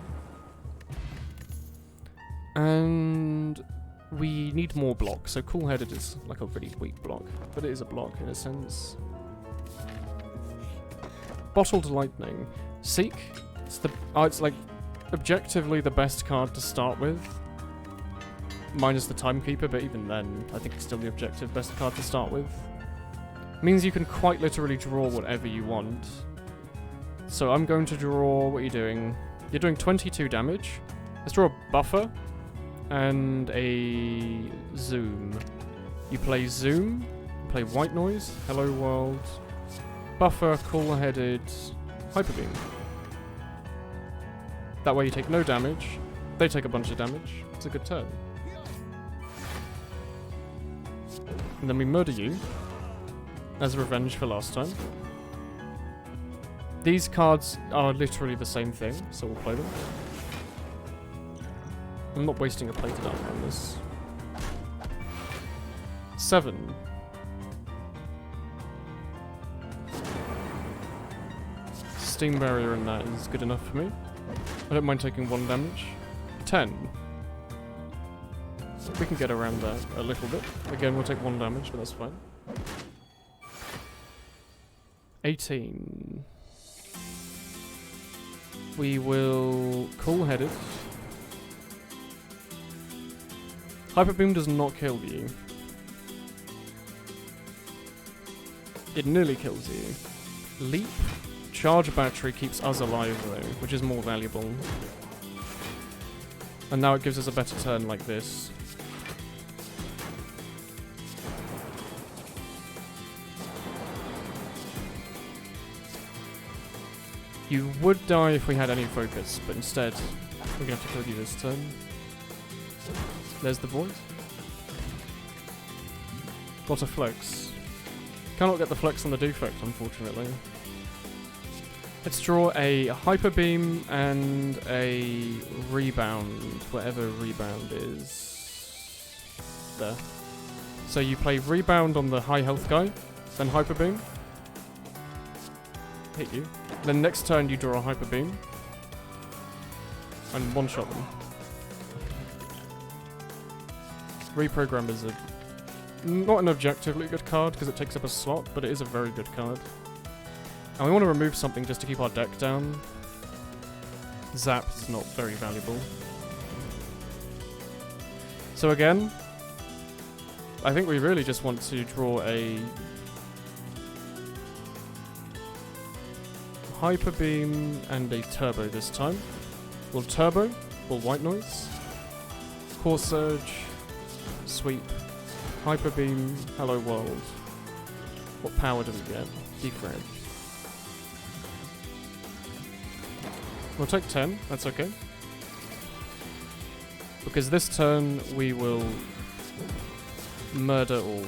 And we need more block, so Cool-Headed is like a really weak block, but it is a block in a sense. Bottled Lightning. Seek. It's like objectively the best card to start with. Minus the Timekeeper, but even then, I think it's still the objective best card to start with. Means you can quite literally draw whatever you want. So I'm going to draw... What are you doing? You're doing 22 damage. Let's draw a buffer and a zoom. You play zoom, you play white noise, hello world, buffer, cool-headed, hyper beam. That way you take no damage. They take a bunch of damage. It's a good turn. And then we murder you as revenge for last time. These cards are literally the same thing, so we'll play them. I'm not wasting a plated armor on this. 7. Steam barrier and that is good enough for me. I don't mind taking 1 damage. 10. We can get around that a little bit. Again, we'll take 1 damage, but that's fine. 18. We will cool-headed. Hyper beam does not kill you. It nearly kills you. Leap. Charge battery keeps us alive though, which is more valuable. And now it gives us a better turn like this. You would die if we had any focus, but instead, we're gonna have to kill you this turn. There's the void. Got a flex. Cannot get the flex on the defect, unfortunately. Let's draw a hyper beam and a rebound, whatever rebound is. There. So you play rebound on the high health guy, then hyper beam. Hit you. Then next turn you draw a hyper beam and one-shot them. Reprogram is not an objectively good card because it takes up a slot, but it is a very good card. And we want to remove something just to keep our deck down. Zap is not very valuable. So again, I think we really just want to draw a hyper beam and a turbo this time. We'll turbo, we'll white noise, core surge, sweep, hyper beam, hello world. What power do we get? Defrag. We'll take 10, that's okay. Because this turn we will murder all.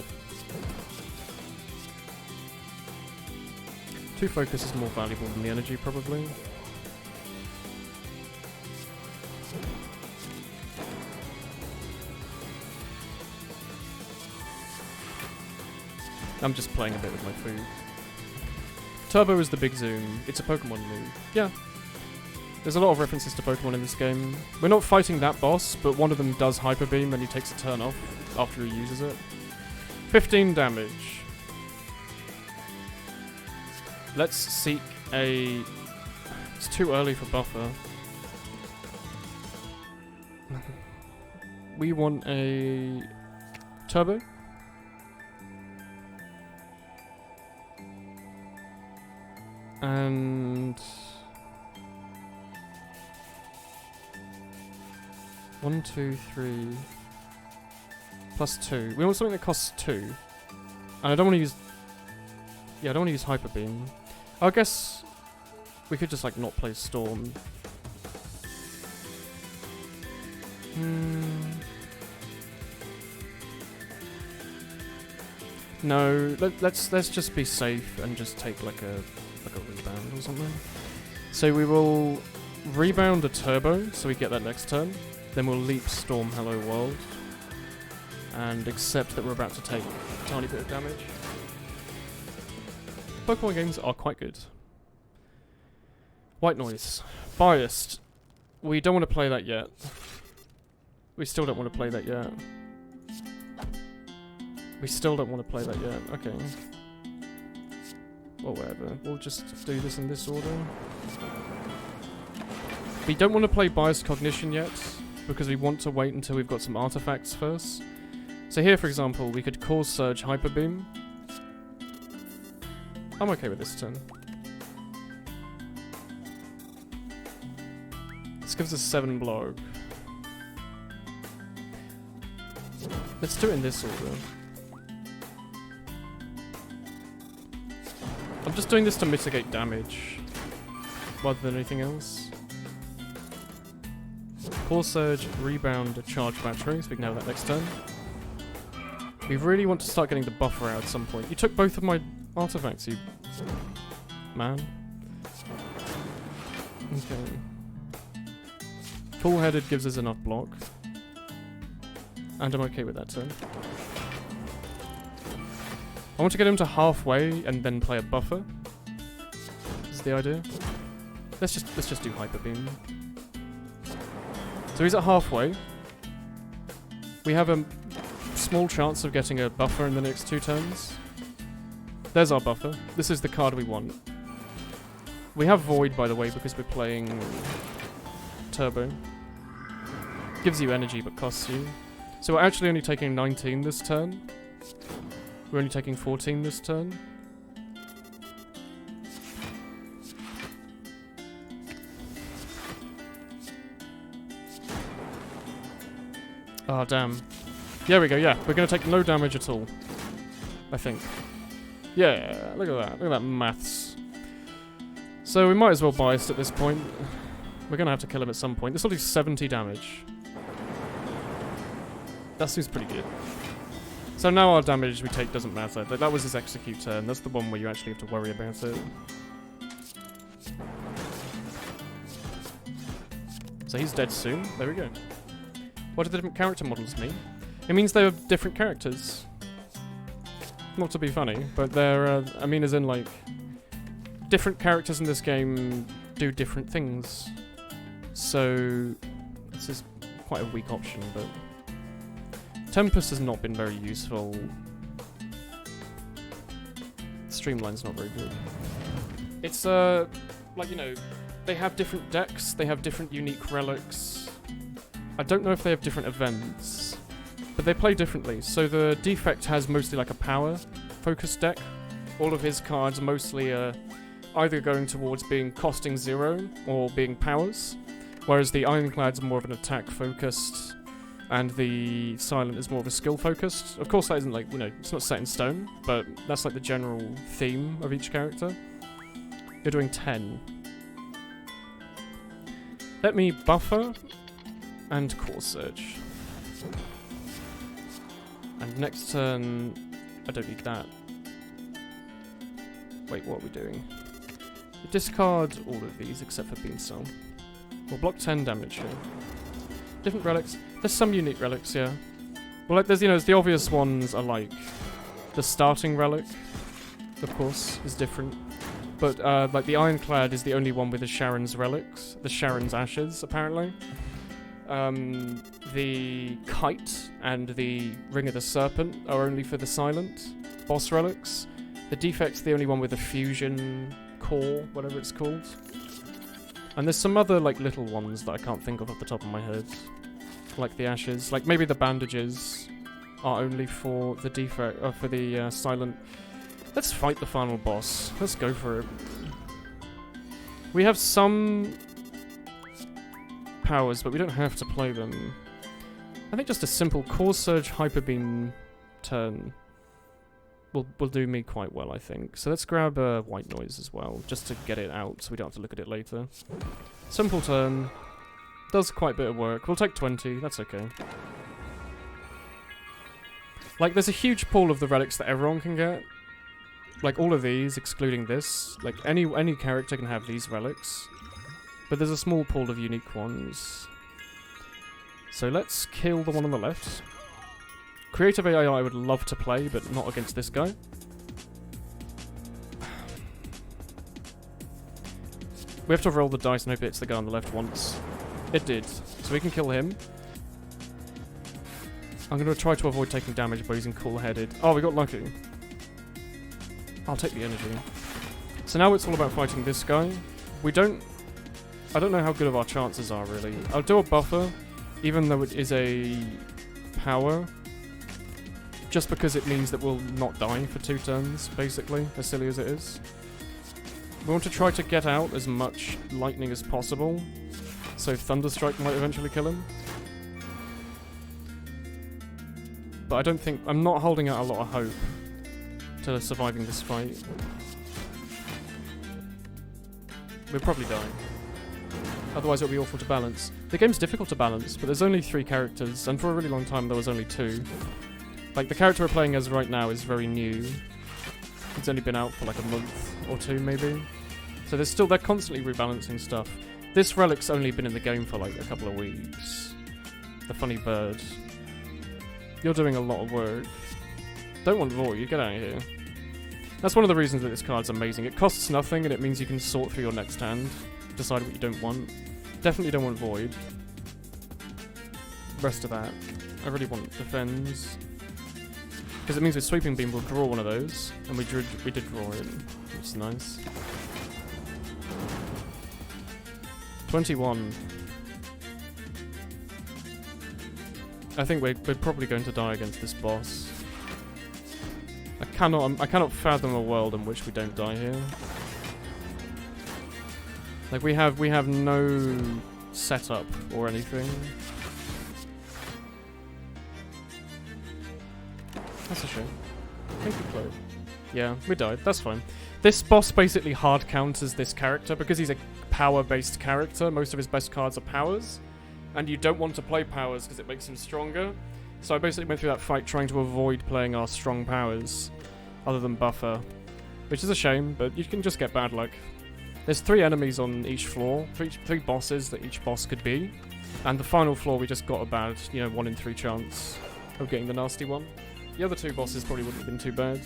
2 focus is more valuable than the energy, probably. I'm just playing a bit with my food. Turbo is the big zoom. It's a Pokemon move. Yeah. There's a lot of references to Pokemon in this game. We're not fighting that boss, but one of them does Hyper Beam and he takes a turn off after he uses it. 15 damage. Let's seek a... It's too early for buffer. We want a... Turbo? And... 1, 2, 3... +2. We want something that costs 2. And I don't want to use... Yeah, I don't want to use Hyper Beam. I guess... We could just, like, not play Storm. No, let's just be safe and just take like a rebound or something. So we will rebound a turbo, so we get that next turn. Then we'll leap Storm Hello World. And accept that we're about to take a tiny bit of damage. Pokemon games are quite good. White Noise. Biased. We don't want to play that yet. We still don't want to play that yet. We still don't want to play that yet. Okay. Well, whatever. We'll just do this in this order. We don't want to play Biased Cognition yet, because we want to wait until we've got some artifacts first. So here, for example, we could Core Surge Hyper Beam. I'm okay with this turn. This gives us 7 block. Let's do it in this order. I'm just doing this to mitigate damage, rather than anything else. Core Surge, Rebound, Charge Battery, so we can have that next turn. We really want to start getting the buffer out at some point. You took both of my artifacts, you... man. Okay. Full-headed gives us enough block. And I'm okay with that turn. I want to get him to halfway and then play a buffer. This is the idea. Let's just do Hyper Beam. So he's at halfway. We have a small chance of getting a buffer in the next 2 turns. There's our buffer. This is the card we want. We have Void, by the way, because we're playing Turbo. Gives you energy, but costs you. So we're actually only taking 19 this turn. We're only taking 14 this turn. Oh, damn. There we go, yeah. We're going to take no damage at all. I think. Yeah, look at that. Look at that maths. So we might as well bias at this point. We're going to have to kill him at some point. This will do 70 damage. That seems pretty good. So now our damage we take doesn't matter. That was his execute turn. That's the one where you actually have to worry about it. So he's dead soon. There we go. What do the different character models mean? It means they're different characters. Not to be funny, but they're, I mean as in like, different characters in this game do different things. So, this is quite a weak option, but... Tempest has not been very useful. Streamline's not very good. It's, like, you know, they have different decks, they have different unique relics. I don't know if they have different events, but they play differently. So the Defect has mostly like a power-focused deck. All of his cards mostly are either going towards being costing 0 or being powers, whereas the Ironclad's more of an attack-focused, and the Silent is more of a skill-focused. Of course that isn't like, you know, it's not set in stone, but that's like the general theme of each character. You're doing 10. Let me buffer and Core Surge. And next turn, I don't need that. Wait, what are we doing? We discard all of these except for Beam Cell. We'll block 10 damage here. Different relics. There's some unique relics, yeah. Well, like, there's, you know, the obvious ones are like the starting relic, of course, is different. But, like, the Ironclad is the only one with the Sharon's relics. The Sharon's Ashes, apparently. The Kite and the Ring of the Serpent are only for the Silent boss relics. The Defect's the only one with the Fusion Core, whatever it's called. And there's some other, like, little ones that I can't think of off the top of my head. Like the Ashes. Like, maybe the Bandages are only for the Defect, or for the Silent. Let's fight the final boss. Let's go for it. We have some powers, but we don't have to play them. I think just a simple Core Surge Hyper Beam turn will do me quite well, I think. So let's grab White Noise as well, just to get it out so we don't have to look at it later. Simple turn. Does quite a bit of work. We'll take 20, that's okay. Like, there's a huge pool of the relics that everyone can get. Like, all of these, excluding this. Like, any character can have these relics. But there's a small pool of unique ones. So let's kill the one on the left. Creative AI I would love to play, but not against this guy. We have to roll the dice and hope it hits the guy on the left once. It did. So we can kill him. I'm going to try to avoid taking damage by using Cool-Headed. Oh, we got lucky. I'll take the energy. So now it's all about fighting this guy. I don't know how good of our chances are, really. I'll do a buffer, even though it is a power. just because it means that we'll not die for 2 turns, basically, as silly as it is. We want to try to get out as much lightning as possible, so Thunderstrike might eventually kill him. But I don't think... I'm not holding out a lot of hope to surviving this fight. We'll probably die. Otherwise it'll be awful to balance. The game's difficult to balance, but there's only 3 characters, and for a really long time there was only 2. Like, the character we're playing as right now is very new. It's only been out for like a month or 2, maybe. So they're constantly rebalancing stuff. This relic's only been in the game for like a couple of weeks. The funny bird. You're doing a lot of work. Don't want Void, get out of here. That's one of the reasons that this card's amazing. It costs nothing, and it means you can sort through your next hand. Decide what you don't want. Definitely don't want Void. Rest of that. I really want Defends. Because it means with Sweeping Beam we'll draw one of those. And we did draw it. Which is nice. 21. I think we're probably going to die against this boss. I cannot fathom a world in which we don't die here. Like, we have no setup or anything. That's a shame. Thank you, Chloe. Yeah, we died. That's fine. This boss basically hard counters this character because he's a power-based character. Most of his best cards are powers. And you don't want to play powers because it makes him stronger. So I basically went through that fight trying to avoid playing our strong powers, other than buffer. Which is a shame, but you can just get bad luck. There's 3 enemies on each floor, 3 bosses that each boss could be. And the final floor we just got a bad, 1 in 3 chance of getting the nasty one. The other 2 bosses probably wouldn't have been too bad.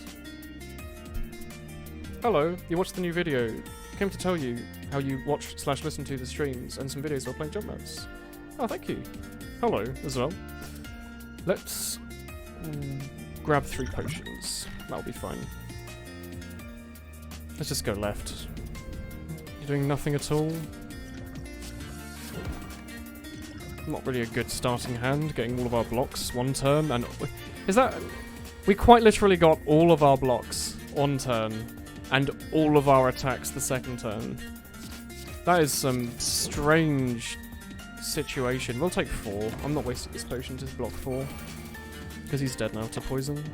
Hello, you watched the new video. I came to tell you how you watch/listen to the streams and some videos while playing jump maps. Oh, thank you. Hello, as well. Let's grab 3 potions. That'll be fine. Let's just go left. You're doing nothing at all. Not really a good starting hand, getting all of our blocks 1 turn, and... Is that... We quite literally got all of our blocks 1 turn, and all of our attacks the 2nd turn. That is some strange... situation. We'll take 4. I'm not wasting this potion to block 4. Because he's dead now to poison.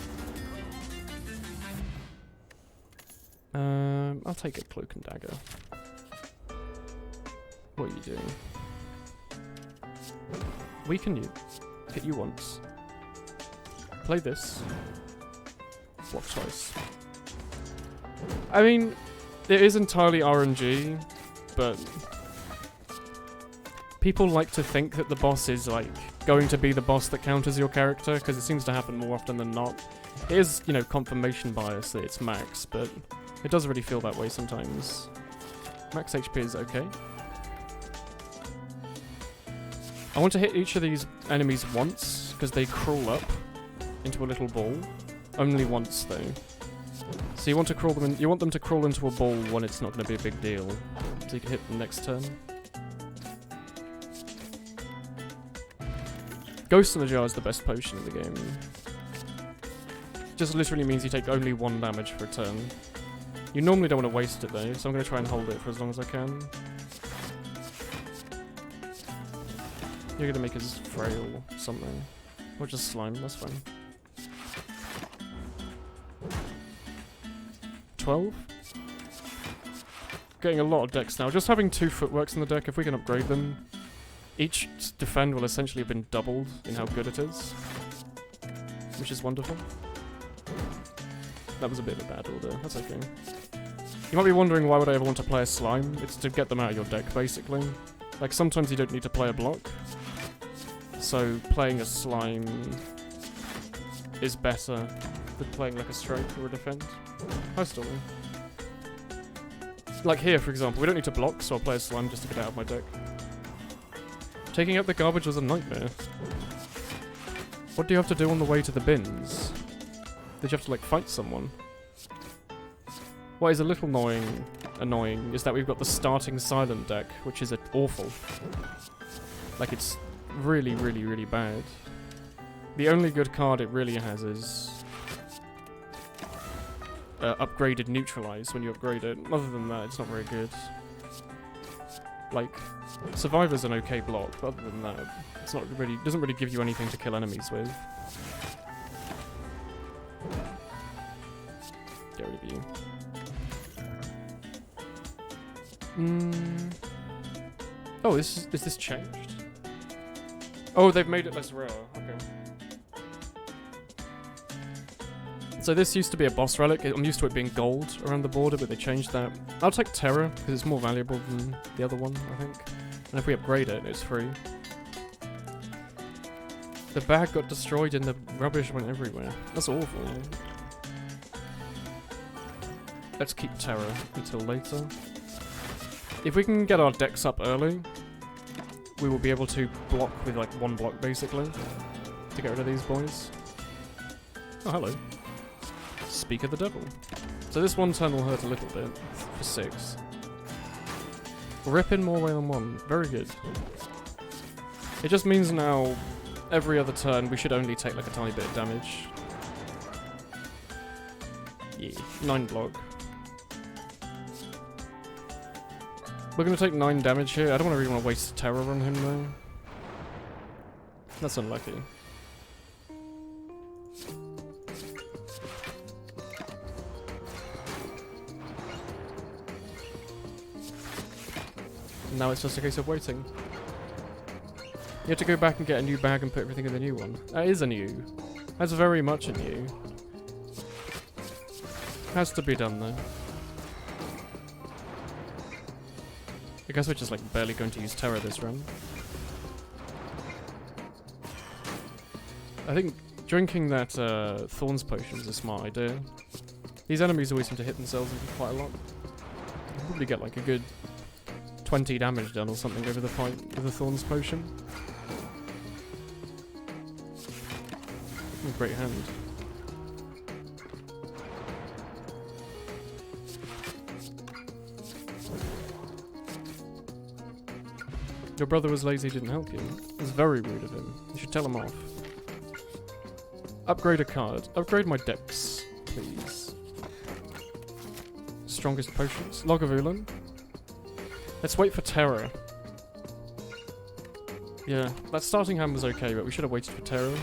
I'll take a Cloak and Dagger. What are you doing? Weaken you. Hit you once. Play this. Block twice. I mean, it is entirely RNG, but... People like to think that the boss is, like, going to be the boss that counters your character, because it seems to happen more often than not. It is, confirmation bias that it's max, but it does really feel that way sometimes. Max HP is okay. I want to hit each of these enemies once, because they crawl up into a little ball. Only once, though. So you want to crawl them in, you want them to crawl into a ball when it's not going to be a big deal. So you can hit them next turn. Ghost in the Jar is the best potion in the game. Just literally means you take only 1 damage for a turn. You normally don't want to waste it though, so I'm going to try and hold it for as long as I can. You're going to make us frail something. Or just slime, that's fine. 12? Getting a lot of decks now. Just having 2 footworks in the deck, if we can upgrade them, each defend will essentially have been doubled in how good it is. Which is wonderful. That was a bit of a bad order, that's okay. You might be wondering why would I ever want to play a slime? It's to get them out of your deck, basically. Like, sometimes you don't need to play a block. So, playing a slime is better than playing like a strike or a defend. Hi, Story. Like here, for example, we don't need to block, so I'll play a slime just to get out of my deck. Taking out the garbage was a nightmare. What do you have to do on the way to the bins? Did you have to, like, fight someone? What is a little annoying is that we've got the starting silent deck, which is awful. Like, it's really, really, really bad. The only good card it really has is upgraded neutralize when you upgrade it. Other than that, it's not very good. Like, Survivor's an okay block, but other than that, it's not really, doesn't really give you anything to kill enemies with. Get rid of you. Oh, is this changed? Oh, they've made it less rare. Okay. So this used to be a boss relic. I'm used to it being gold around the border, but they changed that. I'll take Terror, because it's more valuable than the other one, I think. And if we upgrade it, it's free. The bag got destroyed and the rubbish went everywhere. That's awful. Let's keep Terror until later. If we can get our decks up early, we will be able to block with like one block basically to get rid of these boys. Oh, hello. Speak of the devil. So this one turn will hurt a little bit for 6. Rip in more way than one. Very good. It just means now every other turn we should only take like a tiny bit of damage. Yeah, 9 block. We're gonna take 9 damage here. I don't really want to waste Terror on him though. That's unlucky. Now it's just a case of waiting. You have to go back and get a new bag and put everything in the new one. That is a new. That's very much a new. Has to be done though. I guess we're just like barely going to use Terror this run. I think drinking that Thorns potion is a smart idea. These enemies always seem to hit themselves quite a lot. You'll probably get like a good 20 damage done or something over the fight with the Thorns potion. A great hand. Your brother was lazy, didn't help you. It was very rude of him. You should tell him off. Upgrade a card. Upgrade my decks, please. Strongest potions. Log of Woolen. Let's wait for Terror. Yeah, that starting hand was okay, but we should have waited for Terror.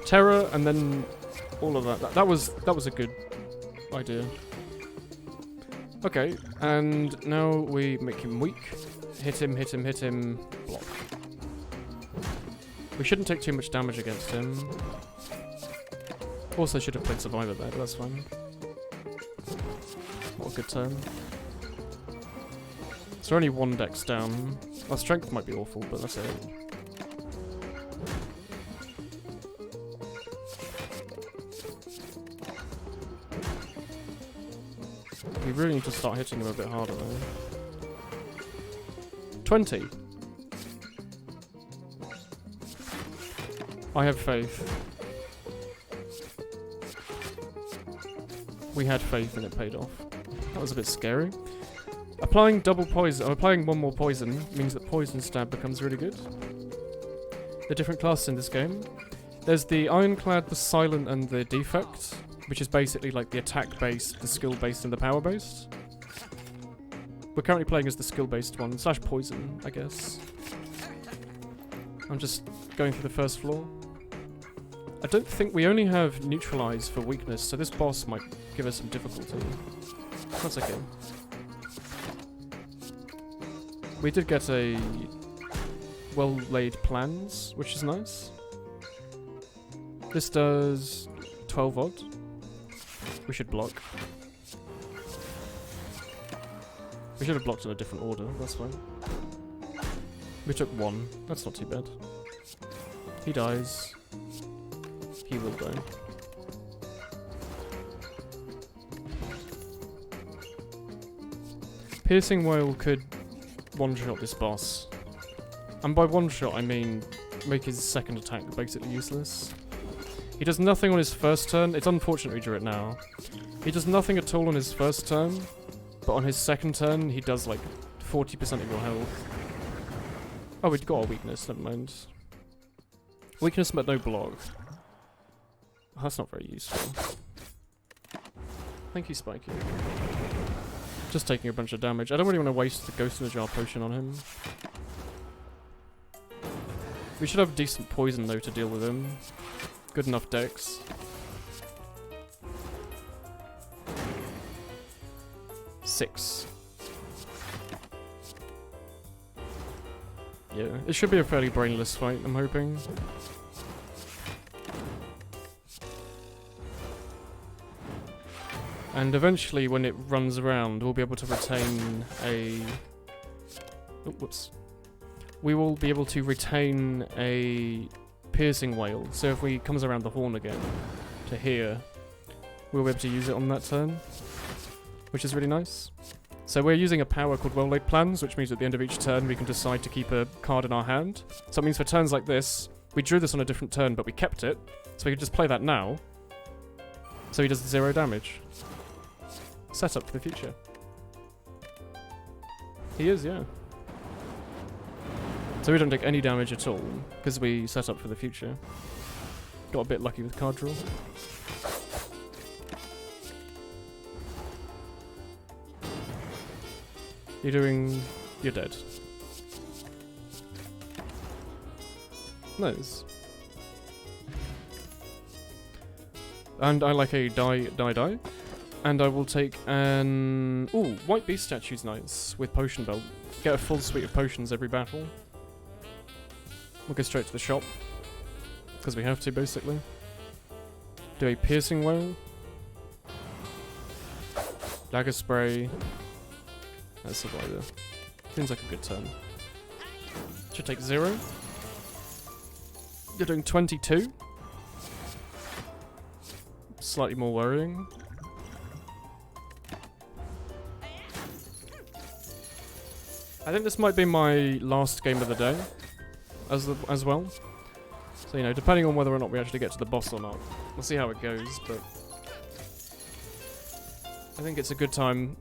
Terror and then all of that. That was a good idea. Okay, and now we make him weak. Hit him, hit him, hit him. Block. We shouldn't take too much damage against him. Also should have played Survivor there, but that's fine. What a good turn. So only 1 dex down. Our strength might be awful, but that's it. We really need to start hitting him a bit harder though. 20. I have faith. We had faith and it paid off. That was a bit scary. Applying double poison, or applying 1 more poison, means that poison stab becomes really good. The different classes in this game. There's the Ironclad, the Silent, and the Defect, which is basically like the attack-based, the skill-based, and the power-based. We're currently playing as the skill-based one, slash poison, I guess. I'm just going through the first floor. I don't think we only have neutralize for weakness, so this boss might give us some difficulty. That's okay. We did get a well-laid plans, which is nice. This does 12 odd. We should block. We should have blocked in a different order, that's fine. We took 1, that's not too bad. He dies. He will die. Piercing Whale could one-shot this boss. And by one-shot I mean make his second attack basically useless. He does nothing on his first turn. It's unfortunate we drew it now. He does nothing at all on his first turn, but on his second turn he does like 40% of your health. Oh, we'd got a weakness, never mind. Weakness but no block. Oh, that's not very useful. Thank you, Spiky. Just taking a bunch of damage. I don't really want to waste the Ghost in the Jar potion on him. We should have decent poison though to deal with him. Good enough dex. Six. Yeah, it should be a fairly brainless fight, I'm hoping. And eventually, when it runs around, we'll be able to retain a... Oh, whoops. We will be able to retain a piercing wail. So if he comes around the horn again to here, we'll be able to use it on that turn, which is really nice. So we're using a power called Well-Laid Plans, which means at the end of each turn we can decide to keep a card in our hand. So it means for turns like this, we drew this on a different turn, but we kept it, so we can just play that now. So he does 0 damage. Set up for the future. He is, yeah. So we don't take any damage at all, because we set up for the future. Got a bit lucky with card draw. You're dead. Nice. And I like a die. And I will take an... Ooh, White Beast Statue's nice, with Potion Belt. Get a full suite of potions every battle. We'll go straight to the shop. Because we have to, basically. Do a Piercing Wail. Dagger Spray. That's Survivor. Seems like a good turn. Should take 0. You're doing 22. Slightly more worrying. I think this might be my last game of the day, as well. So, you know, depending on whether or not we actually get to the boss or not. We'll see how it goes, but... I think it's a good time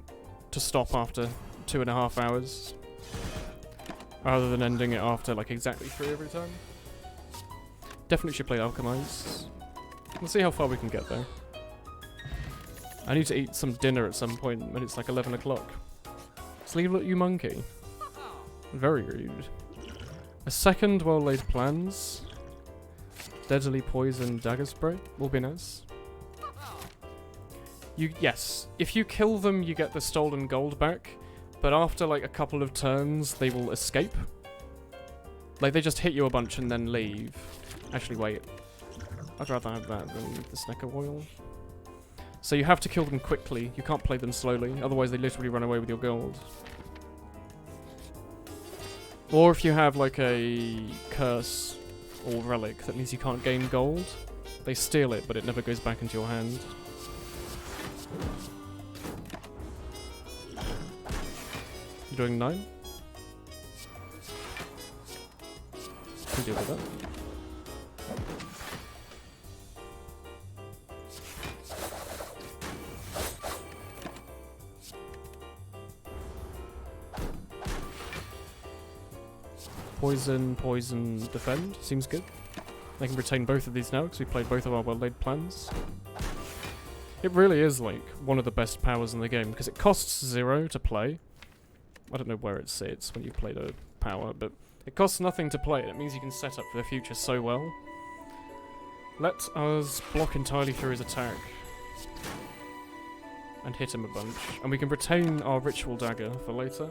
to stop after 2.5 hours. Rather than ending it after, like, exactly 3 every time. Definitely should play Alchemize. We'll see how far we can get, though. I need to eat some dinner at some point when it's like 11 o'clock. Sleevelet, you monkey. Very rude. A second Well-Laid Plans. Deadly Poison Dagger Spray will be nice. Yes, if you kill them, you get the stolen gold back, but after like a couple of turns, they will escape. Like, they just hit you a bunch and then leave. Actually, wait. I'd rather have that than the Snecker Oil. So you have to kill them quickly. You can't play them slowly, otherwise they literally run away with your gold. Or if you have like a curse or relic, that means you can't gain gold. They steal it, but it never goes back into your hand. You're doing 9? Can deal with that. Poison, defend. Seems good. I can retain both of these now because we played both of our Well-Laid Plans. It really is like one of the best powers in the game because it costs 0 to play. I don't know where it sits when you've played a power, but it costs nothing to play. It means you can set up for the future so well. Let us block entirely through his attack and hit him a bunch, and we can retain our Ritual Dagger for later.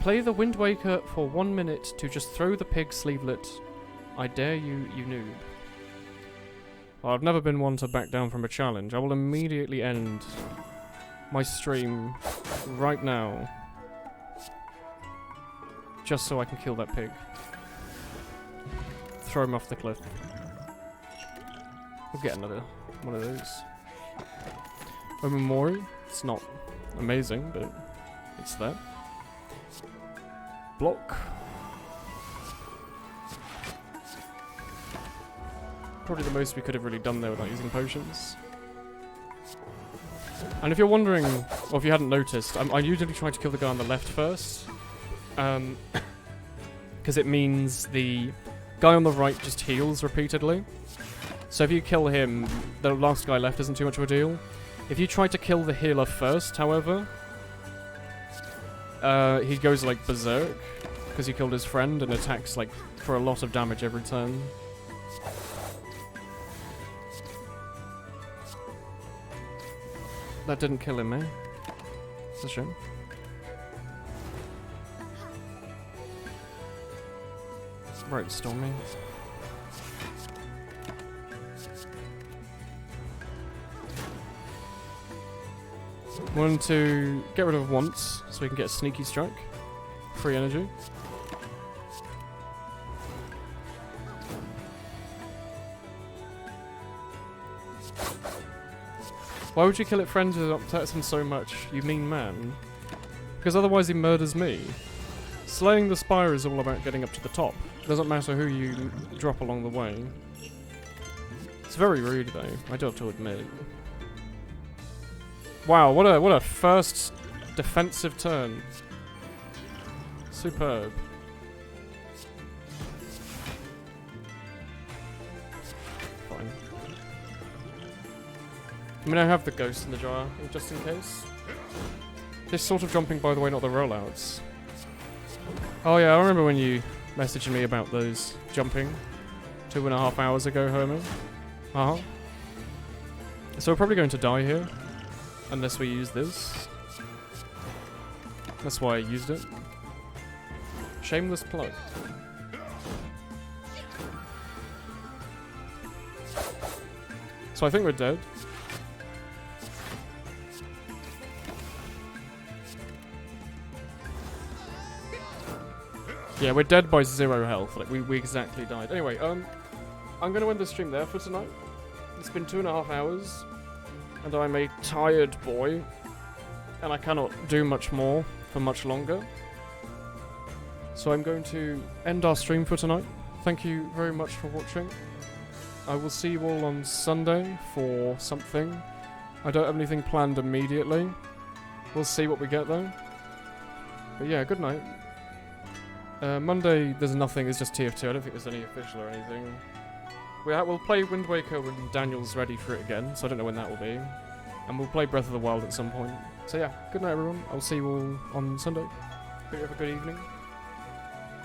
Play the Wind Waker for 1 minute to just throw the pig Sleevelet. I dare you, you noob. Well, I've never been one to back down from a challenge. I will immediately end my stream right now. Just so I can kill that pig. Throw him off the cliff. We'll get another one of those. Omamori. It's not amazing, but it's there. Block. Probably the most we could have really done there without using potions. And if you're wondering, or if you hadn't noticed, I usually try to kill the guy on the left first. Because it means the Guy on the right just heals repeatedly. So if you kill him, the last guy left isn't too much of a deal. If you try to kill the healer first, however, he goes like berserk because he killed his friend and attacks like for a lot of damage every turn. That didn't kill him, eh? It's a shame. Right, Stormy. Want to get rid of once so we can get a sneaky strike. Free energy. Why would you kill it friends if it upsets him so much, you mean man? Because otherwise he murders me. Slaying the Spire is all about getting up to the top. It doesn't matter who you drop along the way. It's very rude though, I do have to admit. Wow, what a first defensive turn. Superb. Fine. I mean, I have the ghost in the jar, just in case. This sort of jumping, by the way, not the rollouts. Oh yeah, I remember when you messaged me about those jumping 2.5 hours ago, Herman. Uh-huh. So we're probably going to die here. Unless we use this. That's why I used it. Shameless plug. So I think we're dead. Yeah, we're dead by 0 health. Like we exactly died. Anyway, I'm gonna end the stream there for tonight. It's been 2.5 hours. And I'm a tired boy, and I cannot do much more for much longer. So I'm going to end our stream for tonight. Thank you very much for watching. I will see you all on Sunday for something. I don't have anything planned immediately. We'll see what we get though. But yeah, good night. Monday, there's nothing, it's just TF2. I don't think there's any official or anything. We'll play Wind Waker when Daniel's ready for it again, so I don't know when that will be. And we'll play Breath of the Wild at some point. So yeah, good night everyone. I'll see you all on Sunday. Hope you have a good evening.